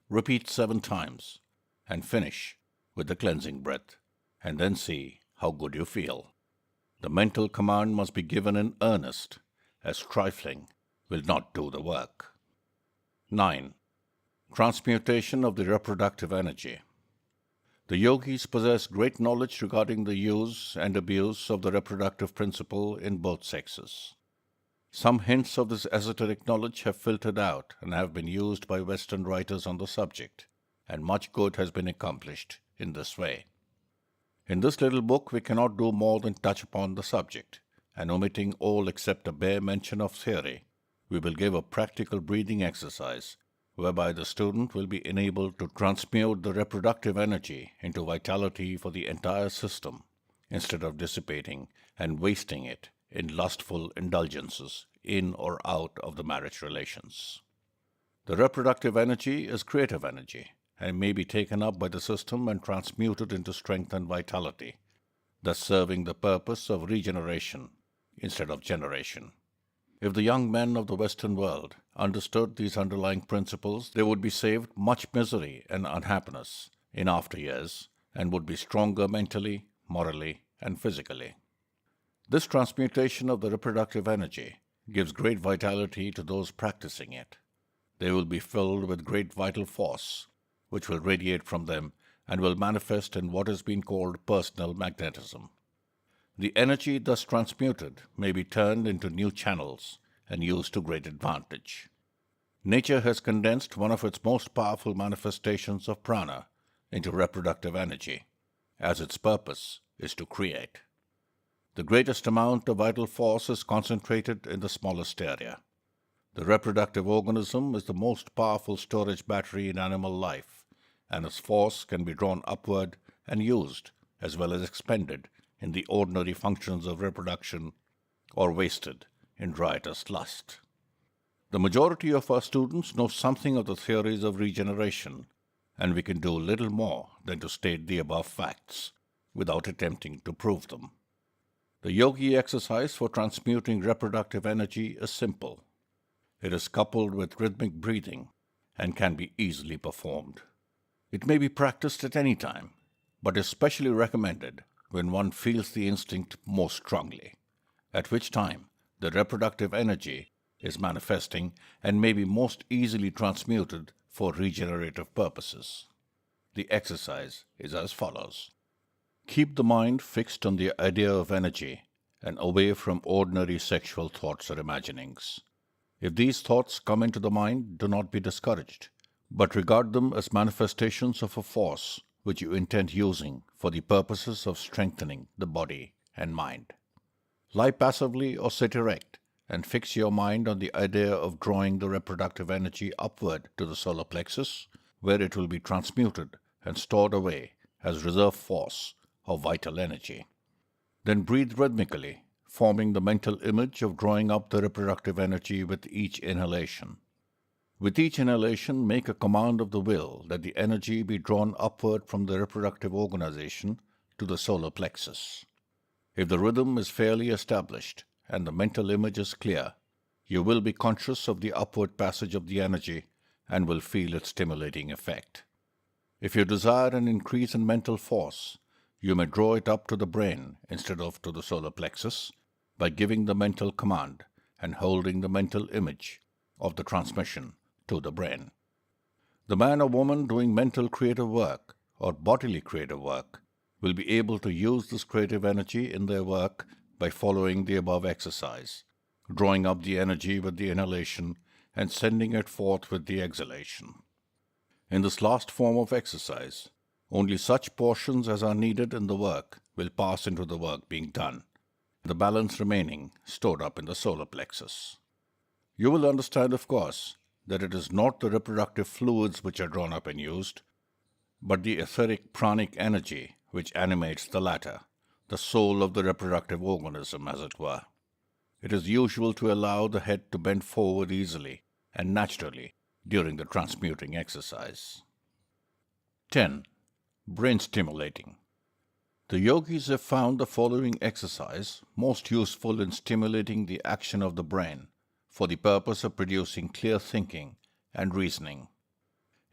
Repeat 7 times and finish with the cleansing breath, and then see how good you feel. The mental command must be given in earnest, as trifling will not do the work. 9. Transmutation of the reproductive energy. The yogis possess great knowledge regarding the use and abuse of the reproductive principle in both sexes. Some hints of this esoteric knowledge have filtered out and have been used by Western writers on the subject, and much good has been accomplished in this way. In this little book, we cannot do more than touch upon the subject, and omitting all except a bare mention of theory, we will give a practical breathing exercise whereby the student will be enabled to transmute the reproductive energy into vitality for the entire system instead of dissipating and wasting it in lustful indulgences in or out of the marriage relations. The reproductive energy is creative energy and may be taken up by the system and transmuted into strength and vitality, thus serving the purpose of regeneration instead of generation. If the young men of the Western world understood these underlying principles, they would be saved much misery and unhappiness in after years and would be stronger mentally, morally, and physically. This transmutation of the reproductive energy gives great vitality to those practicing it. They will be filled with great vital force, which will radiate from them and will manifest in what has been called personal magnetism. The energy thus transmuted may be turned into new channels and used to great advantage. Nature has condensed one of its most powerful manifestations of prana into reproductive energy, as its purpose is to create. The greatest amount of vital force is concentrated in the smallest area. The reproductive organism is the most powerful storage battery in animal life, and its force can be drawn upward and used as well as expended in the ordinary functions of reproduction or wasted in riotous lust. The majority of our students know something of the theories of regeneration, and we can do little more than to state the above facts without attempting to prove them. The yogi exercise for transmuting reproductive energy is simple. It is coupled with rhythmic breathing and can be easily performed. It may be practiced at any time, but is specially recommended when one feels the instinct most strongly, at which time the reproductive energy is manifesting and may be most easily transmuted for regenerative purposes. The exercise is as follows. Keep the mind fixed on the idea of energy and away from ordinary sexual thoughts or imaginings. If these thoughts come into the mind, do not be discouraged, but regard them as manifestations of a force which you intend using for the purposes of strengthening the body and mind. Lie passively or sit erect and fix your mind on the idea of drawing the reproductive energy upward to the solar plexus, where it will be transmuted and stored away as reserve force or vital energy. Then breathe rhythmically, forming the mental image of drawing up the reproductive energy with each inhalation. With each inhalation, make a command of the will that the energy be drawn upward from the reproductive organization to the solar plexus. If the rhythm is fairly established and the mental image is clear, you will be conscious of the upward passage of the energy and will feel its stimulating effect. If you desire an increase in mental force, you may draw it up to the brain instead of to the solar plexus by giving the mental command and holding the mental image of the transmission to the brain. The man or woman doing mental creative work or bodily creative work will be able to use this creative energy in their work by following the above exercise, drawing up the energy with the inhalation and sending it forth with the exhalation. In this last form of exercise, only such portions as are needed in the work will pass into the work being done, the balance remaining stored up in the solar plexus. You will understand, of course, that it is not the reproductive fluids which are drawn up and used, but the etheric pranic energy which animates the latter, the soul of the reproductive organism, as it were. It is usual to allow the head to bend forward easily and naturally during the transmuting exercise. 10. Brain stimulating. The yogis have found the following exercise most useful in stimulating the action of the brain for the purpose of producing clear thinking and reasoning.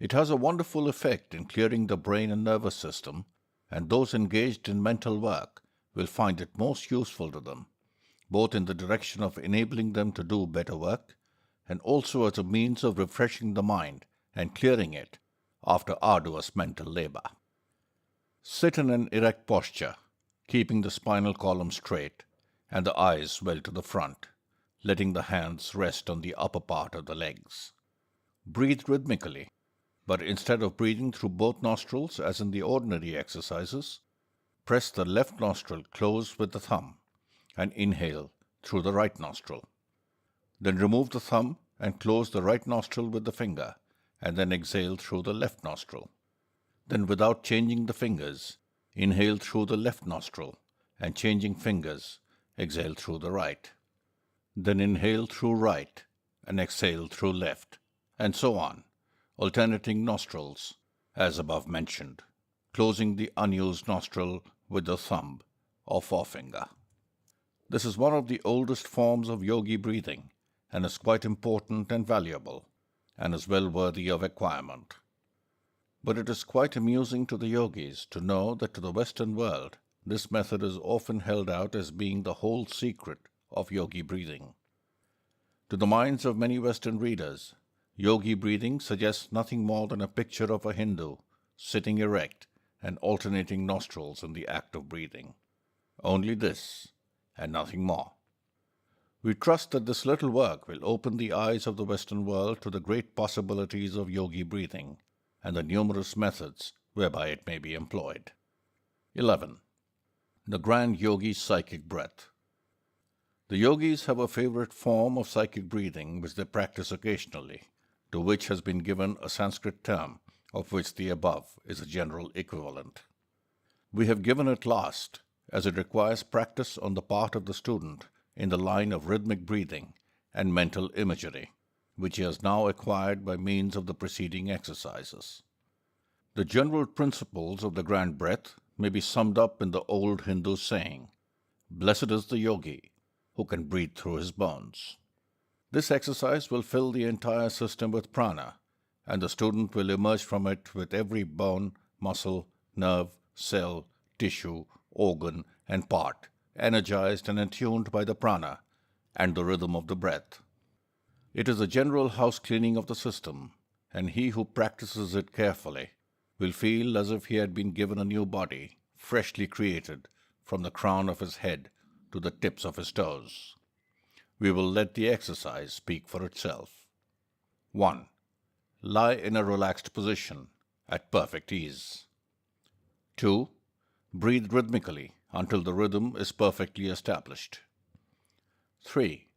It has a wonderful effect in clearing the brain and nervous system, and those engaged in mental work will find it most useful to them, both in the direction of enabling them to do better work and also as a means of refreshing the mind and clearing it after arduous mental labor. Sit in an erect posture, keeping the spinal column straight and the eyes well to the front. letting the hands rest on the upper part of the legs. Breathe rhythmically, but instead of breathing through both nostrils as in the ordinary exercises, press the left nostril close with the thumb and inhale through the right nostril. Then remove the thumb and close the right nostril with the finger, and then exhale through the left nostril. Then, without changing the fingers, inhale through the left nostril, and changing fingers, exhale through the right. Then inhale through right and exhale through left, and so on, alternating nostrils, as above mentioned, closing the unused nostril with the thumb or forefinger. This is one of the oldest forms of yogi breathing and is quite important and valuable, and is well worthy of acquirement. But it is quite amusing to the yogis to know that to the Western world, this method is often held out as being the whole secret of yogi breathing. To the minds of many Western readers, yogi breathing suggests nothing more than a picture of a Hindu sitting erect and alternating nostrils in the act of breathing. Only this, and nothing more. We trust that this little work will open the eyes of the Western world to the great possibilities of yogi breathing and the numerous methods whereby it may be employed. 11. The Grand Yogi Psychic Breath. The yogis have a favorite form of psychic breathing which they practice occasionally, to which has been given a Sanskrit term, of which the above is a general equivalent. We have given it last, as it requires practice on the part of the student in the line of rhythmic breathing and mental imagery, which he has now acquired by means of the preceding exercises. The general principles of the grand breath may be summed up in the old Hindu saying, "Blessed is the yogi who can breathe through his bones." This exercise will fill the entire system with prana, and the student will emerge from it with every bone, muscle, nerve, cell, tissue, organ, and part energized and attuned by the prana and the rhythm of the breath. It is a general house cleaning of the system, and he who practices it carefully will feel as if he had been given a new body, freshly created, from the crown of his head to the tips of his toes. We will let the exercise speak for itself. 1. Lie in a relaxed position, at perfect ease. 2. Breathe rhythmically until the rhythm is perfectly established. 3.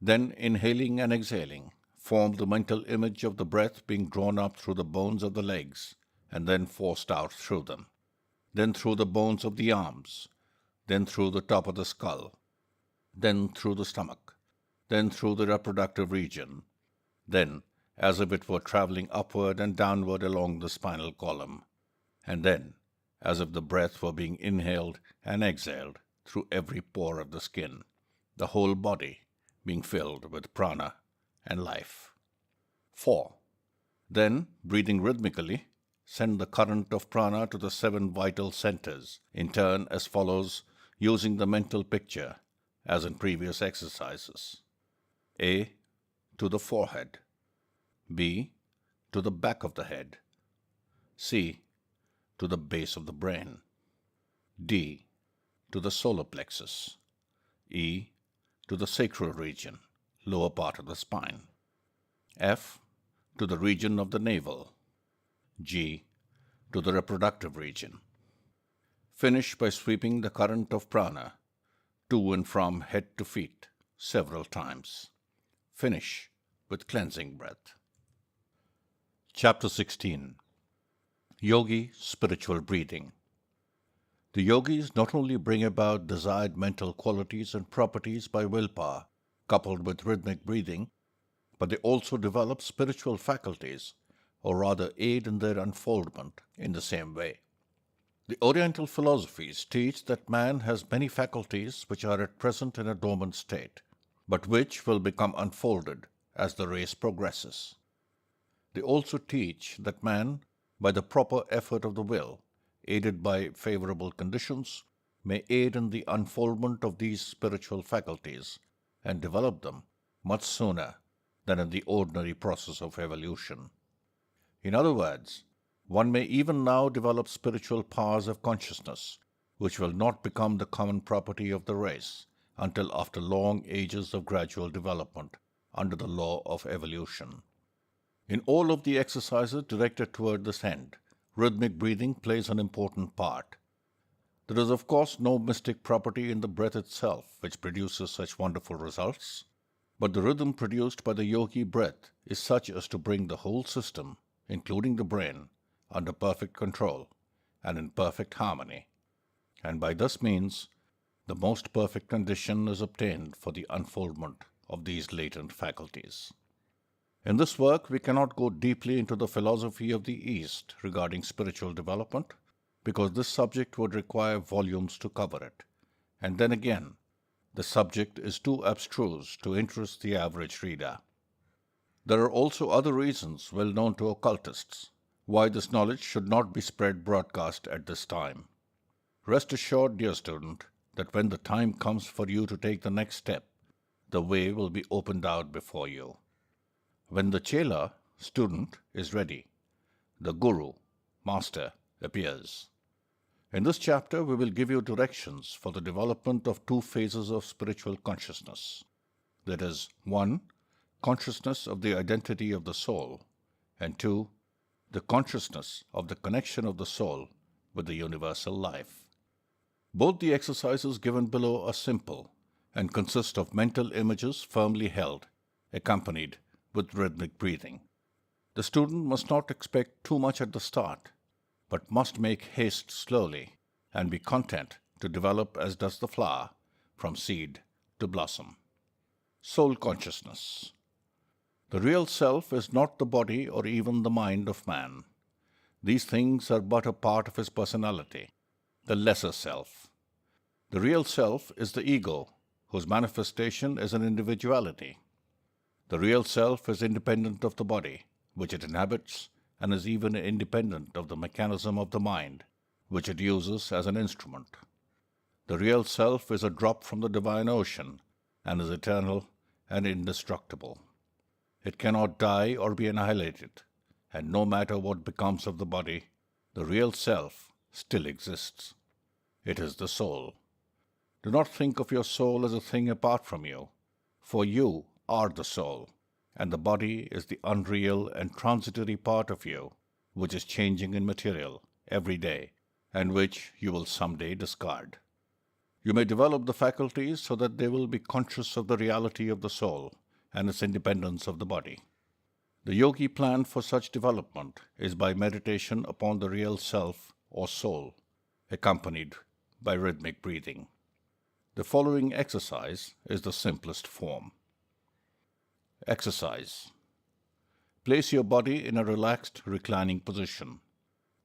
Then, inhaling and exhaling, form the mental image of the breath being drawn up through the bones of the legs and then forced out through them, then through the bones of the arms, then through the top of the skull, then through the stomach, then through the reproductive region, then as if it were traveling upward and downward along the spinal column, and then as if the breath were being inhaled and exhaled through every pore of the skin, the whole body being filled with prana and life. 4. Then, breathing rhythmically, send the current of prana to the 7 vital centers, in turn as follows, using the mental picture, as in previous exercises. A. To the forehead. B. To the back of the head. C. To the base of the brain. D. To the solar plexus. E. To the sacral region, lower part of the spine. F. To the region of the navel. G. To the reproductive region. Finish by sweeping the current of prana to and from head to feet several times. Finish with cleansing breath. Chapter 16. Yogi Spiritual Breathing. The yogis not only bring about desired mental qualities and properties by willpower, coupled with rhythmic breathing, but they also develop spiritual faculties, or rather aid in their unfoldment in the same way. The Oriental philosophies teach that man has many faculties which are at present in a dormant state, but which will become unfolded as the race progresses. They also teach that man, by the proper effort of the will, aided by favorable conditions, may aid in the unfoldment of these spiritual faculties and develop them much sooner than in the ordinary process of evolution. In other words, one may even now develop spiritual powers of consciousness, which will not become the common property of the race until after long ages of gradual development under the law of evolution. In all of the exercises directed toward this end, rhythmic breathing plays an important part. There is, of course, no mystic property in the breath itself which produces such wonderful results, but the rhythm produced by the yogi breath is such as to bring the whole system, including the brain, under perfect control and in perfect harmony. And by this means, the most perfect condition is obtained for the unfoldment of these latent faculties. In this work, we cannot go deeply into the philosophy of the East regarding spiritual development, because this subject would require volumes to cover it. And then again, the subject is too abstruse to interest the average reader. There are also other reasons well known to occultists why this knowledge should not be spread broadcast at this time. Rest assured, dear student, that when the time comes for you to take the next step, the way will be opened out before you. When the chela, student, is ready, the guru, master, appears. In this chapter, we will give you directions for the development of two phases of spiritual consciousness. That is, 1, consciousness of the identity of the soul, and 2, the consciousness of the connection of the soul with the universal life. Both the exercises given below are simple and consist of mental images firmly held, accompanied with rhythmic breathing. The student must not expect too much at the start, but must make haste slowly and be content to develop as does the flower, from seed to blossom. Soul consciousness. The real self is not the body or even the mind of man. These things are but a part of his personality, the lesser self. The real self is the ego, whose manifestation is an individuality. The real self is independent of the body, which it inhabits, and is even independent of the mechanism of the mind, which it uses as an instrument. The real self is a drop from the divine ocean, and is eternal and indestructible. It cannot die or be annihilated, and no matter what becomes of the body, the real self still exists. It is the soul. Do not think of your soul as a thing apart from you, for you are the soul, and the body is the unreal and transitory part of you, which is changing in material every day, and which you will someday discard. You may develop the faculties so that they will be conscious of the reality of the soul and its independence of the body. The yogi plan for such development is by meditation upon the real self or soul, accompanied by rhythmic breathing. The following exercise is the simplest form. Exercise. Place your body in a relaxed, reclining position.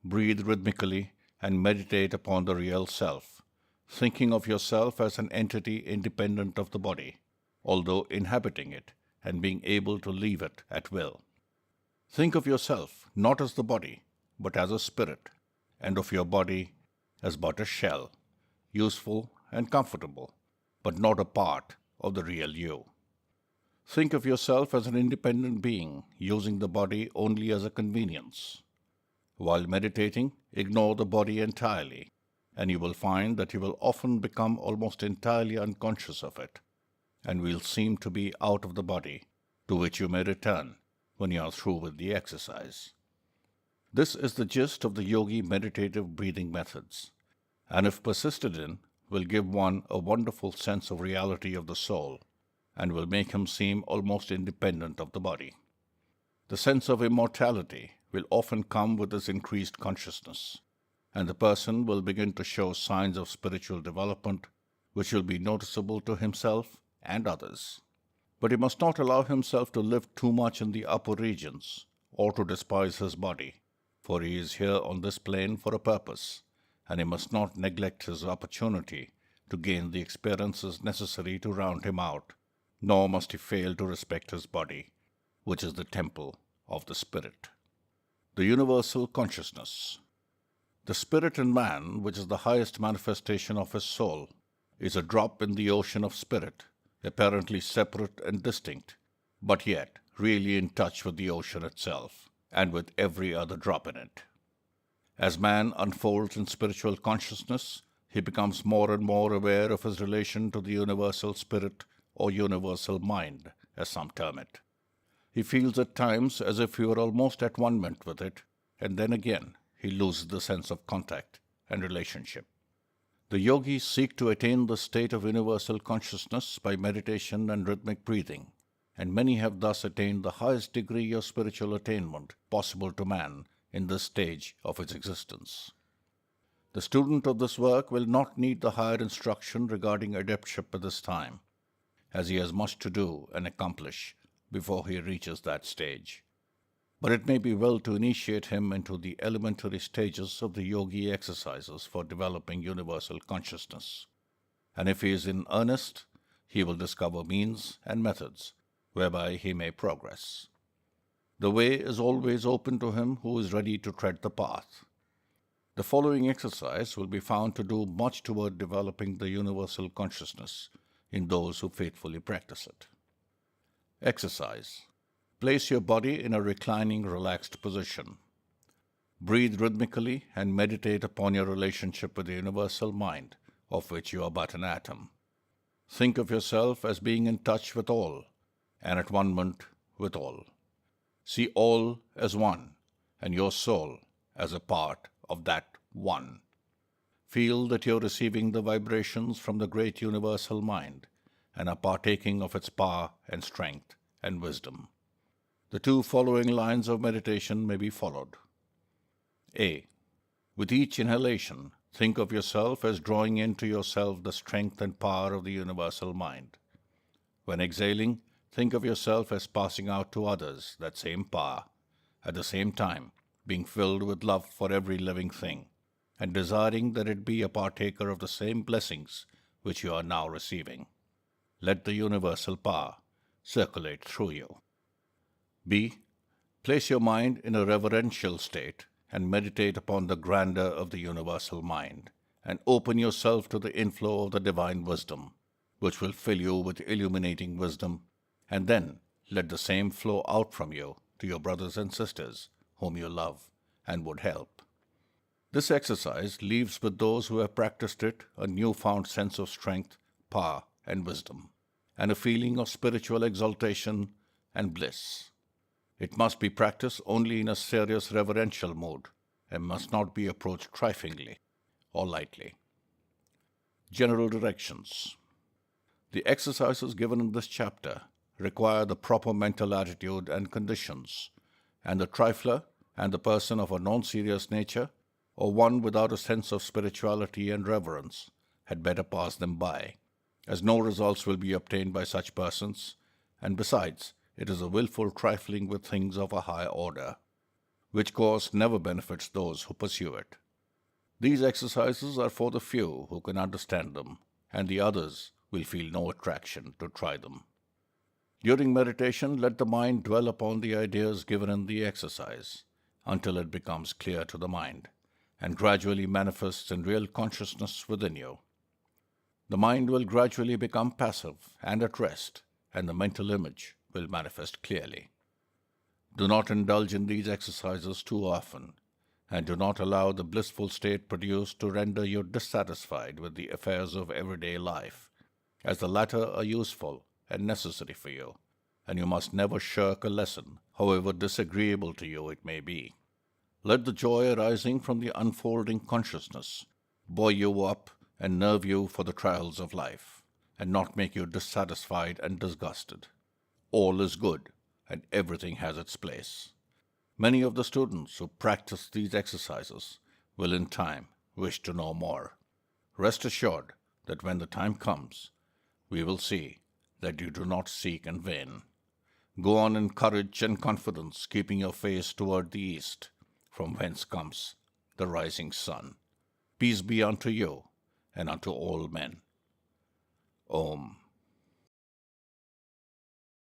Breathe rhythmically and meditate upon the real self, thinking of yourself as an entity independent of the body, although inhabiting it and being able to leave it at will. Think of yourself not as the body, but as a spirit, and of your body as but a shell, useful and comfortable, but not a part of the real you. Think of yourself as an independent being, using the body only as a convenience. While meditating, ignore the body entirely, and you will find that you will often become almost entirely unconscious of it, and will seem to be out of the body, to which you may return when you are through with the exercise. This is the gist of the yogi meditative breathing methods, and if persisted in, will give one a wonderful sense of reality of the soul, and will make him seem almost independent of the body. The sense of immortality will often come with this increased consciousness, and the person will begin to show signs of spiritual development which will be noticeable to himself and others. But he must not allow himself to live too much in the upper regions, or to despise his body, for he is here on this plane for a purpose, and he must not neglect his opportunity to gain the experiences necessary to round him out, nor must he fail to respect his body, which is the temple of the spirit. The universal consciousness. The spirit in man, which is the highest manifestation of his soul, is a drop in the ocean of spirit, apparently separate and distinct, but yet really in touch with the ocean itself, and with every other drop in it. As man unfolds in spiritual consciousness, he becomes more and more aware of his relation to the universal spirit or universal mind, as some term it. He feels at times as if he were almost at one with it, and then again he loses the sense of contact and relationship. The yogis seek to attain the state of universal consciousness by meditation and rhythmic breathing, and many have thus attained the highest degree of spiritual attainment possible to man in this stage of its existence. The student of this work will not need the higher instruction regarding adeptship at this time, as he has much to do and accomplish before he reaches that stage. But it may be well to initiate him into the elementary stages of the yogi exercises for developing universal consciousness. And if he is in earnest, he will discover means and methods whereby he may progress. The way is always open to him who is ready to tread the path. The following exercise will be found to do much toward developing the universal consciousness in those who faithfully practice it. Exercise. Place your body in a reclining, relaxed position. Breathe rhythmically and meditate upon your relationship with the universal mind, of which you are but an atom. Think of yourself as being in touch with all, and at one with all. See all as one, and your soul as a part of that one. Feel that you are receiving the vibrations from the great universal mind, and are partaking of its power and strength and wisdom. The two following lines of meditation may be followed. A. With each inhalation, think of yourself as drawing into yourself the strength and power of the universal mind. When exhaling, think of yourself as passing out to others that same power, at the same time being filled with love for every living thing, and desiring that it be a partaker of the same blessings which you are now receiving. Let the universal power circulate through you. B. Place your mind in a reverential state and meditate upon the grandeur of the universal mind, and open yourself to the inflow of the divine wisdom, which will fill you with illuminating wisdom, and then let the same flow out from you to your brothers and sisters whom you love and would help. This exercise leaves with those who have practiced it a newfound sense of strength, power, and wisdom, and a feeling of spiritual exaltation and bliss. It must be practiced only in a serious reverential mood, and must not be approached triflingly or lightly. General directions. The exercises given in this chapter require the proper mental attitude and conditions, and the trifler and the person of a non-serious nature, or one without a sense of spirituality and reverence, had better pass them by, as no results will be obtained by such persons, and besides, it is a willful trifling with things of a high order, which course never benefits those who pursue it. These exercises are for the few who can understand them, and the others will feel no attraction to try them. During meditation, let the mind dwell upon the ideas given in the exercise until it becomes clear to the mind and gradually manifests in real consciousness within you. The mind will gradually become passive and at rest, and the mental image will manifest clearly. Do not indulge in these exercises too often, and do not allow the blissful state produced to render you dissatisfied with the affairs of everyday life, as the latter are useful and necessary for you, and you must never shirk a lesson, however disagreeable to you it may be. Let the joy arising from the unfolding consciousness buoy you up and nerve you for the trials of life, and not make you dissatisfied and disgusted. All is good, and everything has its place. Many of the students who practice these exercises will in time wish to know more. Rest assured that when the time comes, we will see that you do not seek in vain. Go on in courage and confidence, keeping your face toward the east, from whence comes the rising sun. Peace be unto you and unto all men. Om.